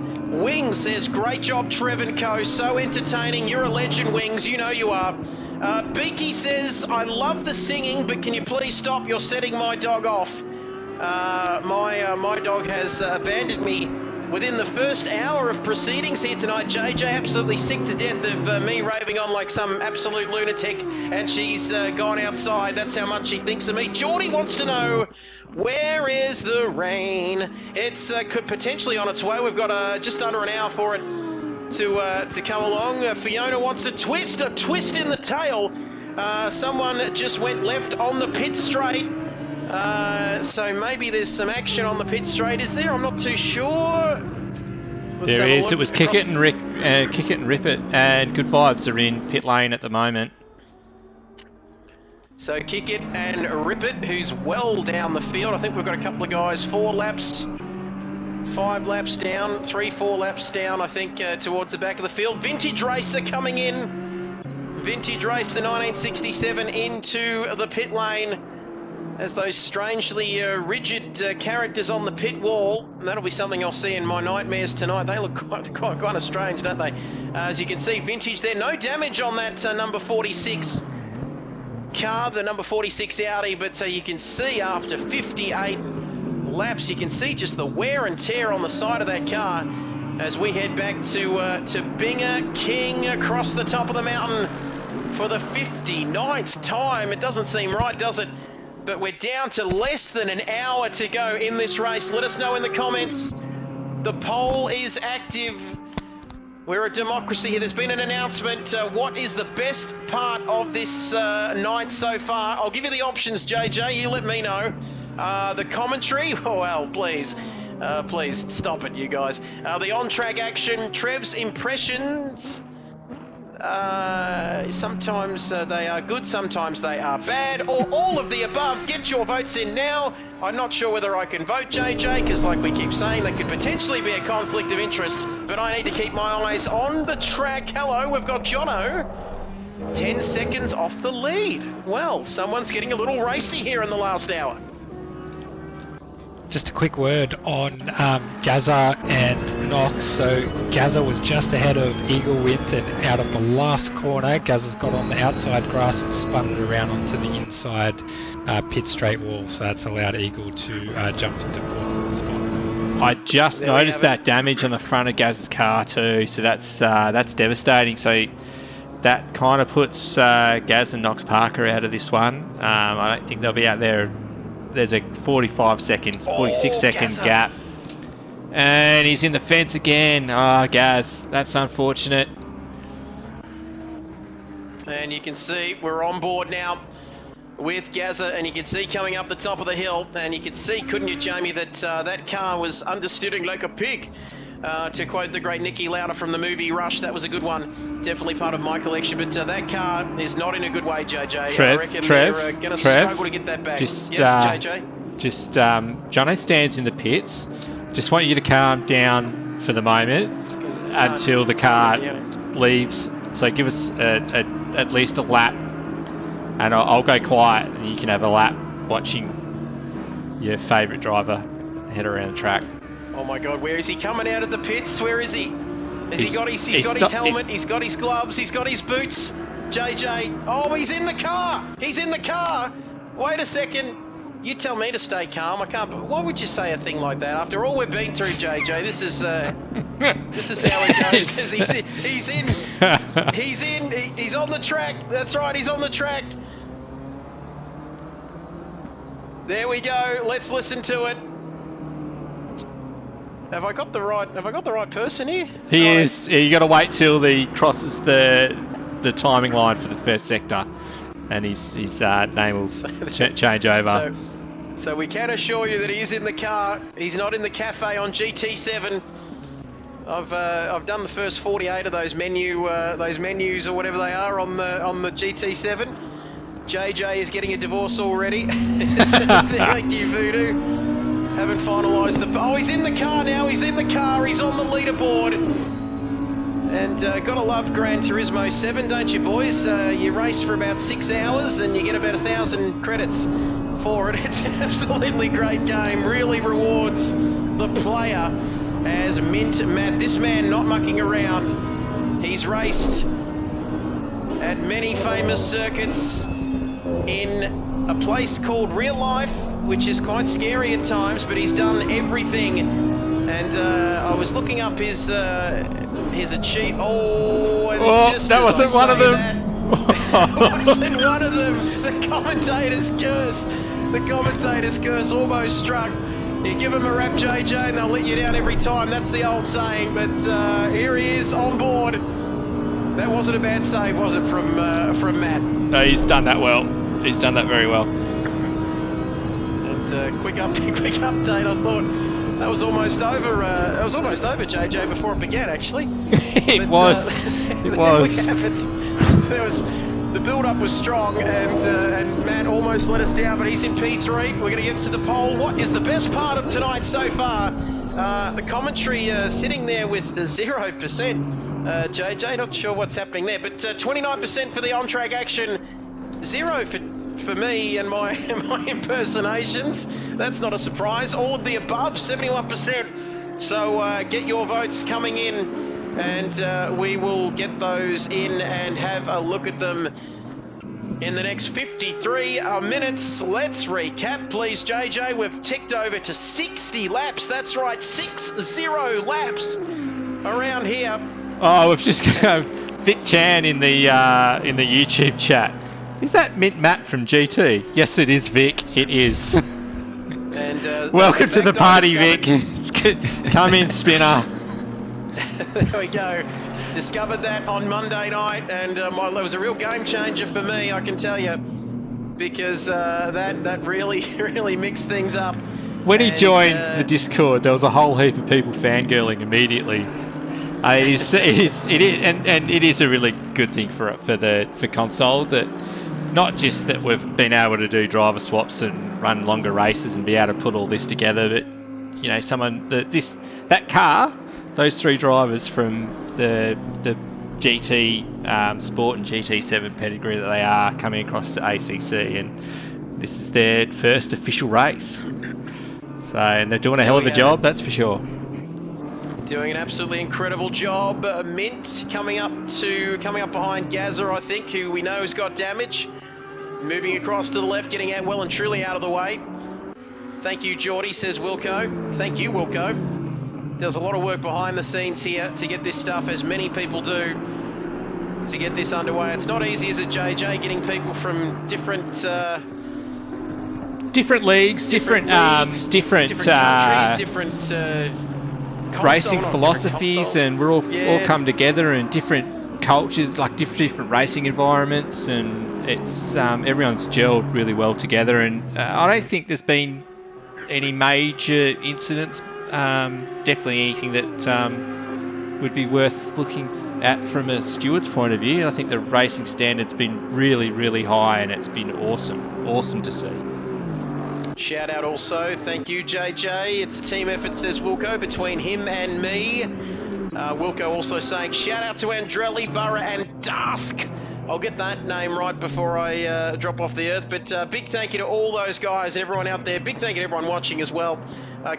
says, great job, Trev and Co. So entertaining. You're a legend, Wings. You know you are. Beaky says, I love the singing, but can you please stop? You're setting my dog off. My dog has abandoned me within the first hour of proceedings here tonight. JJ absolutely sick to death of me raving on like some absolute lunatic, and she's gone outside. That's how much she thinks of me. Geordie wants to know, where is the rain? It's could potentially on its way. We've got just under an hour for it to come along. Fiona wants a twist in the tail. Someone just went left on the pit straight. So maybe there's some action on the pit straight. Is there? I'm not too sure. There is. It was kick it and rip it, and Good Vibes are in pit lane at the moment. So kick it and rip it, who's well down the field. I think we've got a couple of guys 4 laps, 5 laps down, 3-4 laps down, I think, towards the back of the field. Vintage Racer coming in. Vintage Racer 1967 into the pit lane as those strangely rigid characters on the pit wall. And that'll be something I'll see in my nightmares tonight. They look quite kind of strange, don't they? As you can see, Vintage there. No damage on that number 46 car, the number 46 Audi, but you can see after 58 laps, you can see just the wear and tear on the side of that car as we head back to Binger King across the top of the mountain for the 59th time. It doesn't seem right, does it? But we're down to less than an hour to go in this race. Let us know in the comments. The poll is active. We're a democracy here. There's been an announcement. What is the best part of this night so far? I'll give you the options, JJ. You let me know. The commentary? Oh, well, please. Please, stop it, you guys. The on-track action, Trev's impressions. Sometimes they are good, sometimes they are bad, or all of the above. Get your votes in now. I'm not sure whether I can vote, JJ, because like we keep saying, there could potentially be a conflict of interest, but I need to keep my eyes on the track. Hello, we've got Jono. 10 seconds off the lead. Well, someone's getting a little racy here in the last hour. Just a quick word on Gazza and Knox. So Gazza was just ahead of Eagle Wind, and out of the last corner, Gazza's got on the outside grass and spun it around onto the inside pit straight wall. So that's allowed Eagle to jump into the fourth spot. I just noticed that damage on the front of Gaz's car too. So that's devastating. So that kind of puts Gaz and Knox Parker out of this one. I don't think they'll be out there. There's a 46 second gap. And he's in the fence again. Oh, Gaz, that's unfortunate. And you can see we're on board now with Gazza, and you can see coming up the top of the hill, and you can see, couldn't you, Jamie, that that car was understeering like a pig. To quote the great Nicky Lauder from the movie Rush, that was a good one. Definitely part of my collection, but that car is not in a good way, JJ. I reckon they're going to struggle to get that back. Yes, JJ? Jono stands in the pits. Just want you to calm down for the moment until the car leaves. So give us at least a lap, and I'll go quiet, and you can have a lap watching your favourite driver head around the track. Oh my God, where is he coming out of the pits? Where is he? He's got his helmet, he's got his gloves, he's got his boots. JJ, oh, he's in the car! He's in the car! Wait a second. You tell me to stay calm. I can't. Why would you say a thing like that? After all we've been through, JJ, this is how it goes. He's in. He's on the track. That's right. He's on the track. There we go. Let's listen to it. Have I got the right person here? He is. You got to wait till he crosses the timing line for the first sector, and his name will change over. So we can assure you that he is in the car. He's not in the cafe on GT7. I've done the first 48 of those menus or whatever they are on the GT7. JJ is getting a divorce already. Thank you, Voodoo. Haven't finalised the... Oh, he's in the car now. He's in the car. He's on the leaderboard. And gotta love Gran Turismo 7, don't you, boys? You race for about 6 hours and you get about 1,000 credits for it. It's an absolutely great game. Really rewards the player as Mint Matt. This man not mucking around. He's raced at many famous circuits in a place called Real Life, which is quite scary at times, but he's done everything. And I was looking up his achievement. Oh, and just that wasn't one of them. That wasn't one of them. The commentator's curse. The commentator's curse almost struck. You give him a rap, JJ, and they'll let you down every time. That's the old saying. But here he is on board. That wasn't a bad save, was it, from Matt? No, he's done that well. He's done that very well. And quick update. I thought that was almost over. It was almost over, JJ, before it began. Actually, it was. It was. There was. The build-up was strong, and Matt almost let us down, but he's in P3. We're going to get to the pole. What is the best part of tonight so far? The commentary sitting there with 0%. JJ, not sure what's happening there, but 29% for the on-track action, 0 for me and my impersonations. That's not a surprise. All of the above, 71%. So get your votes coming in, and we will get those in and have a look at them in the next 53 minutes. Let's recap, please, JJ. We've ticked over to 60 laps. That's right, 60 laps around here. Oh, we've just got Vic Chan in the YouTube chat. Is that Mint Matt from GT? Yes, it is, Vic. It is. And welcome to the party, Vic. Come in, spinner. There we go. discovered that on Monday night, and it was a real game changer for me, I can tell you, because that really, really mixed things up. When he joined the Discord, there was a whole heap of people fangirling immediately. It is a really good thing for console, that not just that we've been able to do driver swaps and run longer races and be able to put all this together, but you know, that car, those three drivers from the GT Sport and GT7 pedigree that they are, coming across to ACC, and this is their first official race. So, and they're doing a hell of a job, that's for sure. Doing an absolutely incredible job. Mint coming up behind Gazza, I think, who we know has got damage. Moving across to the left, getting out well and truly out of the way. Thank you, Geordie, says Wilco. Thank you, Wilco. There's a lot of work behind the scenes here to get this stuff, as many people do, to get this underway. It's not easy, is it, JJ, getting people from different leagues, different countries, different racing philosophies, and we're all come together in different cultures, like different racing environments, and it's everyone's gelled really well together. And I don't think there's been any major incidents, definitely anything that would be worth looking at from a steward's point of view. I think the racing standard's been really, really high, and it's been awesome to see. Shout out also, thank you, JJ. It's team effort, says Wilco, between him and me. Wilco also saying shout out to Andrelli, Burra and Dusk. I'll get that name right before I drop off the earth. But big thank you to all those guys, everyone out there. Big thank you to everyone watching as well.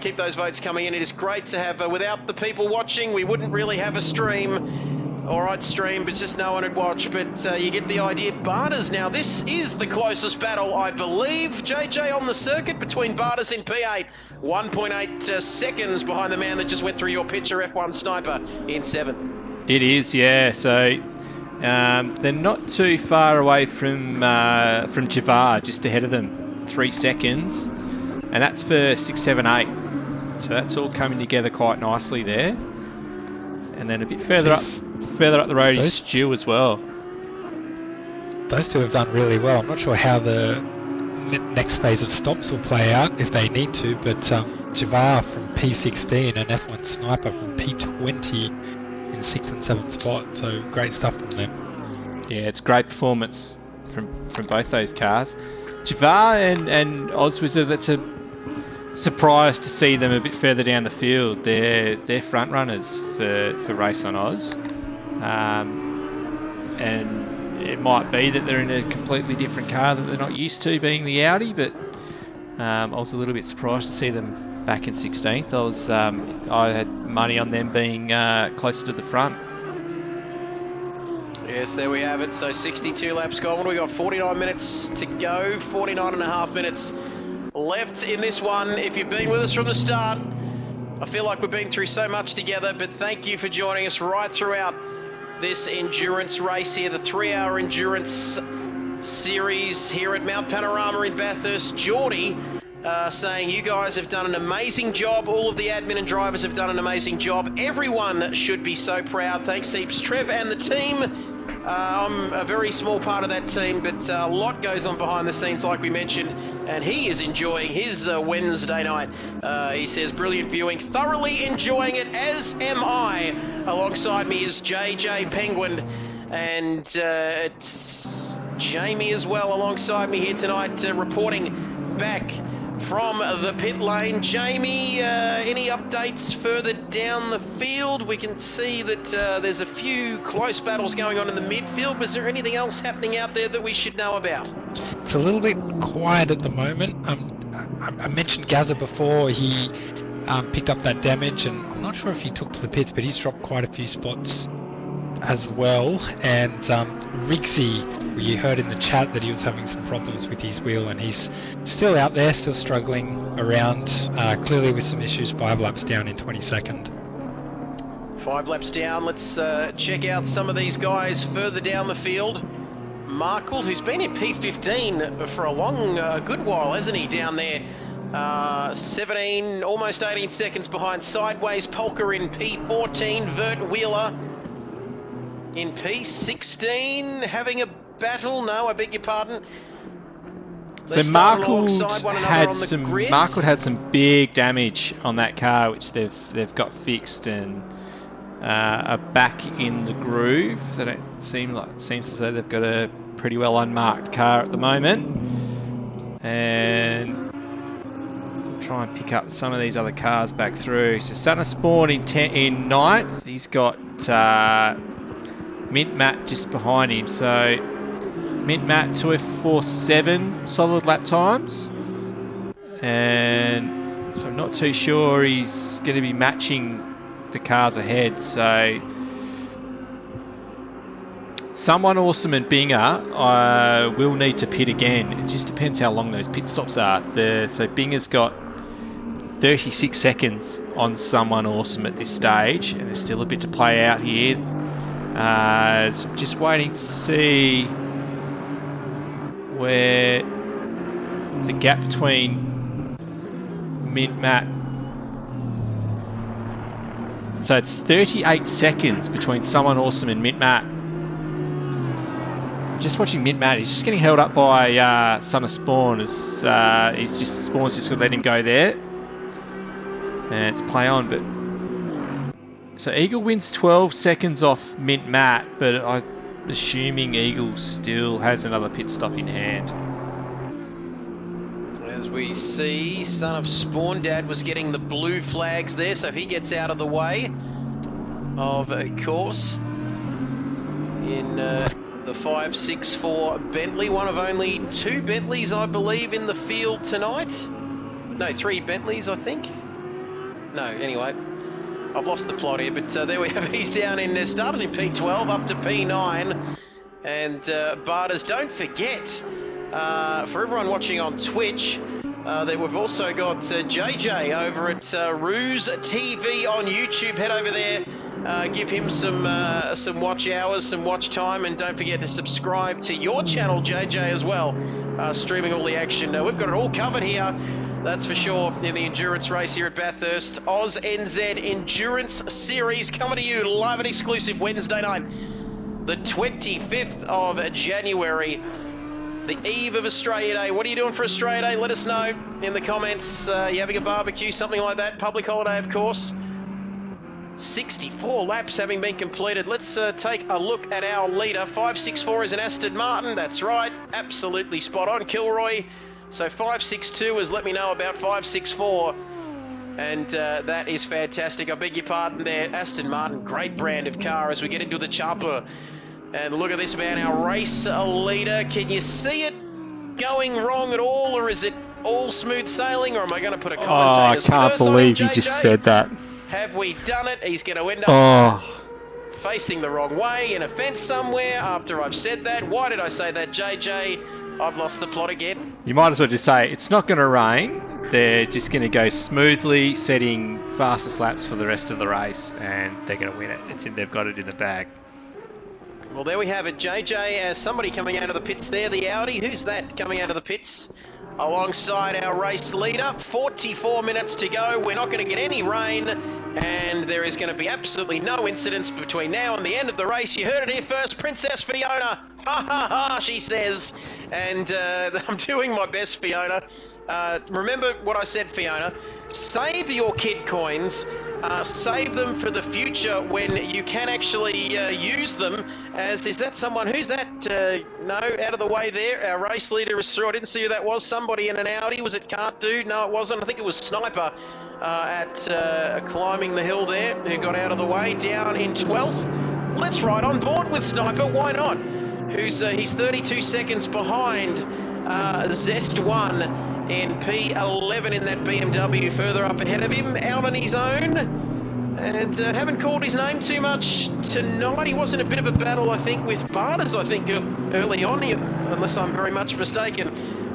Keep those votes coming in. It is great to have, without the people watching, we wouldn't really have a stream. All right, stream, but just no one would watch. But you get the idea. Bathurst now, this is the closest battle, I believe, JJ, on the circuit between Bathurst in P8. 1.8 seconds behind the man that just went through your picture, F1 Sniper, in 7th. It is, yeah. So they're not too far away from Javar, just ahead of them, 3 seconds. And that's for 6, 7, 8. So that's all coming together quite nicely there. And then a bit further up the road is Stu as well. Those two have done really well. I'm not sure how the next phase of stops will play out if they need to, but Javar from P16 and F1 Sniper from P20 in 6th and 7th spot. So great stuff from them. Yeah, it's great performance from both those cars. Javar and Ozwizard, that's a surprised to see them a bit further down the field. They're front runners for Race on Oz, and it might be that they're in a completely different car that they're not used to, being the Audi. But I was a little bit surprised to see them back in 16th. I had money on them being closer to the front. Yes, there we have it. So 62 laps gone. What do we got? 49 minutes to go. 49 and a half minutes left in this one. If you've been with us from the start, I feel like we've been through so much together, but thank you for joining us right throughout this endurance race here, the 3-hour endurance series here at Mount Panorama in Bathurst. Geordie saying you guys have done an amazing job. All of the admin and drivers have done an amazing job. Everyone should be so proud. Thanks heaps, Trev and the team. I'm a very small part of that team, but a lot goes on behind the scenes, like we mentioned, and he is enjoying his Wednesday night. He says, brilliant viewing, thoroughly enjoying it, as am I. Alongside me is JJ Penguin, and it's Jamie as well alongside me here tonight, reporting back from the pit lane. Jamie, any updates further down the field? We can see that there's a few close battles going on in the midfield. Was there anything else happening out there that we should know about? It's a little bit quiet at the moment. I mentioned Gazza before. He picked up that damage, and I'm not sure if he took to the pits, but he's dropped quite a few spots as well. And Riggsy, you heard in the chat that he was having some problems with his wheel, and he's still out there, still struggling around, clearly with some issues. 5 laps down in 22nd. 5 laps down. Let's check out some of these guys further down the field. Markle, who's been in P15 for a good while, hasn't he, down there? 17, almost 18 seconds behind. Sideways Polka in P14. Vert Wheeler in P16 having a battle. No, I beg your pardon. So Markwood had some big damage on that car, which they've got fixed and are back in the groove. They don't seems as though they've got a pretty well unmarked car at the moment, and we'll try and pick up some of these other cars back through. So Son of Spawn in 9th. He's got Mint Matt just behind him. So Mint Matt 2F47 solid lap times, and I'm not too sure he's going to be matching the cars ahead. So someone awesome and Binger will need to pit again. It just depends how long those pit stops are. So Binger's got 36 seconds on someone awesome at this stage, and there's still a bit to play out here. So I'm just waiting to see where the gap between Mint Matt. So it's 38 seconds between someone awesome and Mint Matt. Just watching Mint Matt, he's just getting held up by Son of Spawn as Spawn's just gonna let him go there. And it's play on, but so Eagle wins 12 seconds off Mint Matt, but I'm assuming Eagle still has another pit stop in hand. As we see, Son of Spawn, Dad was getting the blue flags there, so he gets out of the way of a course in the 564 Bentley, one of only 2 Bentleys, I believe, in the field tonight. No, 3 Bentleys, I think. No, anyway, I've lost the plot here, but there we have. He's down in, started in P12 up to P9, and Bathurst, don't forget, for everyone watching on Twitch, that we've also got JJ over at Ruse TV on YouTube. Head over there, give him some watch hours, some watch time, and don't forget to subscribe to your channel, JJ, as well, streaming all the action. We've got it all covered here, that's for sure, in the endurance race here at Bathurst. Oz NZ Endurance Series coming to you live and exclusive Wednesday night, the 25th of January, the eve of Australia Day. What are you doing for Australia Day? Let us know in the comments. You having a barbecue, something like that? Public holiday, of course. 64 laps having been completed. Let's take a look at our leader. 564 is an Aston Martin. That's right. Absolutely spot on, Kilroy. So 562 has let me know about 564. And that is fantastic. I beg your pardon there. Aston Martin, great brand of car as we get into the chopper. And look at this man, our race leader. Can you see it going wrong at all, or is it all smooth sailing, or am I going to put a commentator's curse on it? I can't believe you just said that. Have we done it? He's going to end up facing the wrong way in a fence somewhere after I've said that. Why did I say that, JJ? I've lost the plot again. You might as well just say it's not going to rain. They're just going to go smoothly, setting fastest laps for the rest of the race, and they're going to win it. They've got it in the bag. Well, there we have it, JJ, as somebody coming out of the pits there, the Audi. Who's that coming out of the pits? Alongside our race leader. 44 minutes to go. We're not going to get any rain, and there is going to be absolutely no incidents between now and the end of the race. You heard it here first, Princess Fiona. Ha ha ha, she says. And I'm doing my best, Fiona. Remember what I said, Fiona. Save your kid coins. Save them for the future when you can actually use them. As is that someone? Who's that? No, out of the way there. Our race leader is through. I didn't see who that was. Somebody in an Audi. Was it Cart Dude? No, it wasn't. I think it was Sniper at climbing the hill there, who got out of the way. Down in 12th. Let's ride on board with Sniper. Why not? He's 32 seconds behind Zest 1 in P11 in that BMW, further up ahead of him, out on his own. And haven't called his name too much tonight. He was in a bit of a battle, I think, with Bathurst, I think, early on, unless I'm very much mistaken.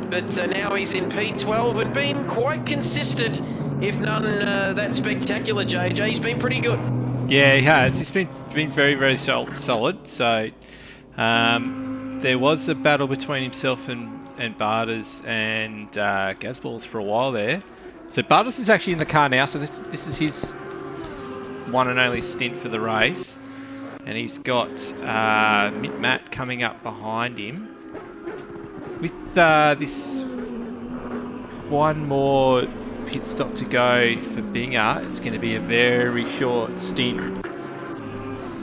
But now he's in P12 and been quite consistent, if none that spectacular, JJ. He's been pretty good. Yeah, he has. He's been very, very solid. So there was a battle between himself and Barters and Gazballs for a while there. So Barters is actually in the car now, so this is his one and only stint for the race. And he's got Matt coming up behind him. With this one more pit stop to go for Binger, it's going to be a very short stint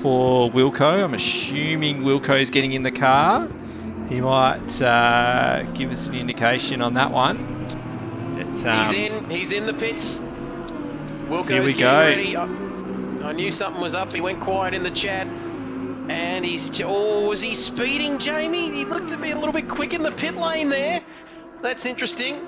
for Wilco. I'm assuming Wilco's getting in the car. He might give us an indication on that one. He's in the pits. Wilco's here we getting go. ready. I knew something was up. He went quiet in the chat. And was he speeding, Jamie? He looked to be a little bit quick in the pit lane there. That's interesting.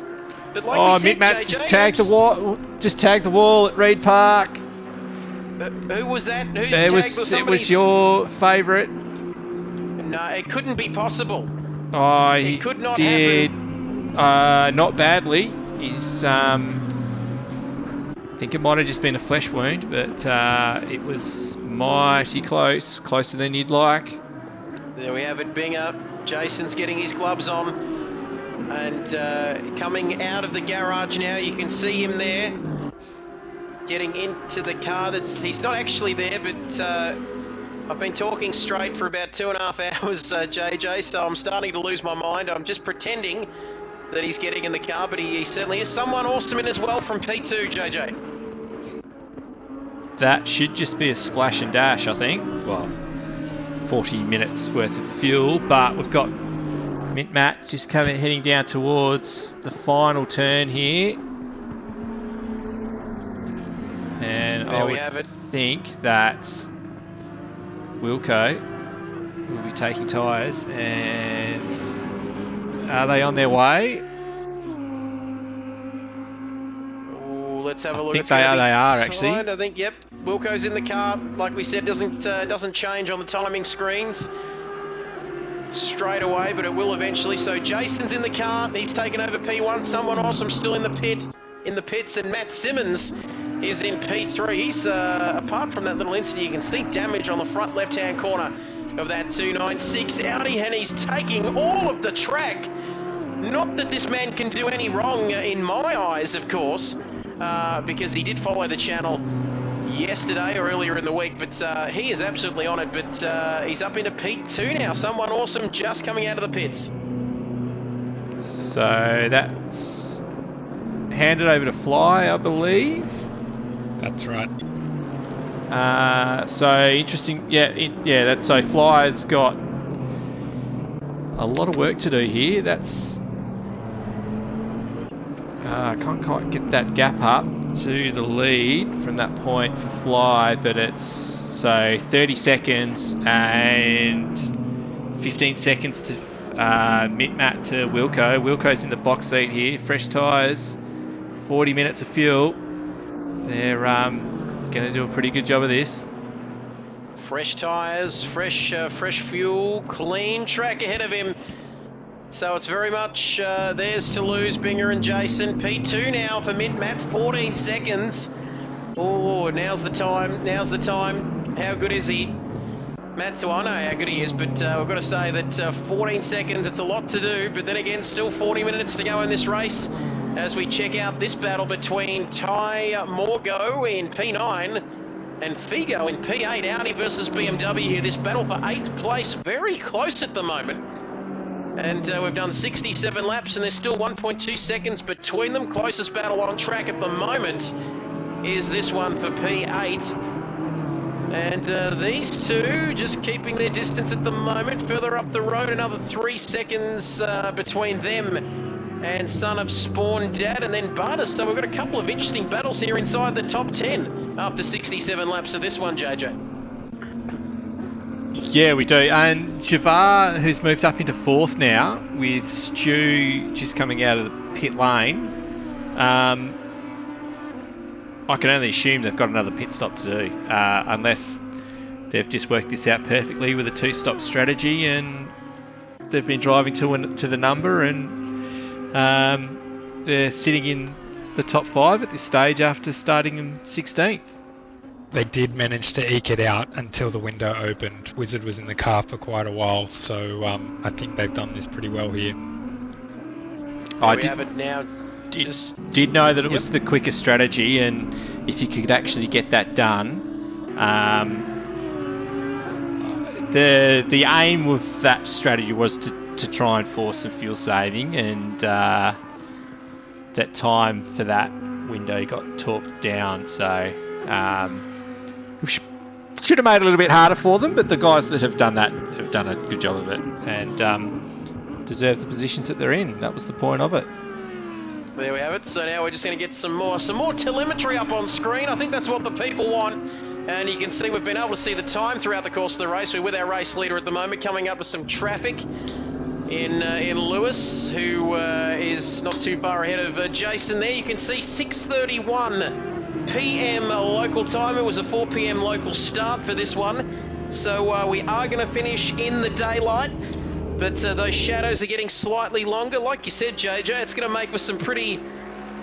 But like we said, Mick just tagged the wall. Just tagged the wall at Reed Park. Who was that? Who's it was your favourite. No, it couldn't be possible. Oh, it could not happen. Not badly. He's I think it might have just been a flesh wound, but it was mighty close, closer than you'd like. There we have it, Binger. Jason's getting his gloves on, and coming out of the garage now. You can see him there, getting into the car. He's not actually there, but I've been talking straight for about 2.5 hours, JJ, so I'm starting to lose my mind. I'm just pretending that he's getting in the car, but he certainly is. Someone awesome in as well from P2, JJ. That should just be a splash and dash, I think. Well, 40 minutes worth of fuel, but we've got Mint Matt just heading down towards the final turn here. And I would think that Wilco will be taking tyres, and are they on their way? Let's have a look. I think they are actually. I think, yep. Wilco's in the car. Like we said, doesn't change on the timing screens straight away, but it will eventually. So Jason's in the car. He's taken over P1. Someone awesome still in the pits, and Matt Simmons is in P3. He's apart from that little incident, you can see damage on the front left-hand corner of that 296 Audi, and he's taking all of the track. Not that this man can do any wrong in my eyes, of course. Because he did follow the channel yesterday or earlier in the week, but he is absolutely on it. But he's up into P2 now. Someone awesome just coming out of the pits. So that's handed over to Fly, I believe. That's right. So interesting. That's so Fly's got a lot of work to do here. That's can't quite get that gap up to the lead from that point for Fly, but it's so 30 seconds and 15 seconds to Matt to Wilco. Wilco's in the box seat here, fresh tyres, 40 minutes of fuel. They're going to do a pretty good job of this. Fresh tyres, fresh fuel, clean track ahead of him. So it's very much theirs to lose, Binger and Jason. P2 now for Mint Matt, 14 seconds. Oh, now's the time. How good is he? Matt, so I know how good he is, but we've got to say that 14 seconds, it's a lot to do. But then again, still 40 minutes to go in this race as we check out this battle between Ty Morgo in P9 and Figo in P8. Audi versus BMW here. This battle for 8th place, very close at the moment. And we've done 67 laps, and there's still 1.2 seconds between them. Closest battle on track at the moment is this one for P8. And these two just keeping their distance at the moment. Further up the road, another 3 seconds between them and Son of Spawn Dad, and then Bathurst. So we've got a couple of interesting battles here inside the top 10 after 67 laps of this one, JJ. Yeah, we do. And Javar, who's moved up into 4th now, with Stu just coming out of the pit lane. I can only assume they've got another pit stop to do, unless they've just worked this out perfectly with a 2-stop strategy, and they've been driving to the number, and they're sitting in the top 5 at this stage after starting in 16th. They did manage to eke it out until the window opened. Wizard was in the car for quite a while, so I think they've done this pretty well here. I have it now. Did know that it was the quickest strategy, and if you could actually get that done, the aim with that strategy was to try and force some fuel saving, and that time for that window got talked down. So we should have made it a little bit harder for them, but the guys that have done that have done a good job of it and deserve the positions that they're in. That was the point of it. There we have it. So now we're just going to get some more telemetry up on screen. I think that's what the people want. And you can see we've been able to see the time throughout the course of the race. We're with our race leader at the moment, coming up with some traffic in Lewis, who is not too far ahead of Jason there. You can see 6:31 p.m. local time. It was a 4 p.m. local start for this one. So we are going to finish in the daylight. But those shadows are getting slightly longer. Like you said, JJ, it's going to make with some pretty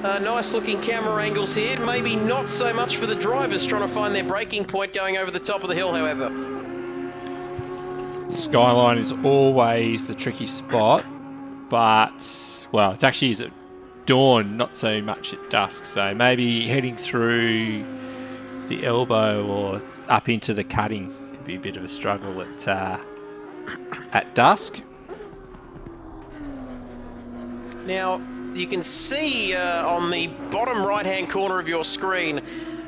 nice looking camera angles here. Maybe not so much for the drivers trying to find their braking point going over the top of the hill, however. Skyline is always the tricky spot, but, well, it's actually is at dawn, not so much at dusk. So maybe heading through the elbow or up into the cutting could be a bit of a struggle at dusk. Now, you can see on the bottom right-hand corner of your screen,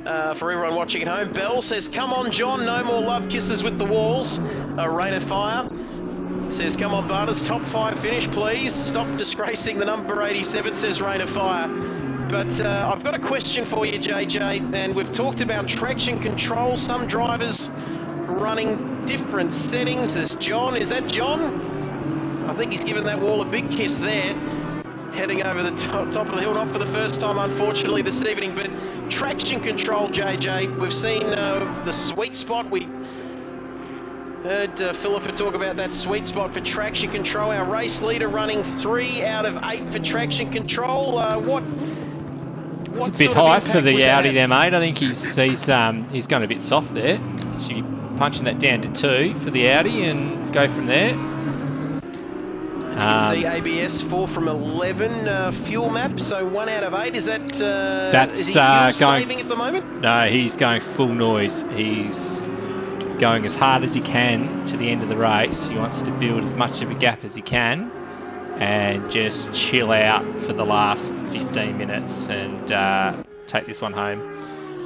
for everyone watching at home, Bell says, "Come on, John, no more love kisses with the walls." Rain of Fire says, "Come on, Bathurst, top 5 finish, please. Stop disgracing the number 87, says Rain of Fire." But I've got a question for you, JJ, and we've talked about traction control. Some drivers running different settings. Is that John? I think he's given that wall a big kiss there. Heading over the top of the hill, not for the first time, unfortunately, this evening. But traction control, JJ, we've seen the sweet spot. We heard Philippa talk about that sweet spot for traction control. Our race leader running 3 out of 8 for traction control. It's a bit high for the Audi there, mate. I think he's going a bit soft there. Should be punching that down to 2 for the Audi and go from there. You can see ABS 4 from 11 fuel map, so 1 out of 8. Is that is he fuel saving at the moment? No, he's going full noise. He's going as hard as he can to the end of the race. He wants to build as much of a gap as he can and just chill out for the last 15 minutes and take this one home.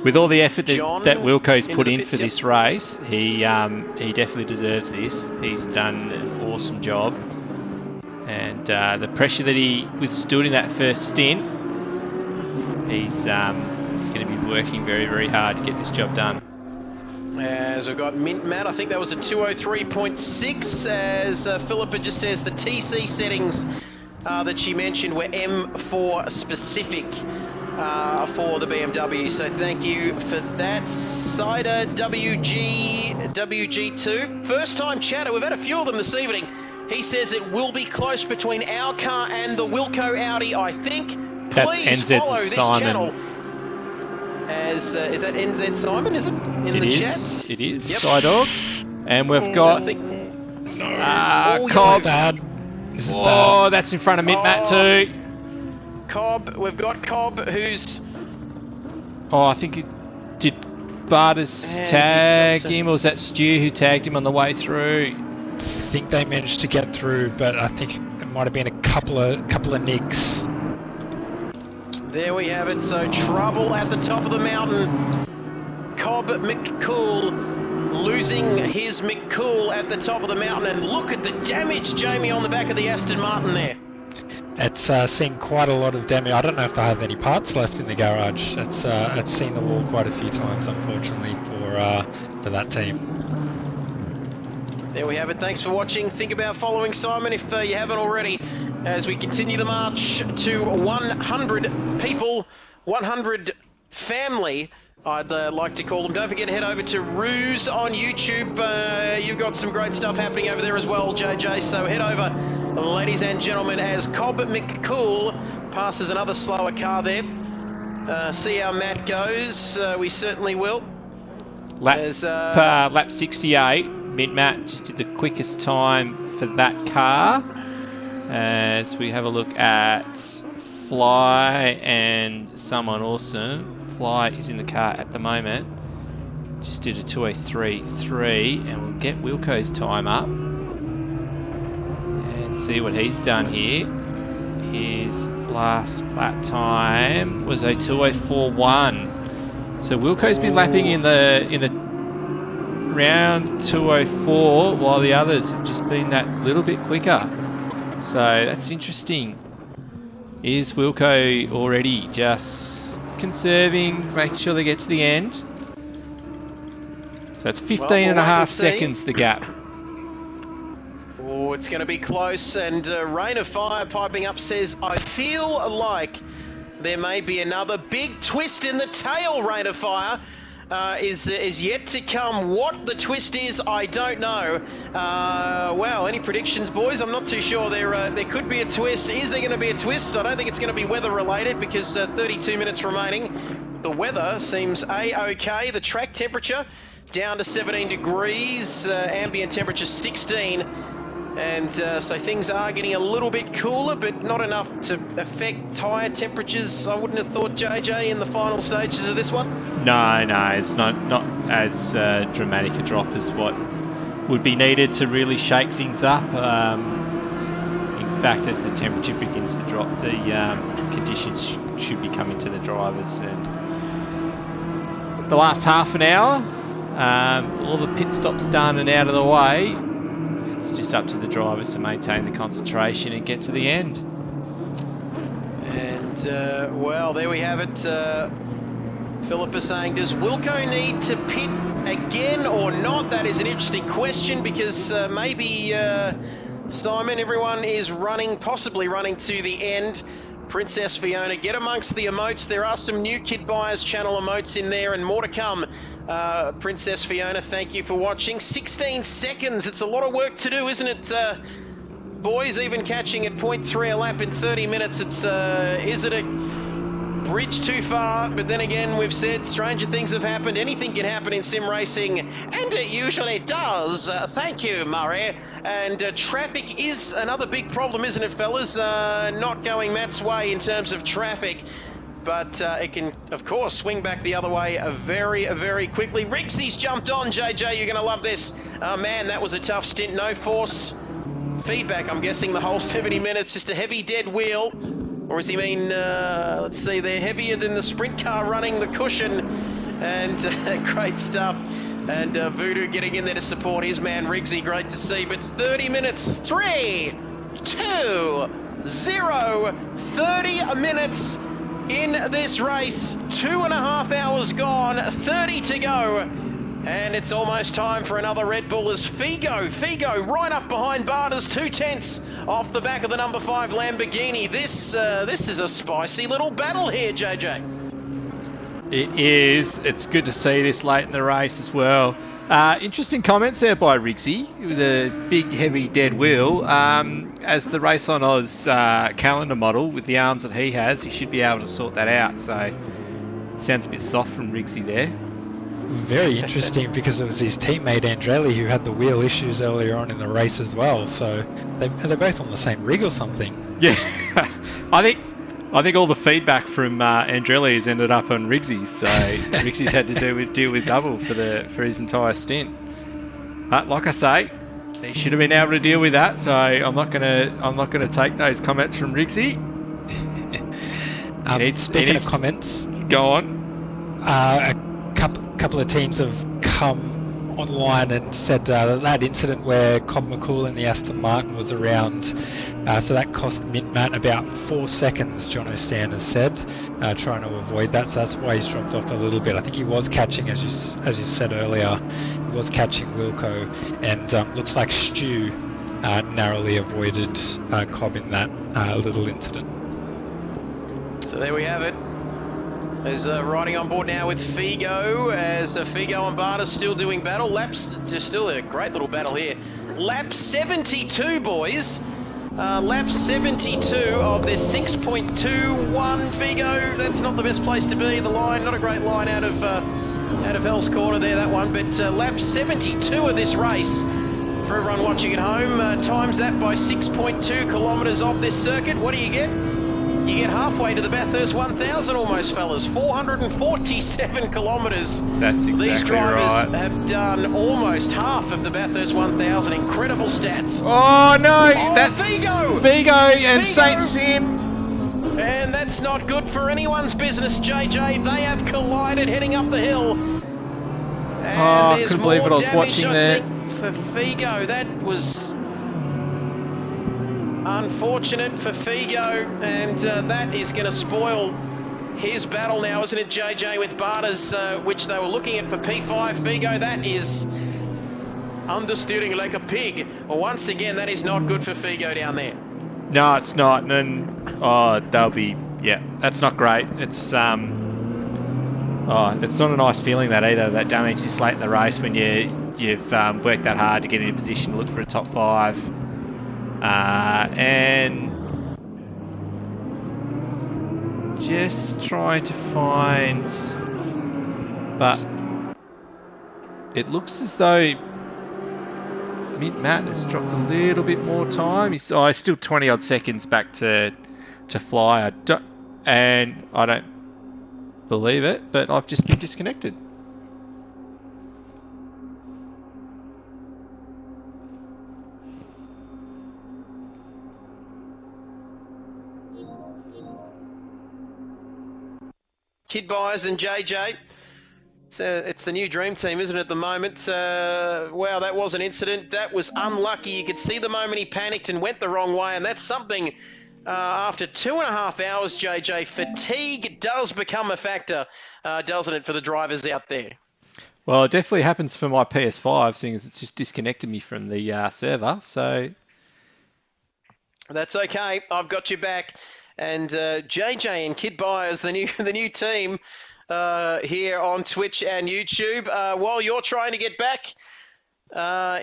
With all the effort that Wilco's put in for this race, he definitely deserves this. He's done an awesome job. And the pressure that he withstood in that first stint, he's going to be working very, very hard to get this job done. As we've got Mint Matt, I think that was a 203.6. As Philippa just says, the TC settings that she mentioned were M4 specific for the BMW. So thank you for that. Cider WG2. First time chatter, we've had a few of them this evening. He says it will be close between our car and the Wilco Audi, I think. Please follow this channel. As is that NZ Simon? Is it in the chat? It is. Yep. Skydog. And we've got Cobb. Oh, that's in front of Mid-Matt too. Cobb. We've got Cobb, who's... Oh, I think did Bartis tag him, or was that Stu who tagged him on the way through? I think they managed to get through, but I think it might have been a couple of nicks. There we have it. So trouble at the top of the mountain. Cobb McCool losing his McCool at the top of the mountain, and look at the damage, Jamie, on the back of the Aston Martin there. It's seen quite a lot of damage. I don't know if they have any parts left in the garage. It's seen the wall quite a few times, unfortunately, for that team. There we have it. Thanks for watching. Think about following Simon if you haven't already, as we continue the march to 100 people, 100 family, I'd like to call them. Don't forget to head over to Ruse on YouTube. You've got some great stuff happening over there as well, JJ. So head over, ladies and gentlemen, as Cobb McCool passes another slower car there. See how Matt goes. We certainly will. Lap 68. Mid-Matt just did the quickest time for that car. As we have a look at Fly and someone awesome. Fly is in the car at the moment. just did a 2:03.3, and we'll get Wilco's time up and see what he's done here. His last lap time was a 2:04.1. So Wilco's been lapping in the round 2:04, while the others have just been that little bit quicker. So that's interesting. Is Wilco already just conserving, making sure they get to the end? So it's 15 and a half seconds the gap. Oh, it's going to be close, and Rain of Fire piping up says, I feel like there may be another big twist in the tail. Rain of Fire is yet to come. What the twist is, I don't know. Well, any predictions, boys? I'm not too sure. There could be a twist. Is there going to be a twist? I don't think it's going to be weather related, because 32 minutes remaining. The weather seems a-okay. The track temperature down to 17 degrees, ambient temperature 16. And so things are getting a little bit cooler, but not enough to affect tyre temperatures, I wouldn't have thought, JJ, in the final stages of this one? No, it's not as dramatic a drop as what would be needed to really shake things up. In fact, as the temperature begins to drop, the conditions should be coming to the drivers. And the last half an hour, all the pit stops done and out of the way. It's just up to the drivers to maintain the concentration and get to the end. And, well, there we have it. Philip is saying, does Wilco need to pit again or not? That is an interesting question, because maybe, Simon, everyone is possibly running to the end. Princess Fiona, get amongst the emotes. There are some new Kid Buyers channel emotes in there, and more to come. Princess Fiona, thank you for watching. 16 seconds. It's a lot of work to do, isn't it, boys? Even catching at 0.3 a lap in 30 minutes. It's is it a bridge too far? But then again, we've said stranger things have happened. Anything can happen in sim racing, and it usually does. Thank you, Murray. And traffic is another big problem, isn't it, fellas? Not going Matt's way in terms of traffic. But it can, of course, swing back the other way very, very quickly. Riggsy's jumped on, JJ. You're going to love this. Man, that was a tough stint. No force feedback, I'm guessing, the whole 70 minutes. Just a heavy dead wheel. Or does he mean, let's see, they're heavier than the sprint car running the cushion. And great stuff. And Voodoo getting in there to support his man Riggsy. Great to see. But 30 minutes. 3, 2, 0. 30 minutes in this race. 2.5 hours gone, 30 to go, and it's almost time for another Red Bull as Figo right up behind Bathurst, 2/10 off the back of the number 5 Lamborghini. This is a spicy little battle here, JJ. It is. It's good to see this late in the race as well. Interesting comments there by Riggsy with a big heavy dead wheel. As the Race on Oz calendar model, with the arms that he has, he should be able to sort that out. So it sounds a bit soft from Riggsy there. Very interesting, because it was his teammate Andrelli who had the wheel issues earlier on in the race as well. So they're both on the same rig or something. Yeah, I think all the feedback from Andrelli has ended up on Riggsy's, so Riggsy's had to deal with double for his entire stint. But like I say, he should have been able to deal with that. So I'm not gonna take those comments from Riggsy. Speaking of comments, go on. A couple of teams have come online and said that incident where Cobb McCool in the Aston Martin was around. So that cost Mintmat about 4 seconds, John O'Stan has said, trying to avoid that. So that's why he's dropped off a little bit. I think he was catching, as you said earlier, he was catching Wilco, and looks like Stu narrowly avoided Cobb in that little incident. So there we have it. Is riding on board now with Figo, as Figo and Barta still doing battle laps. Just still a great little battle here. Lap 72, boys. Lap 72 of this 6.21. Figo, that's not the best place to be. The line, not a great line out of Hell's Corner there, that one. But lap 72 of this race, for everyone watching at home, times that by 6.2 kilometres off this circuit. What do you get? You get halfway to the Bathurst 1000 almost, fellas. 447 kilometres. That's exactly These drivers right. have done almost half of the Bathurst 1000. Incredible stats. Oh no, Oh, that's Vigo and Saint Sim. And that's not good for anyone's business, JJ. They have collided heading up the hill. And I couldn't believe what I was damage, watching there. For Figo, that was unfortunate for Figo, and that is going to spoil his battle now, isn't it, JJ, with Barters, which they were looking at for P5. Figo, that is understeering like a pig. Well, once again, that is not good for Figo down there. No, it's not, and they'll be, yeah, that's not great. It's it's not a nice feeling that either, that damage this late in the race when you've worked that hard to get in a position to look for a top 5. And just trying to find, but it looks as though Mint Matt has dropped a little bit more time. He's still 20 odd seconds back to fly. And I don't believe it, but I've just been disconnected. Kid Byers and JJ. It's the new dream team, isn't it, at the moment? Wow, that was an incident. That was unlucky. You could see the moment he panicked and went the wrong way, and that's something, after 2.5 hours, JJ, fatigue does become a factor, doesn't it, for the drivers out there? Well, it definitely happens for my PS5, seeing as it's just disconnected me from the server, so... That's okay. I've got you back. And JJ and Kid Byers, the new team here on Twitch and YouTube. While you're trying to get back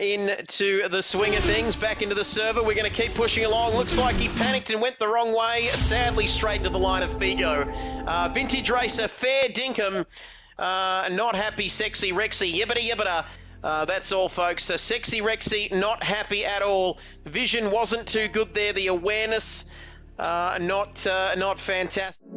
into the swing of things, back into the server, we're going to keep pushing along. Looks like he panicked and went the wrong way, sadly straight into the line of Figo. Vintage Racer, fair dinkum, not happy, Sexy Rexy, yibbida yibbida. That's all, folks. So Sexy Rexy, not happy at all. Vision wasn't too good there. The awareness, not fantastic.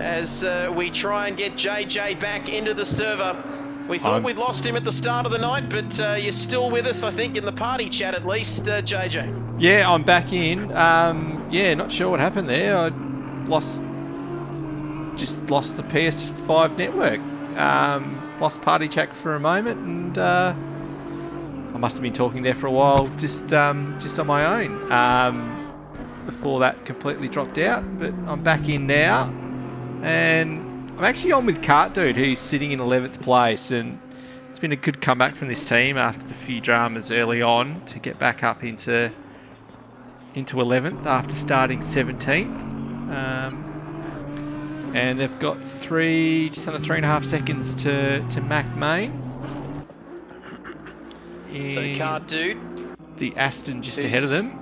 As we try and get JJ back into the server. We thought we'd lost him at the start of the night, but you're still with us, I think, in the party chat at least, JJ. Yeah, I'm back in. Yeah, not sure what happened there. I just lost the PS5 network. Lost party chat for a moment, and I must have been talking there for a while, just on my own. Before that completely dropped out, but I'm back in now. And I'm actually on with Cart Dude, who's sitting in 11th place, and it's been a good comeback from this team after the few dramas early on to get back up into 11th after starting 17th. And they've got just under 3.5 seconds to Mac Main. So Cart Dude, the Aston just ahead of them.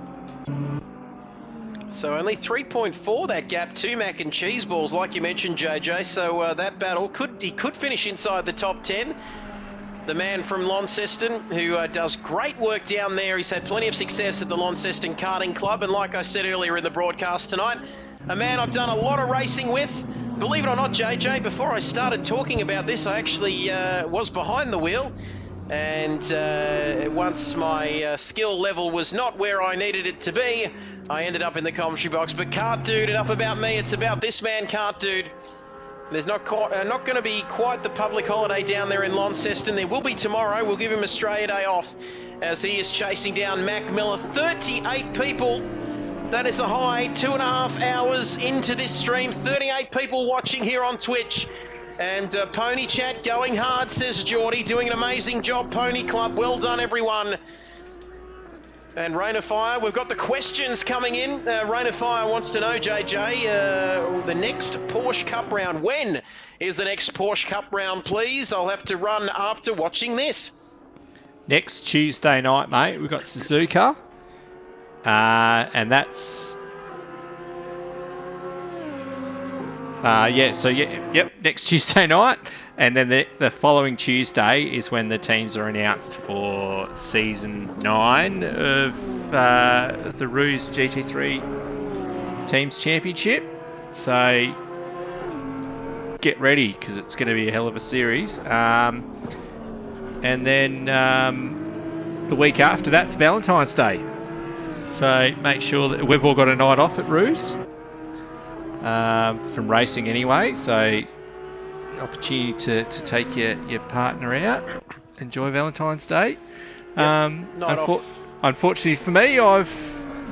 So only 3.4 that gap to Mac and Cheese Balls, like you mentioned, JJ. So that battle he could finish inside the top 10. The man from Launceston, who does great work down there. He's had plenty of success at the Launceston Karting Club, and like I said earlier in the broadcast tonight, a man I've done a lot of racing with. Believe it or not, JJ, before I started talking about this, I actually was behind the wheel. And once my skill level was not where I needed it to be, I ended up in the commentary box. But Cart Dude, enough about me. It's about this man, Cart Dude. There's not going to be quite the public holiday down there in Launceston. There will be tomorrow. We'll give him Australia Day off. as he is chasing down Mac Miller. 38 people. That is a high 2.5 hours into this stream. 38 people watching here on Twitch. And Pony Chat going hard, says Geordie. Doing an amazing job, Pony Club. Well done, everyone. And Rain of Fire, we've got the questions coming in. Rain of Fire wants to know, JJ, the next Porsche Cup round. When is the next Porsche Cup round, please? I'll have to run after watching this. Next Tuesday night, mate, we've got Suzuka. And that's... next Tuesday night. And then the following Tuesday is when the teams are announced for Season 9 of the Ruse GT3 Teams Championship. So get ready, because it's going to be a hell of a series. And then the week after that's Valentine's Day. So make sure that we've all got a night off at Ruse. From racing anyway, so opportunity to take your partner out, enjoy Valentine's Day. Unfortunately for me,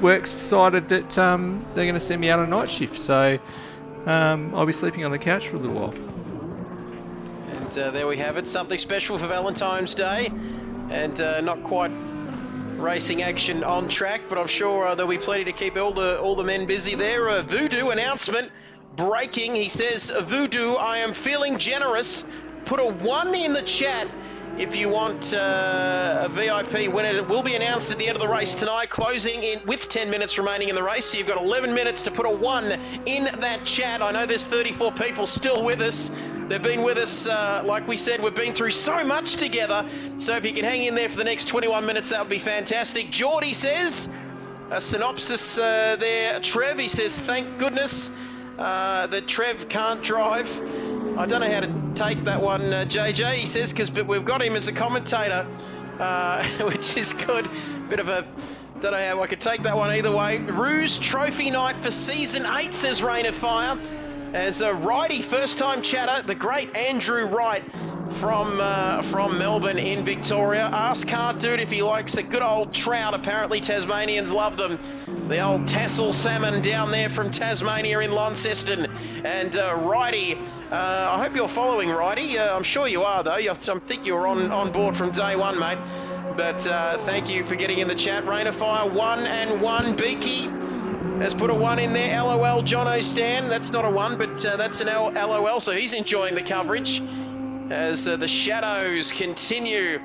work's decided that they're going to send me out on night shift, so I'll be sleeping on the couch for a little while. And there we have it, something special for Valentine's Day, and not quite racing action on track, but I'm sure there'll be plenty to keep all the men busy there. Voodoo announcement breaking. He says, Voodoo, I am feeling generous. Put a 1 in the chat if you want a VIP winner. It will be announced at the end of the race tonight, closing in with 10 minutes remaining in the race. So you've got 11 minutes to put a 1 in that chat. I know there's 34 people still with us. They've been with us, like we said, we've been through so much together. So if you can hang in there for the next 21 minutes, that would be fantastic. Geordie says, a synopsis there. Trev, he says, thank goodness that Trev can't drive. I don't know how to take that one, JJ, he says, but we've got him as a commentator, which is good. Bit of a, don't know how I could take that one either way. Ruse Trophy Night for Season 8, says Rain of Fire. As a righty, first-time chatter, the great Andrew Wright from Melbourne in Victoria. Ask Can't Dude if he likes a good old trout. Apparently Tasmanians love them. The old tassel salmon down there from Tasmania in Launceston. And Righty, I hope you're following, Righty. I'm sure you are, though. I think you were on board from day one, mate. But thank you for getting in the chat. Rain of Fire, 1 and 1. Beaky has put a 1 in there. LOL, Jono Stan. That's not a 1, but that's an LOL, so he's enjoying the coverage as the shadows continue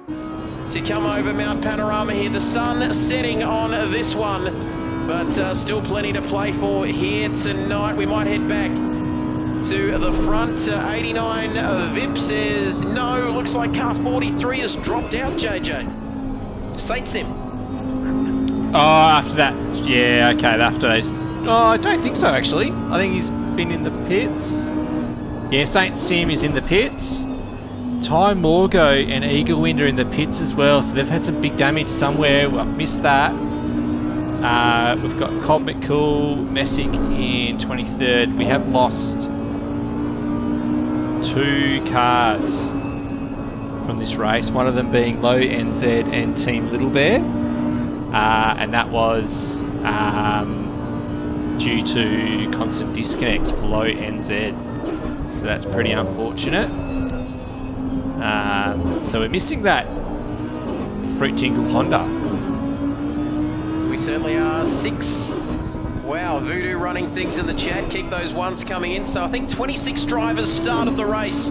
to come over Mount Panorama here. The sun setting on this one, but still plenty to play for here tonight. We might head back to the front. 89 VIP says no. Looks like car 43 has dropped out, JJ. Saint Sim. Oh, after that. Yeah, okay, after those. Oh, I don't think so, actually. I think he's been in the pits. Yeah, Saint Sim is in the pits. Ty Morgo and Eagle Wind are in the pits as well, so they've had some big damage somewhere. I've missed that. We've got Cobb McCool, Messick in 23rd. We have lost 2 cars from this race, one of them being Low NZ and Team Little Bear. And that was due to constant disconnects for Low NZ. So that's pretty unfortunate. So we're missing that Fruit Jingle Honda. We certainly are. 6. Wow, Voodoo running things in the chat. Keep those ones coming in. So I think 26 drivers started the race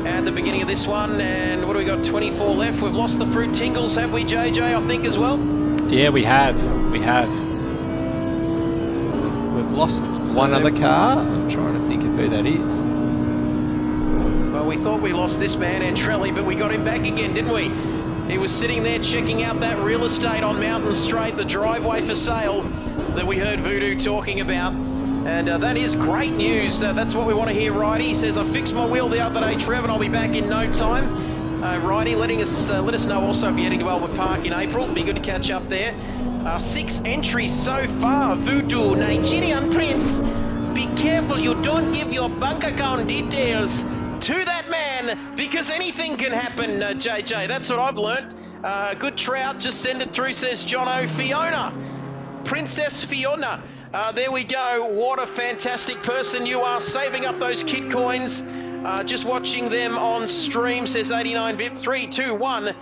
at the beginning of this one. And what do we got? 24 left. We've lost the Fruit Tingles, have we, JJ, I think, as well? Yeah, we have. We've lost one other car. I'm trying to think of who that is. Well, we thought we lost this man, Antrelli, but we got him back again, didn't we? He was sitting there checking out that real estate on Mountain Straight, the driveway for sale that we heard Voodoo talking about. And that is great news. That's what we want to hear, Righty. He says, I fixed my wheel the other day, Trev, and I'll be back in no time. Righty, let us know also if you're heading to Albert Park in April. Be good to catch up there. 6 entries so far. Voodoo, Nigerian Prince. Be careful you don't give your bank account details to that man, because anything can happen, JJ. That's what I've learnt. Good trout, just send it through, says Jono. Fiona, Princess Fiona. There we go. What a fantastic person you are, saving up those kid coins. Just watching them on stream, says 89 VIP. 3, 2, 1.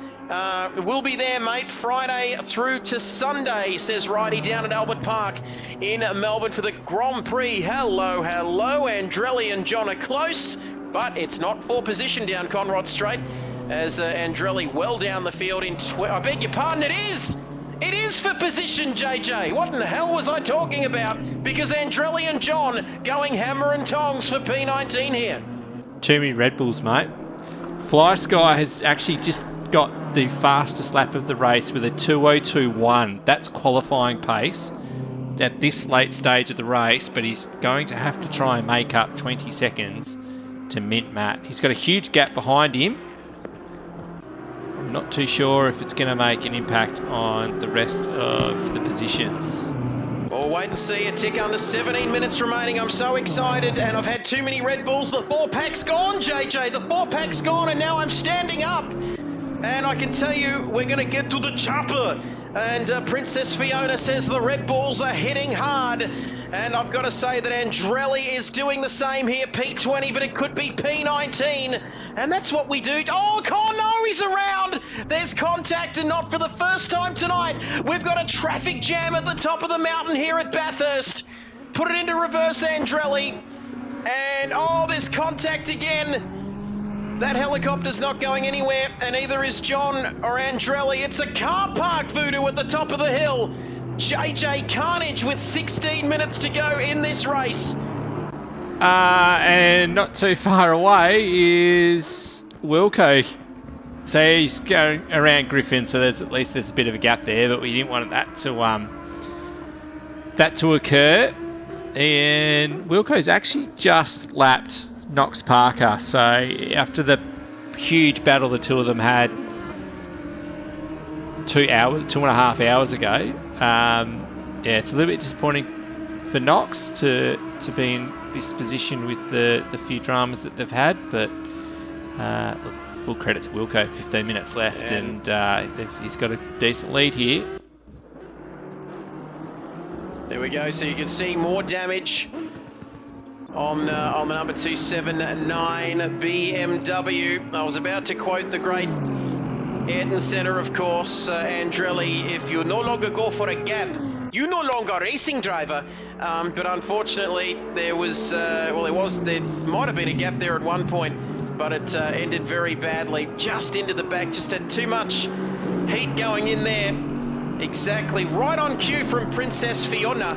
We'll be there, mate, Friday through to Sunday, says Righty, down at Albert Park in Melbourne for the Grand Prix. Hello, hello. Andrelli and John are close, but it's not for position down Conrod Straight, as Andrelli well down the field in... I beg your pardon, it is! It is for position, JJ. What in the hell was I talking about? Because Andrelli and John going hammer and tongs for P19 here. Too many Red Bulls, mate. Fly Sky has actually just got the fastest lap of the race with a 2:02.1. That's qualifying pace at this late stage of the race, but he's going to have to try and make up 20 seconds to mint Matt. He's got a huge gap behind him. I'm not too sure if it's going to make an impact on the rest of the positions. We'll wait and see. A tick under 17 minutes remaining. I'm so excited, and I've had too many Red Bulls. The 4-pack's gone, JJ. The 4-pack's gone, and now I'm standing up. And I can tell you, we're going to get to the chopper. And Princess Fiona says the Red Bulls are hitting hard. And I've got to say that Andrelli is doing the same here. P20, but it could be P19. And that's what we do. Oh, no, he's around. There's contact, and not for the first time tonight. We've got a traffic jam at the top of the mountain here at Bathurst. Put it into reverse, Andrelli. And, oh, there's contact again. That helicopter's not going anywhere, and neither is John or Andrelli. It's a car park voodoo at the top of the hill. JJ Carnage with 16 minutes to go in this race. And not too far away is Wilco. So he's going around Griffin, so there's at least a bit of a gap there, but we didn't want that to occur. And Wilco's actually just lapped Knox Parker, so after the huge battle the two of them had 2.5 hours ago, yeah, it's a little bit disappointing for Knox to be in this position with the few dramas that they've had, but look, full credit to Wilco. 15 minutes left, and he's got a decent lead here. There we go, so you can see more damage on the number 279 BMW. I was about to quote the great Ayrton Senna, of course, Andrelli, if you no longer go for a gap, you no longer racing driver. But unfortunately, there might have been a gap there at one point, but it ended very badly, just into the back, just had too much heat going in there. Exactly, right on cue from Princess Fiona.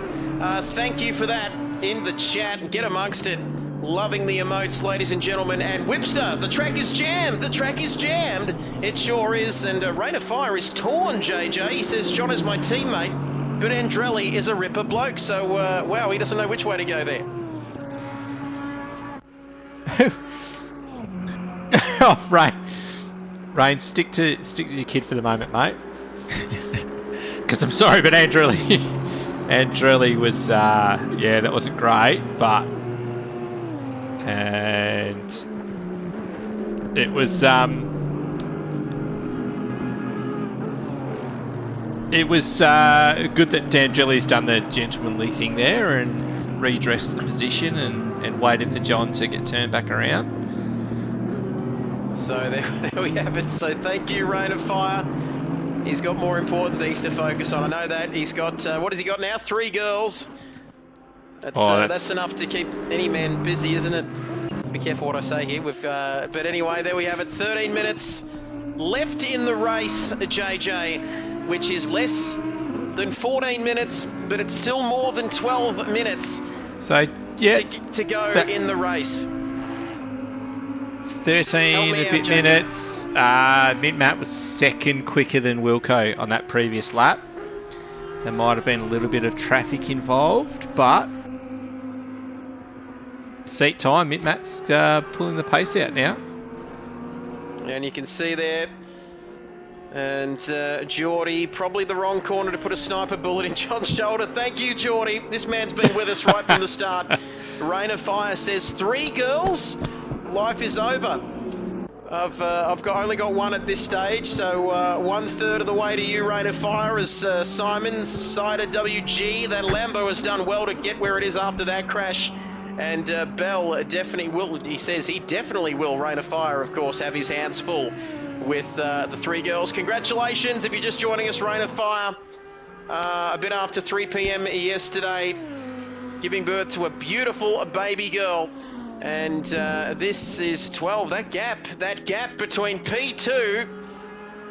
Thank you for that in the chat, and get amongst it. Loving the emotes, ladies and gentlemen. And Webster, the track is jammed. The track is jammed. It sure is. And Rain of Fire is torn, JJ. He says, John is my teammate, but Andrelli is a ripper bloke. So, wow, he doesn't know which way to go there. Oh, Rain, stick to your kid for the moment, mate. Because I'm sorry, but Andrelli was, yeah, that wasn't great, but... And it was good that Andrelli's done the gentlemanly thing there and redressed the position and waited for John to get turned back around. So there we have it. So thank you, Rain of Fire. He's got more important things to focus on. I know that. He's got, what has he got now? 3 girls. That's enough to keep any man busy, isn't it? Be careful what I say here. But anyway, there we have it. 13 minutes left in the race, JJ, which is less than 14 minutes, but it's still more than 12 minutes. So yeah, to go in the race. 13 minutes. Mint Matt was second quicker than Wilco on that previous lap. There might have been a little bit of traffic involved, but seat time, Mint Matt's pulling the pace out now. And you can see there, and Geordie, probably the wrong corner to put a sniper bullet in John's shoulder. Thank you, Geordie. This man's been with us right from the start. Rain of Fire says, 3 girls, life is over. I've only got one at this stage, so 1/3 of the way to you, Rain of Fire, as Simon's side of WG. That Lambo has done well to get where it is after that crash. And Bell definitely will, he says he definitely will, Rain of Fire, of course, have his hands full with the three girls. Congratulations if you're just joining us, Rain of Fire. A bit after 3 p.m. yesterday, giving birth to a beautiful baby girl. And this is 12, that gap between P2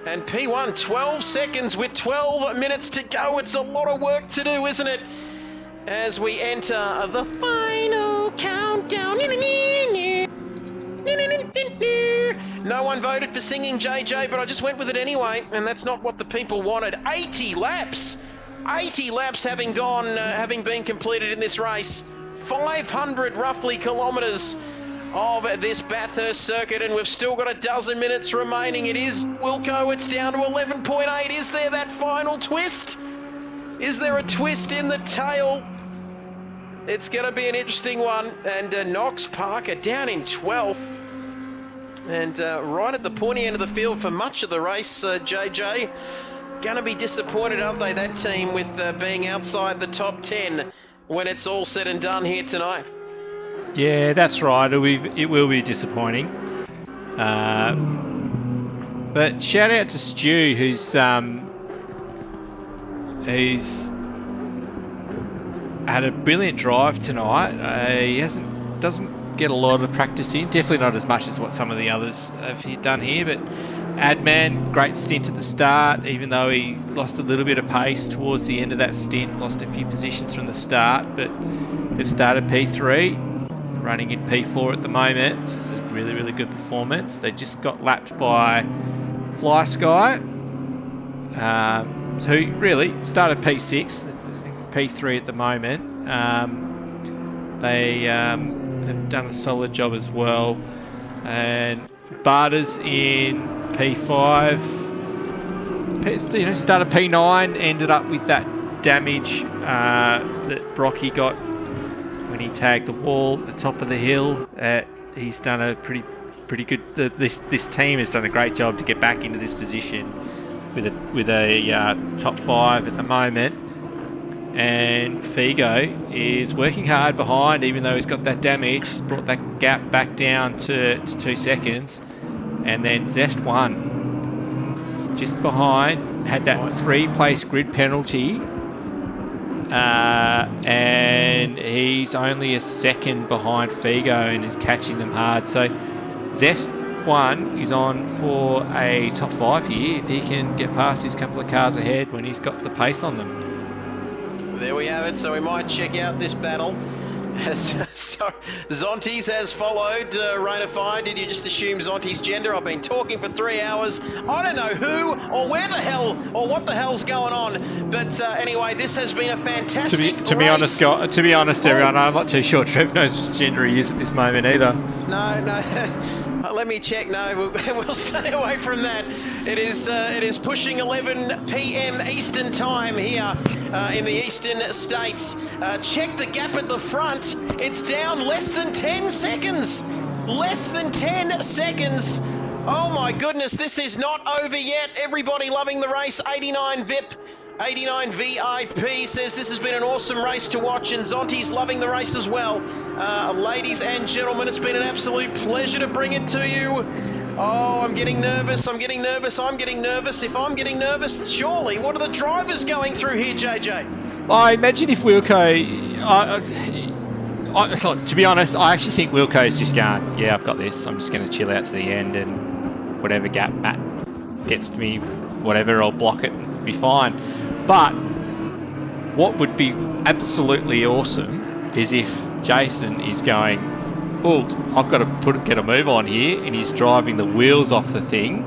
and P1, 12 seconds with 12 minutes to go. It's a lot of work to do, isn't it? As we enter the final countdown. No one voted for singing JJ, but I just went with it anyway, and that's not what the people wanted. 80 laps! 80 laps having been completed in this race. 500 roughly kilometres of this Bathurst circuit, and we've still got a dozen minutes remaining. It is Wilco, it's down to 11.8. Is there that final twist? Is there a twist in the tail? It's going to be an interesting one. And Knox Parker down in 12th. And right at the pointy end of the field for much of the race, JJ. Going to be disappointed, aren't they, that team, with being outside the top 10 when it's all said and done here tonight? Yeah, that's right. It will be disappointing. But shout out to Stu, who's had a brilliant drive tonight. He doesn't get a lot of practice in, definitely not as much as what some of the others have done here, but Adman, great stint at the start, even though he lost a little bit of pace towards the end of that stint, lost a few positions from the start, but they've started P3, running in P4 at the moment. This is a really, really good performance. They just got lapped by Fly Sky, who really started P6, P3 at the moment. They have done a solid job as well. And Barter's in P5. Started P9, ended up with that damage that Brocky got when he tagged the wall at the top of the hill. He's done a pretty good. This team has done a great job to get back into this position with a top 5 at the moment. And Figo is working hard behind, even though he's got that damage. He's brought that gap back down to 2 seconds. And then Zest 1 just behind, had that 3-place grid penalty. And he's only a second behind Figo and is catching them hard. So Zest 1 is on for a top 5 here if he can get past his couple of cars ahead when he's got the pace on them. There we have it. So we might check out this battle. So Zontes has followed Rain of Fire. Did you just assume Zontes' gender? I've been talking for 3 hours. I don't know who or where the hell or what the hell's going on. But anyway, this has been a fantastic to be honest, Scott, to be honest, everyone, I'm not too sure Trev knows which gender he is at this moment either. No. Let me check. No, we'll stay away from that. It is pushing 11 p.m. Eastern time here in the eastern states. Check the gap at the front. It's down less than 10 seconds. Less than 10 seconds. Oh my goodness, this is not over yet. Everybody loving the race. 89 VIP. 89 VIP says this has been an awesome race to watch, and Zonte's loving the race as well. Ladies and gentlemen, it's been an absolute pleasure to bring it to you. Oh, I'm getting nervous. If I'm getting nervous, surely, what are the drivers going through here, JJ? I imagine if Wilco... to be honest, I actually think Wilco's just going, yeah, I've got this. I'm just going to chill out to the end, and whatever gap Matt gets to me, whatever, I'll block it and be fine. But what would be absolutely awesome is if Jason is going, oh, I've got to get a move on here, and he's driving the wheels off the thing,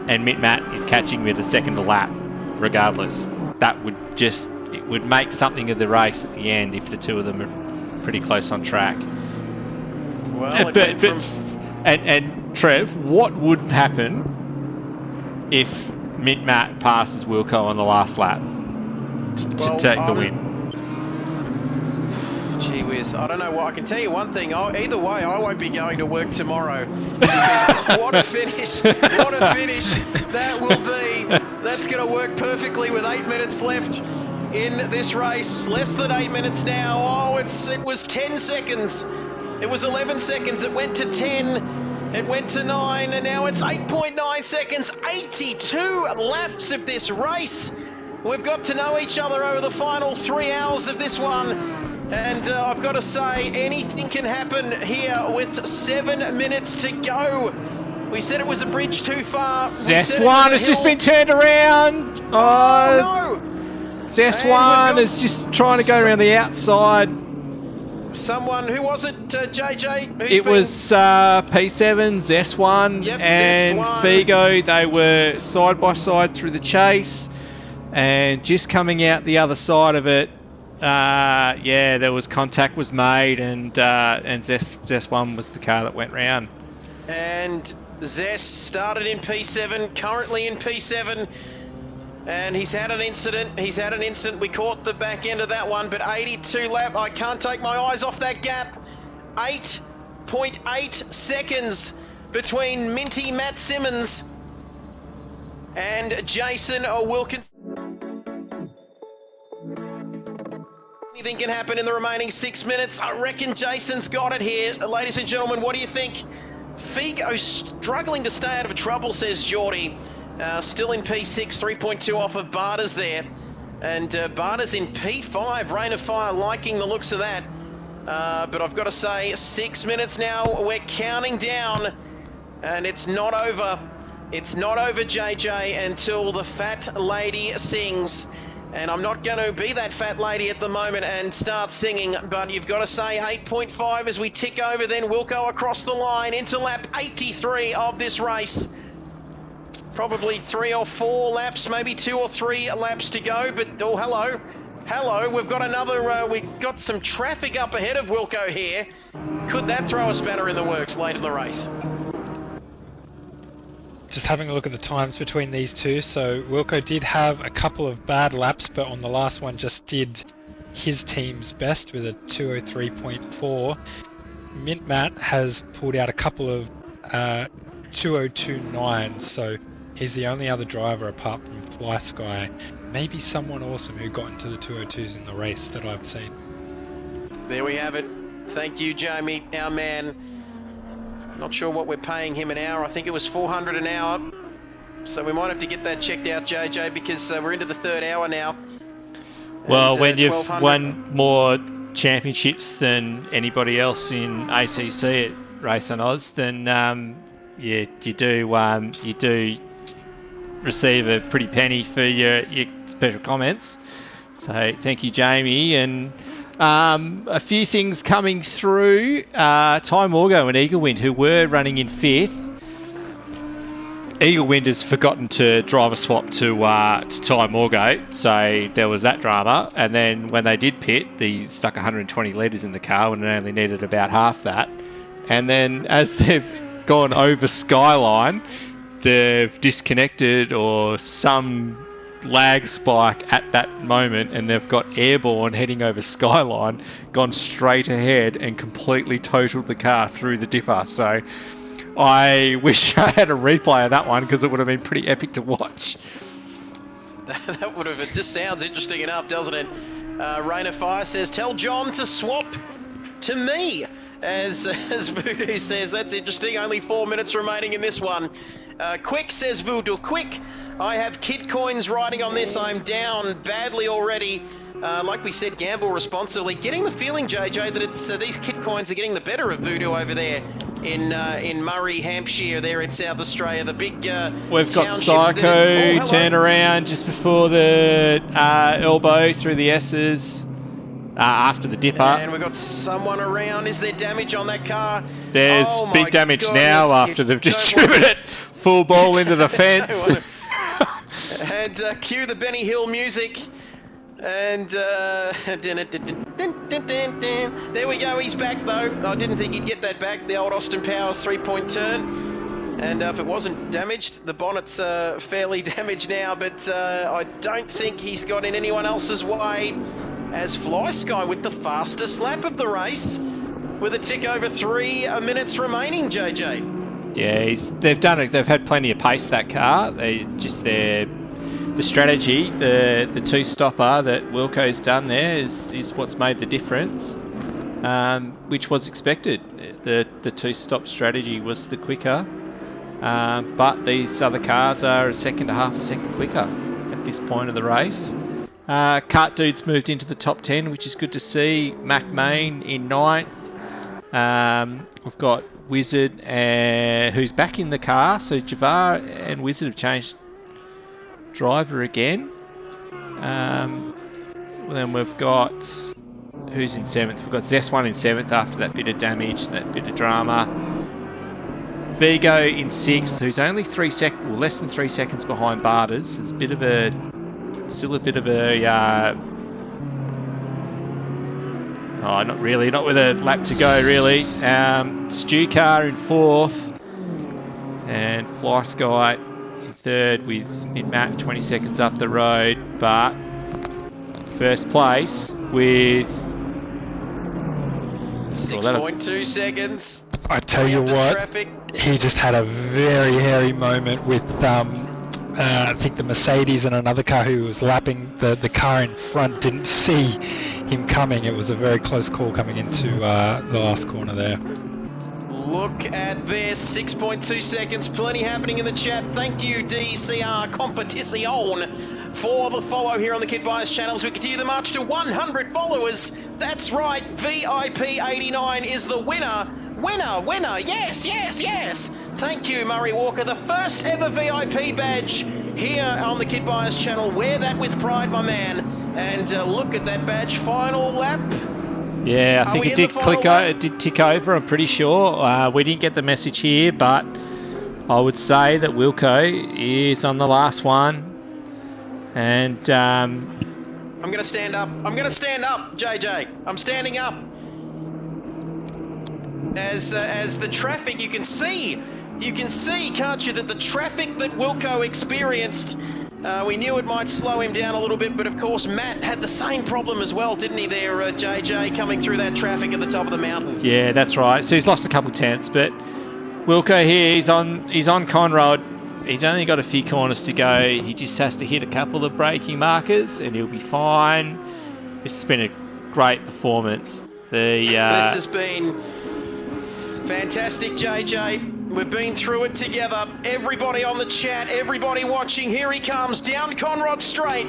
and Mitt Matt is catching with a second a lap, regardless. That would it would make something of the race at the end if the two of them are pretty close on track. Well, and Trev, what would happen if Mint Matt passes Wilco on the last lap to take the win? Gee whiz, I don't know what. I can tell you one thing. Either way, I won't be going to work tomorrow. Because what a finish. What a finish that will be. That's going to work perfectly with 8 minutes left in this race. Less than 8 minutes now. Oh, it was 10 seconds. It was 11 seconds. It went to 10. It went to 9. And now it's 8.9 seconds. 82 laps of this race. We've got to know each other over the final 3 hours of this one. And I've got to say, anything can happen here with 7 minutes to go. We said it was a bridge too far. Zest1 has just been turned around. Oh, no. Zest1 is just trying to go around the outside. Someone, who was it, JJ? It was P7, Zest1, Yep, and Zest1. Figo. They were side by side through the chase. And just coming out the other side of it, yeah, there was contact was made, and Zest1 was the car that went round. And Zest started in P7, currently in P7, and he's had an incident. We caught the back end of that one, but 82 lap. I can't take my eyes off that gap. 8.8 seconds between Minty Matt Simmons and Jason Wilkinson. Anything can happen in the remaining 6 minutes. I reckon Jason's got it here. Ladies and gentlemen, what do you think? Figo struggling to stay out of trouble, says Geordie. Still in P6, 3.2 off of Barters there. And Barters in P5, Rain of Fire liking the looks of that. But I've got to say, 6 minutes now, we're counting down. And it's not over. It's not over, JJ, until the fat lady sings. And I'm not going to be that fat lady at the moment and start singing, but you've got to say 8.5 as we tick over then Wilco across the line into lap 83 of this race. Probably 3 or 4 laps, maybe 2 or 3 laps to go, but oh, hello, we've got another, we've got some traffic up ahead of Wilco here. Could that throw a spanner in the works late in the race? Just having a look at the times between these two. So Wilco did have a couple of bad laps, but on the last one just did his team's best with a 203.4. Mint Matt has pulled out a couple of 202.9s, so he's the only other driver apart from Fly Sky, maybe someone awesome who got into the 202s in the race that I've seen. There we have it. Thank you, Jamie, our man. Not sure what we're paying him an hour. I think it was $400 an hour. So we might have to get that checked out, JJ, because we're into the 3rd hour now. Well, And, when you've 1200. won more championships than anybody else in ACC at Race on Oz, then yeah, you do receive a pretty penny for your special comments. So thank you, Jamie. And a few things coming through. Ty Morgo and Eaglewind, who were running in 5th. Eaglewind has forgotten to driver swap to Ty Morgo, so there was that drama. And then when they did pit, he stuck 120 litres in the car when it only needed about half that. And then as they've gone over Skyline, they've disconnected or some lag spike at that moment, and they've got airborne heading over Skyline, gone straight ahead and completely totaled the car through the dipper. So I wish I had a replay of that one, because it would have been pretty epic to watch. That would have, it just sounds interesting enough, doesn't it? Rain of Fire says, tell John to swap to me. As Voodoo says, that's interesting. Only 4 minutes remaining in this one. Quick, says Voodoo, quick. I have kit coins riding on this. I'm down badly already. Like we said, gamble responsibly. Getting the feeling, JJ, that it's these kit coins are getting the better of Voodoo over there in Murray, Hampshire, there in South Australia. The big we've got Psycho turn around just before the elbow through the S's. After the dipper. And we've got someone around. Is there damage on that car? There's big damage now after they've just driven it full ball into the fence. And cue the Benny Hill music. And there we go, he's back though. I didn't think he'd get that back. The old Austin Powers 3-point turn. And if it wasn't damaged, the bonnet's fairly damaged now, but I don't think he's got in anyone else's way. as Fly Sky with the fastest lap of the race, with a tick over 3 minutes remaining, JJ. Yeah, they've done it. They've had plenty of pace, that car. The strategy, the two-stopper that Wilco's done there is what's made the difference, which was expected. The two-stop strategy was the quicker, but these other cars are a second to half a second quicker at this point of the race. Kart Dude's moved into the top 10, which is good to see. Mac Main in 9th. We've got Wizard, who's back in the car. So Javar and Wizard have changed driver again. Then we've got, who's in 7th? We've got Zest1 in 7th after that bit of damage, that bit of drama. Vigo in 6th, who's only less than 3 seconds behind Barters. It's still a bit of a not really, not with a lap to go really. Stu Car in 4th, and Fly Sky in 3rd with Mid-Matt 20 seconds up the road, but first place with 6.2 seconds. I tell you what, traffic. He just had a very hairy moment with I think the Mercedes and another car who was lapping the car in front didn't see him coming. It was a very close call coming into the last corner there. Look at this, 6.2 seconds, plenty happening in the chat. Thank you, DCR Competition, for the follow here on the Kid Bias channels. We continue the march to 100 followers. That's right, VIP89 is the winner. Winner, yes. Thank you, Murray Walker. The first ever VIP badge here on the Kid Bias channel. Wear that with pride, my man. And look at that badge, final lap. Yeah, I think it did tick over, I'm pretty sure. We didn't get the message here, but I would say that Wilco is on the last one. And I'm going to stand up, JJ. I'm standing up. As the traffic, you can see, can't you, that the traffic that Wilco experienced, we knew it might slow him down a little bit, but of course Matt had the same problem as well, didn't he there, JJ, coming through that traffic at the top of the mountain? Yeah, that's right. So he's lost a couple tenths, but Wilco here, he's on Conrod. He's only got a few corners to go. He just has to hit a couple of braking markers and he'll be fine. This has been a great performance. This has been fantastic, JJ. We've been through it together. Everybody on the chat, everybody watching, here he comes down Conrod Straight,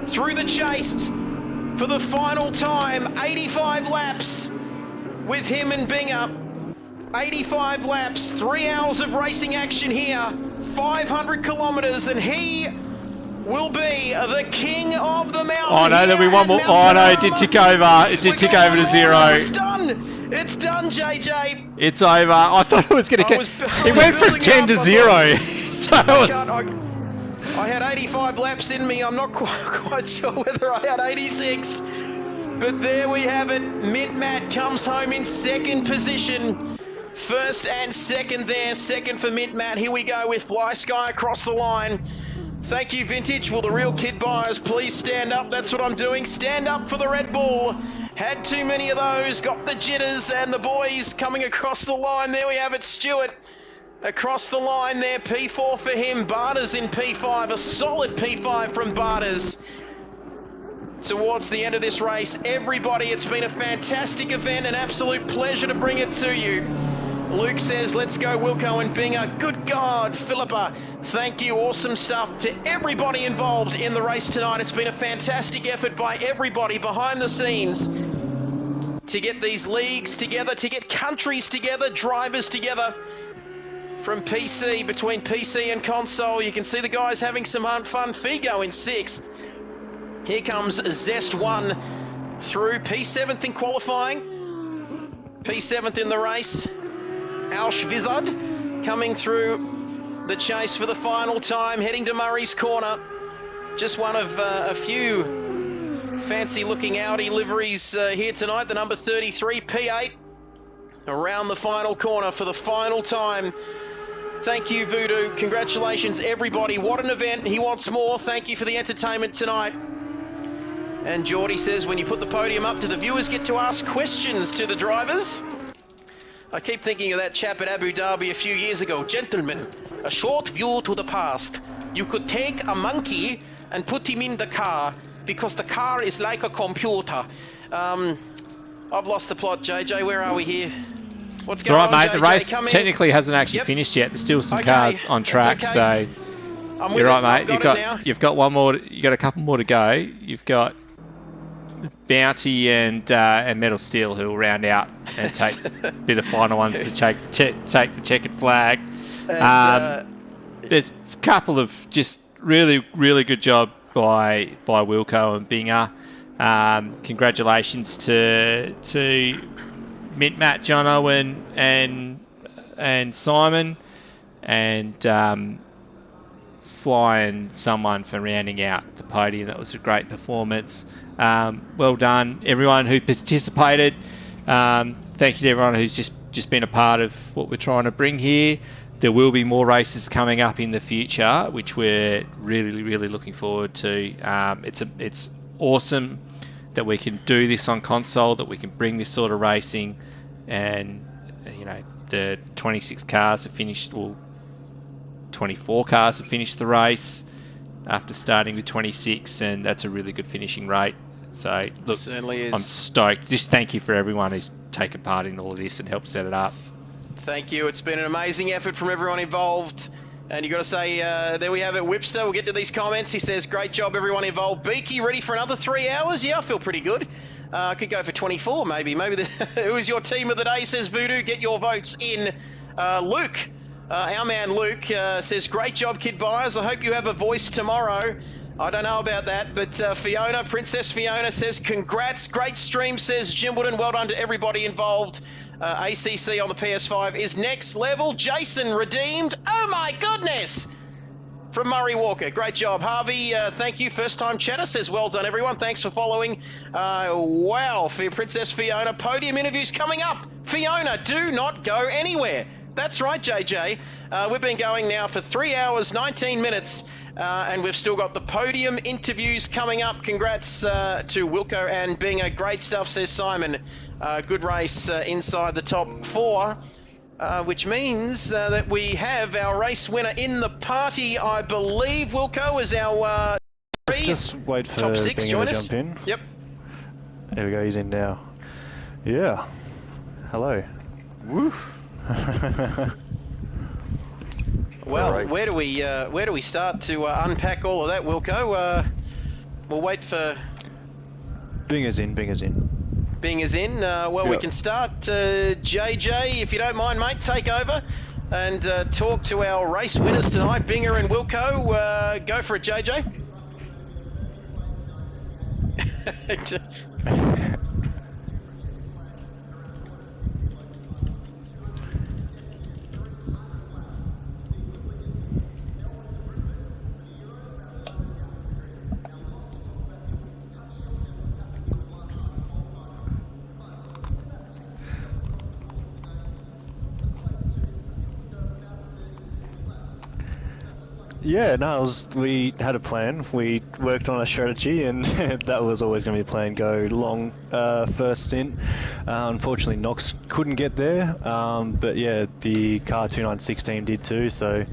through the chase for the final time. 85 laps with him and Binger. 85 laps, 3 hours of racing action here, 500 kilometres, and he will be the king of the mountain. Oh no, there'll be one more. Oh no, it did tick over. It did tick over to 0. It's done, JJ. It's over. I thought it was going to get. It went from 10 to 0. So I had 85 laps in me. I'm not quite sure whether I had 86. But there we have it. Mint-Matt comes home in second position. First and second there. Second for Mint-Matt. Here we go with Fly Sky across the line. Thank you, Vintage. Will the real Kid Buyers please stand up? That's what I'm doing. Stand up for the Red Bull. Had too many of those. Got the jitters, and the boys coming across the line. There we have it. Stewart across the line there. P4 for him. Barters in P5. A solid P5 from Barters. Towards the end of this race, everybody, it's been a fantastic event, an absolute pleasure to bring it to you. Luke says, let's go Wilco and Binger. Good God, Philippa, thank you, awesome stuff to everybody involved in the race tonight. It's been a fantastic effort by everybody behind the scenes to get these leagues together, to get countries together, drivers together. From PC, between PC and console, you can see the guys having some fun. Figo in 6th. Here comes Zest1 through P7th in qualifying, P7th in the race. Alsh Vizard coming through the chase for the final time, heading to Murray's Corner. Just one of a few fancy looking Audi liveries here tonight, the number 33 P8 around the final corner for the final time. Thank you, Voodoo. Congratulations, everybody. What an event. He wants more. Thank you for the entertainment tonight. And Geordie says, when you put the podium up, do the viewers get to ask questions to the drivers? I keep thinking of that chap at Abu Dhabi a few years ago. Gentlemen, a short view to the past. You could take a monkey and put him in the car because the car is like a computer. I've lost the plot, JJ. Where are we here? What's It's going all right, on, mate. JJ? The race Come in. technically hasn't actually Yep. finished yet. There's still some Okay, cars on track, that's okay. so I'm with you're it. right, I've mate. got it now. You've got one more. You got a couple more to go. You've got Bounty and Metal Steel who will round out and be the final ones to take the checkered flag. And, There's a couple of just really good job by Wilco and Binger. Congratulations to Mint, Matt, Jono and Simon, and flying someone for rounding out the podium. That was a great performance. Well done, everyone who participated. Thank you to everyone who's just been a part of what we're trying to bring here. There will be more races coming up in the future, which we're really looking forward to. It's awesome that we can do this on console, that we can bring this sort of racing, and the 26 cars have finished, or 24 cars have finished the race after starting with 26, and that's a really good finishing rate. So look, certainly is. I'm stoked. Just thank you for everyone who's taken part in all of this and helped set it up. Thank you. It's been an amazing effort from everyone involved. And you got to say, there we have it, Whipster. We'll get to these comments. He says, great job, everyone involved. Beaky, ready for another 3 hours? Yeah, I feel pretty good. I could go for 24, maybe. Who is your team of the day, says Voodoo. Get your votes in. Luke, our man Luke, says, great job, Kid Buyers. I hope you have a voice tomorrow. I don't know about that, but Fiona, Princess Fiona says, congrats. Great stream, says Jimbledon. Well done to everybody involved. ACC on the PS5 is next level. Jason redeemed. Oh my goodness! From Murray Walker. Great job. Harvey, thank you. First time chatter says, well done, everyone. Thanks for following. Wow, for Princess Fiona. Podium interviews coming up. Fiona, do not go anywhere. That's right, JJ. We've been going now for 3 hours, 19 minutes, and we've still got the podium interviews coming up. Congrats to Wilco and Binger. Great stuff, says Simon. Good race inside the top 4, which means that we have our race winner in the party, I believe. Wilco is our just wait for top 6. Binger Join to us. jump in. Yep. There we go, he's in now. Yeah. Hello. Woo. Well, Right. where do we start to unpack all of that, Wilco? We'll wait for Binger's in. Binger's in. Well, we Yep. can start. JJ, if you don't mind, mate, take over and talk to our race winners tonight, Binger and Wilco. Go for it, JJ. Yeah, no, we had a plan. We worked on a strategy, and that was always going to be the plan. Go long first stint. Unfortunately, Knox couldn't get there, but yeah, the car 296 team did too. So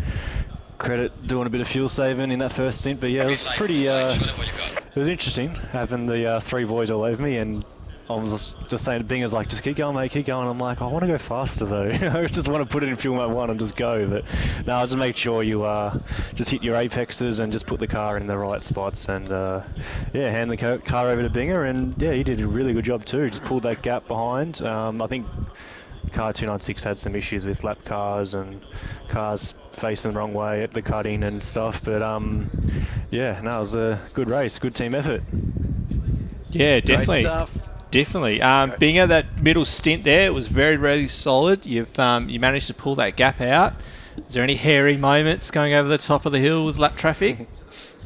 credit doing a bit of fuel saving in that first stint. But yeah, it was pretty. It was interesting having the 3 boys all over me, and I was just saying to Bingers, like, just keep going, mate, keep going. I'm like, I want to go faster though. I just want to put it in fuel mode 1 and just go. But no, just make sure you just hit your apexes and just put the car in the right spots, and yeah, hand the car over to Binger, and yeah, he did a really good job too. Just pulled that gap behind. I think car 296 had some issues with lap cars and cars facing the wrong way at the cutting and stuff, but yeah, no, it was a good race, good team effort. Yeah, definitely. Great stuff. Definitely. Binger, that middle stint there was very solid. You managed to pull that gap out. Is there any hairy moments going over the top of the hill with lap traffic?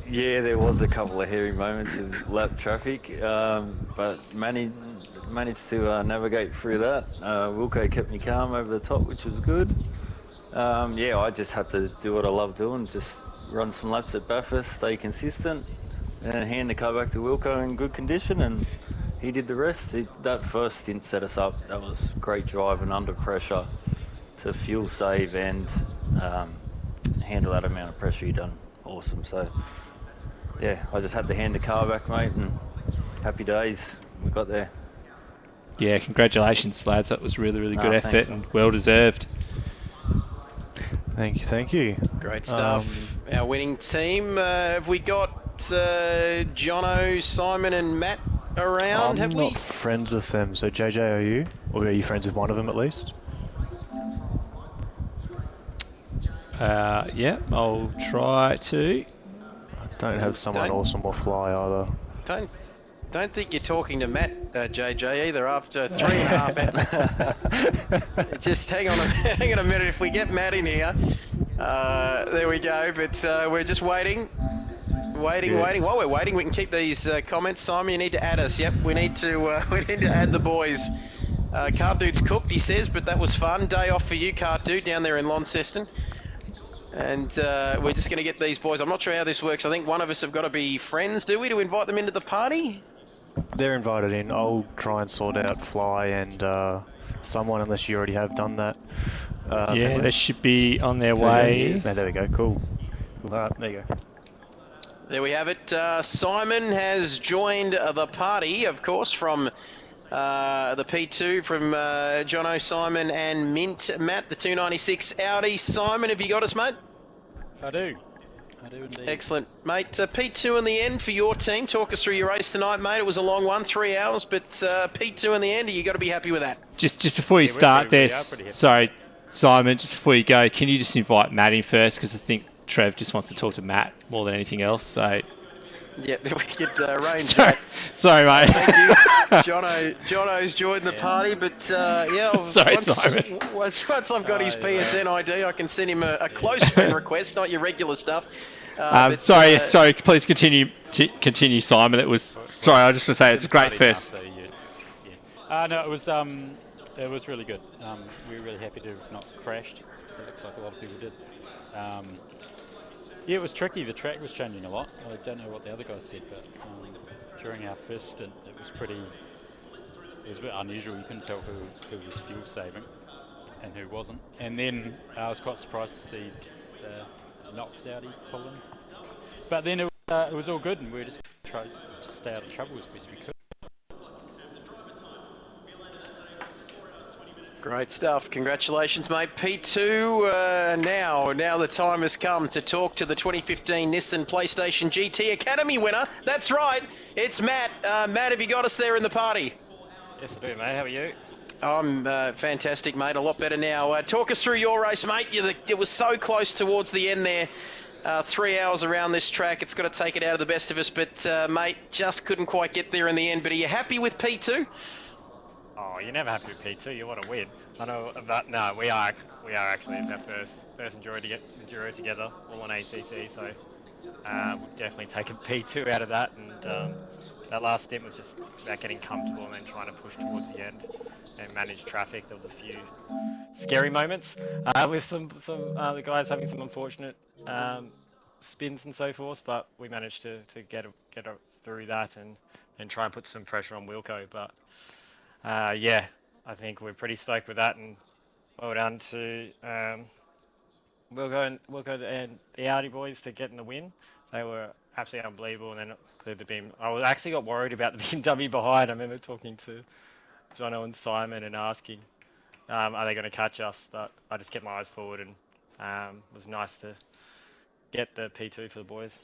Yeah, there was a couple of hairy moments with lap traffic, but managed to navigate through that. Wilco kept me calm over the top, which was good. Yeah, I just had to do what I love doing, just run some laps at Bathurst, stay consistent, and hand the car back to Wilco in good condition, and he did the rest. That first stint set us up. That was great driving under pressure to fuel save and handle that amount of pressure. You done awesome. So yeah, I just had to hand the car back, mate, and happy days. We got there. Yeah, congratulations, lads. That was really good effort thanks, and well deserved. Thank you, thank you. Great stuff. Our winning team. Have we got Jono, Simon, and Matt around? I'm not friends with them, so JJ, are you? Or are you friends with one of them at least? Yeah, I'll try to. Don't have someone awesome or fly either. Don't think you're talking to Matt, JJ, either. After 3.5 hours. Just hang on a minute. If we get Matt in here, there we go. But we're just waiting. While we're waiting, we can keep these comments. Simon, you need to add us. Yep, we need to add the boys. Cart Dude's cooked, he says, but that was fun. Day off for you, Cart Dude, down there in Launceston. And we're just going to get these boys. I'm not sure how this works. I think one of us have got to be friends, do we, to invite them into the party? They're invited in. I'll try and sort out Fly and someone, unless you already have done that. Yeah, they should be on their way. No, there we go. Cool. Alright, there you go. There we have it. Simon has joined the party, of course, from the P2, from Jono, Simon, and Mint Matt, the 296 Audi. Simon, have you got us, mate? I do indeed. Excellent, mate. P2 in the end for your team. Talk us through your race tonight, mate. It was a long one, 3 hours, but P2 in the end, you got to be happy with that. Just before you start there, sorry, Simon, just before you go, can you just invite Matt in first? Because I think Trev just wants to talk to Matt more than anything else. So. Yeah, we could arrange that. Sorry, mate. Thank you. Jono's joined the party, but yeah. Sorry, Simon. Once I've got his PSN ID, I can send him a close friend request, not your regular stuff. Sorry. Please continue, Simon. It was sorry. I just want to say it's a great fest. No, it was really good. We were really happy to have not crashed. It looks like a lot of people did. Yeah, it was tricky. The track was changing a lot. I don't know what the other guys said, but during our first stint, it was a bit unusual. You couldn't tell who was fuel saving and who wasn't. And then I was quite surprised to see the Knox Audi pull in. But then it was all good, and we were just trying to stay out of trouble as best we could. Great stuff. Congratulations, mate. P2, now the time has come to talk to the 2015 Nissan PlayStation GT Academy winner. That's right, it's Matt. Matt, have you got us there in the party? Yes, I do, mate. How are you? I'm fantastic, mate. A lot better now. Talk us through your race, mate. It was so close towards the end there. 3 hours around this track. It's got to take it out of the best of us, but mate, just couldn't quite get there in the end. But are you happy with P2? Oh, you're never happy with P2. You want to win. I know, but no, we are actually. It's our first enduro together, all on ACC. So we've definitely taken P2 out of that, and that last stint was just about getting comfortable and then trying to push towards the end and manage traffic. There was a few scary moments with some the guys having some unfortunate spins and so forth, but we managed to get through that and try and put some pressure on Wilco. But yeah, I think we're pretty stoked with that, and well done to Wilco and the Audi boys to getting the win. They were absolutely unbelievable, and then cleared the beam. I actually got worried about the BMW behind. I remember talking to Jono and Simon and asking, are they going to catch us? But I just kept my eyes forward, and it was nice to get the P2 for the boys.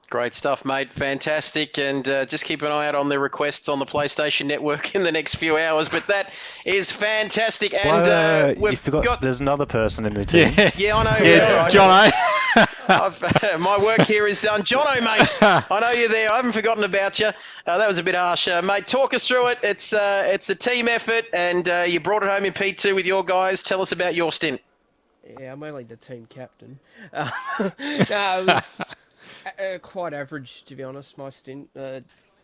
Great stuff, mate. Fantastic. And just keep an eye out on the requests on the PlayStation Network in the next few hours. But that is fantastic. And you forgot there's another person in the team. Yeah, I know. Yeah, Jono. My work here is done. Jono, mate, I know you're there. I haven't forgotten about you. That was a bit harsh. Mate, talk us through it. It's a team effort, and you brought it home in P2 with your guys. Tell us about your stint. Yeah, I'm only the team captain. No, it was quite average, to be honest. My stint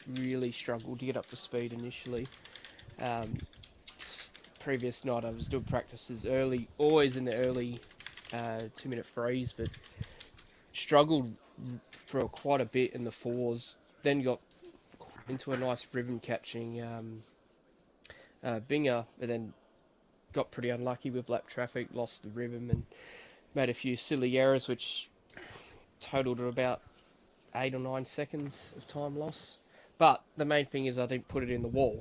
really struggled to get up to speed initially. Previous night I was doing practices early, always in the early 2-minute freeze, but struggled for quite a bit in the fours. Then got into a nice ribbon catching Binger, but then got pretty unlucky with lap traffic, lost the ribbon and made a few silly errors, which totaled to about 8 or 9 seconds of time loss. But the main thing is I didn't put it in the wall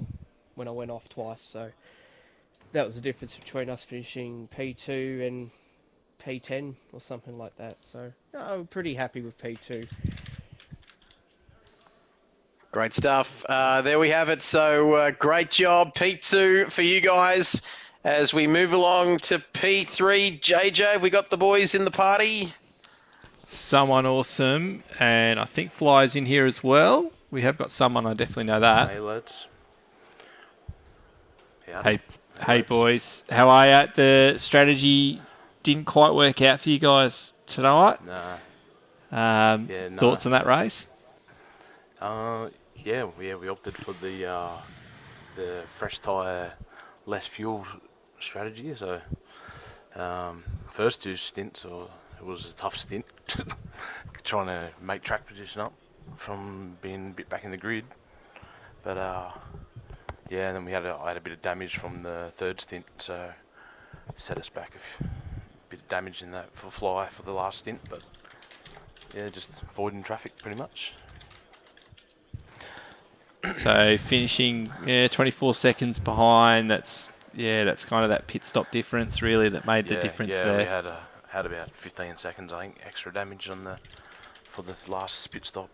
when I went off twice, so that was the difference between us finishing P2 and P10 or something like that. So I'm pretty happy with P2. Great stuff. There we have it. So great job, P2 for you guys. As we move along to P3, JJ, we got the boys in the party. Someone awesome, and I think Fly's in here as well. We have got someone, I definitely know that. Hey, lads. Hey boys, how are you? The strategy didn't quite work out for you guys tonight. Nah. Thoughts on that race? Yeah, we opted for the fresh tyre, less fuel strategy. So first 2 stints, it was a tough stint, trying to make track position up from being a bit back in the grid. But yeah, then I had a bit of damage from the 3rd stint, so set us back a bit of damage in that for Fly for the last stint. But yeah, just avoiding traffic pretty much. So finishing 24 seconds behind. That's kind of that pit stop difference really that made the difference there. We had about 15 seconds, I think, extra damage for the last pit stop.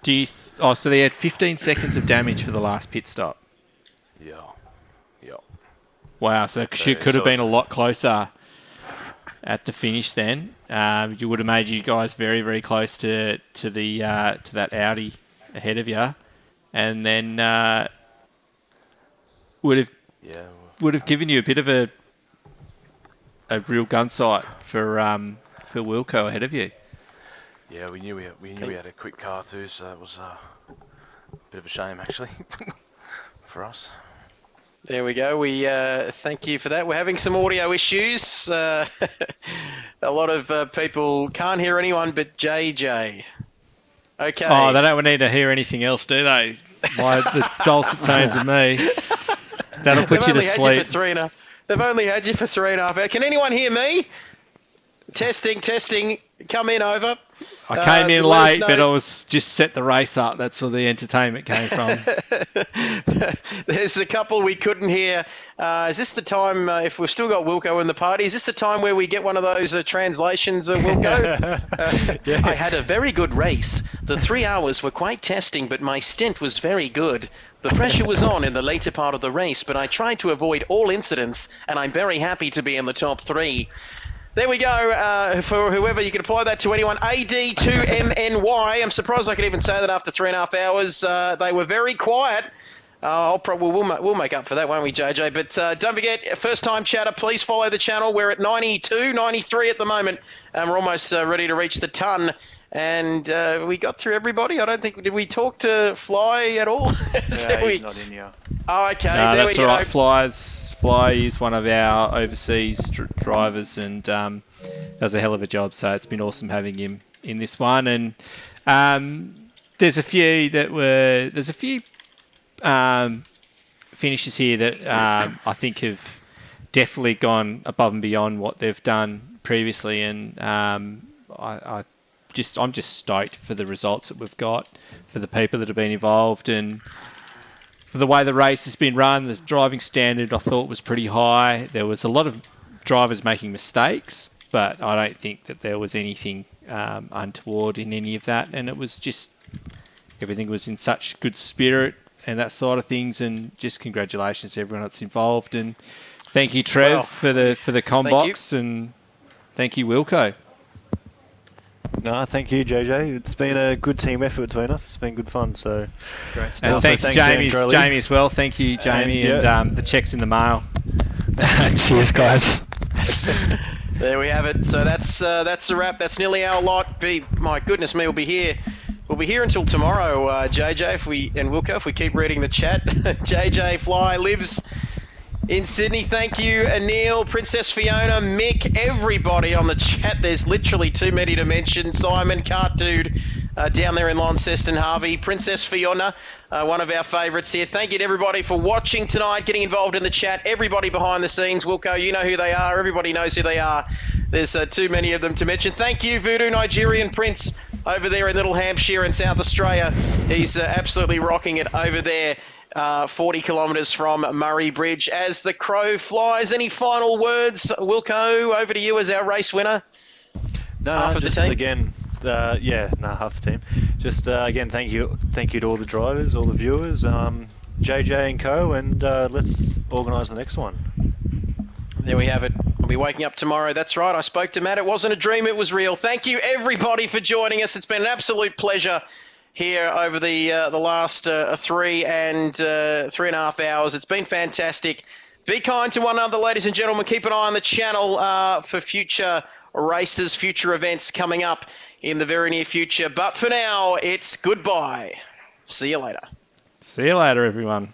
So they had 15 seconds of damage for the last pit stop. Yeah. Wow, so it could have been a lot closer at the finish then. You would have made you guys very, very close to that Audi ahead of you. And then would have given you a bit of a real gun sight for Wilco ahead of you. Yeah, we knew we had a quick car too, so it was a bit of a shame actually for us. There we go. We thank you for that. We're having some audio issues. A lot of people can't hear anyone but JJ. Okay. Oh, they don't need to hear anything else, do they? The dulcet tones of me. That'll put you to sleep. They've only had you for 3.5 hours. Can anyone hear me? Testing. Come in over. I came in late, but I was just set the race up. That's where the entertainment came from. There's a couple we couldn't hear. Is this the time, if we've still got Wilco in the party, is this the time where we get one of those translations of Wilco? Yeah. I had a very good race. The 3 hours were quite testing, but my stint was very good. The pressure was on in the later part of the race, but I tried to avoid all incidents, and I'm very happy to be in the top 3. There we go. For whoever, you can apply that to anyone. AD2MNY. I'm surprised I could even say that after 3.5 hours. They were very quiet. We'll make up for that, won't we, JJ? But don't forget, first-time chatter, please follow the channel. We're at 92, 93 at the moment. We're almost ready to reach the ton. And we got through everybody. I don't think... Did we talk to Fly at all? Yeah, he's not in here. Oh, okay. No, there that's we all go. right. Fly is one of our overseas drivers and does a hell of a job. So it's been awesome having him in this one. And there's a few finishes here that I think have definitely gone above and beyond what they've done previously. And I'm just stoked for the results that we've got, for the people that have been involved, and for the way the race has been run. The driving standard I thought was pretty high. There was a lot of drivers making mistakes, but I don't think that there was anything untoward in any of that. And it was just, everything was in such good spirit and that side of things. And just congratulations to everyone that's involved. And thank you, Trev, for the combox, and thank you, Wilco. No, thank you, JJ. It's been a good team effort between us. It's been good fun. So Great stuff. And thank you, Jamie, as well. Thank you, Jamie, and the check's in the mail. Cheers, guys. There we have it. So that's a wrap. That's nearly our lot. My goodness me, we'll be here until tomorrow, JJ, and Wilco, if we keep reading the chat. JJ, Fly, Libs, in Sydney. Thank you, Anil, Princess Fiona, Mick, everybody on the chat. There's literally too many to mention. Simon, Cart Dude, down there in Launceston, Harvey, Princess Fiona, one of our favourites here. Thank you to everybody for watching tonight, getting involved in the chat. Everybody behind the scenes, Wilco, you know who they are. Everybody knows who they are. There's too many of them to mention. Thank you, Voodoo Nigerian Prince, over there in Little Hampshire in South Australia. He's absolutely rocking it over there. 40 kilometres from Murray Bridge. As the crow flies, any final words, Wilco? Over to you as our race winner. No, half of just the team. Again, half the team. Just again, thank you to all the drivers, all the viewers, JJ and co, and let's organise the next one. There we have it. We'll be waking up tomorrow. That's right. I spoke to Matt. It wasn't a dream. It was real. Thank you, everybody, for joining us. It's been an absolute pleasure here over the last 3.5 hours. It's been fantastic. Be kind to one another, ladies and gentlemen. Keep an eye on the channel for future races, future events coming up in the very near future. But for now, it's goodbye. See you later. See you later, everyone.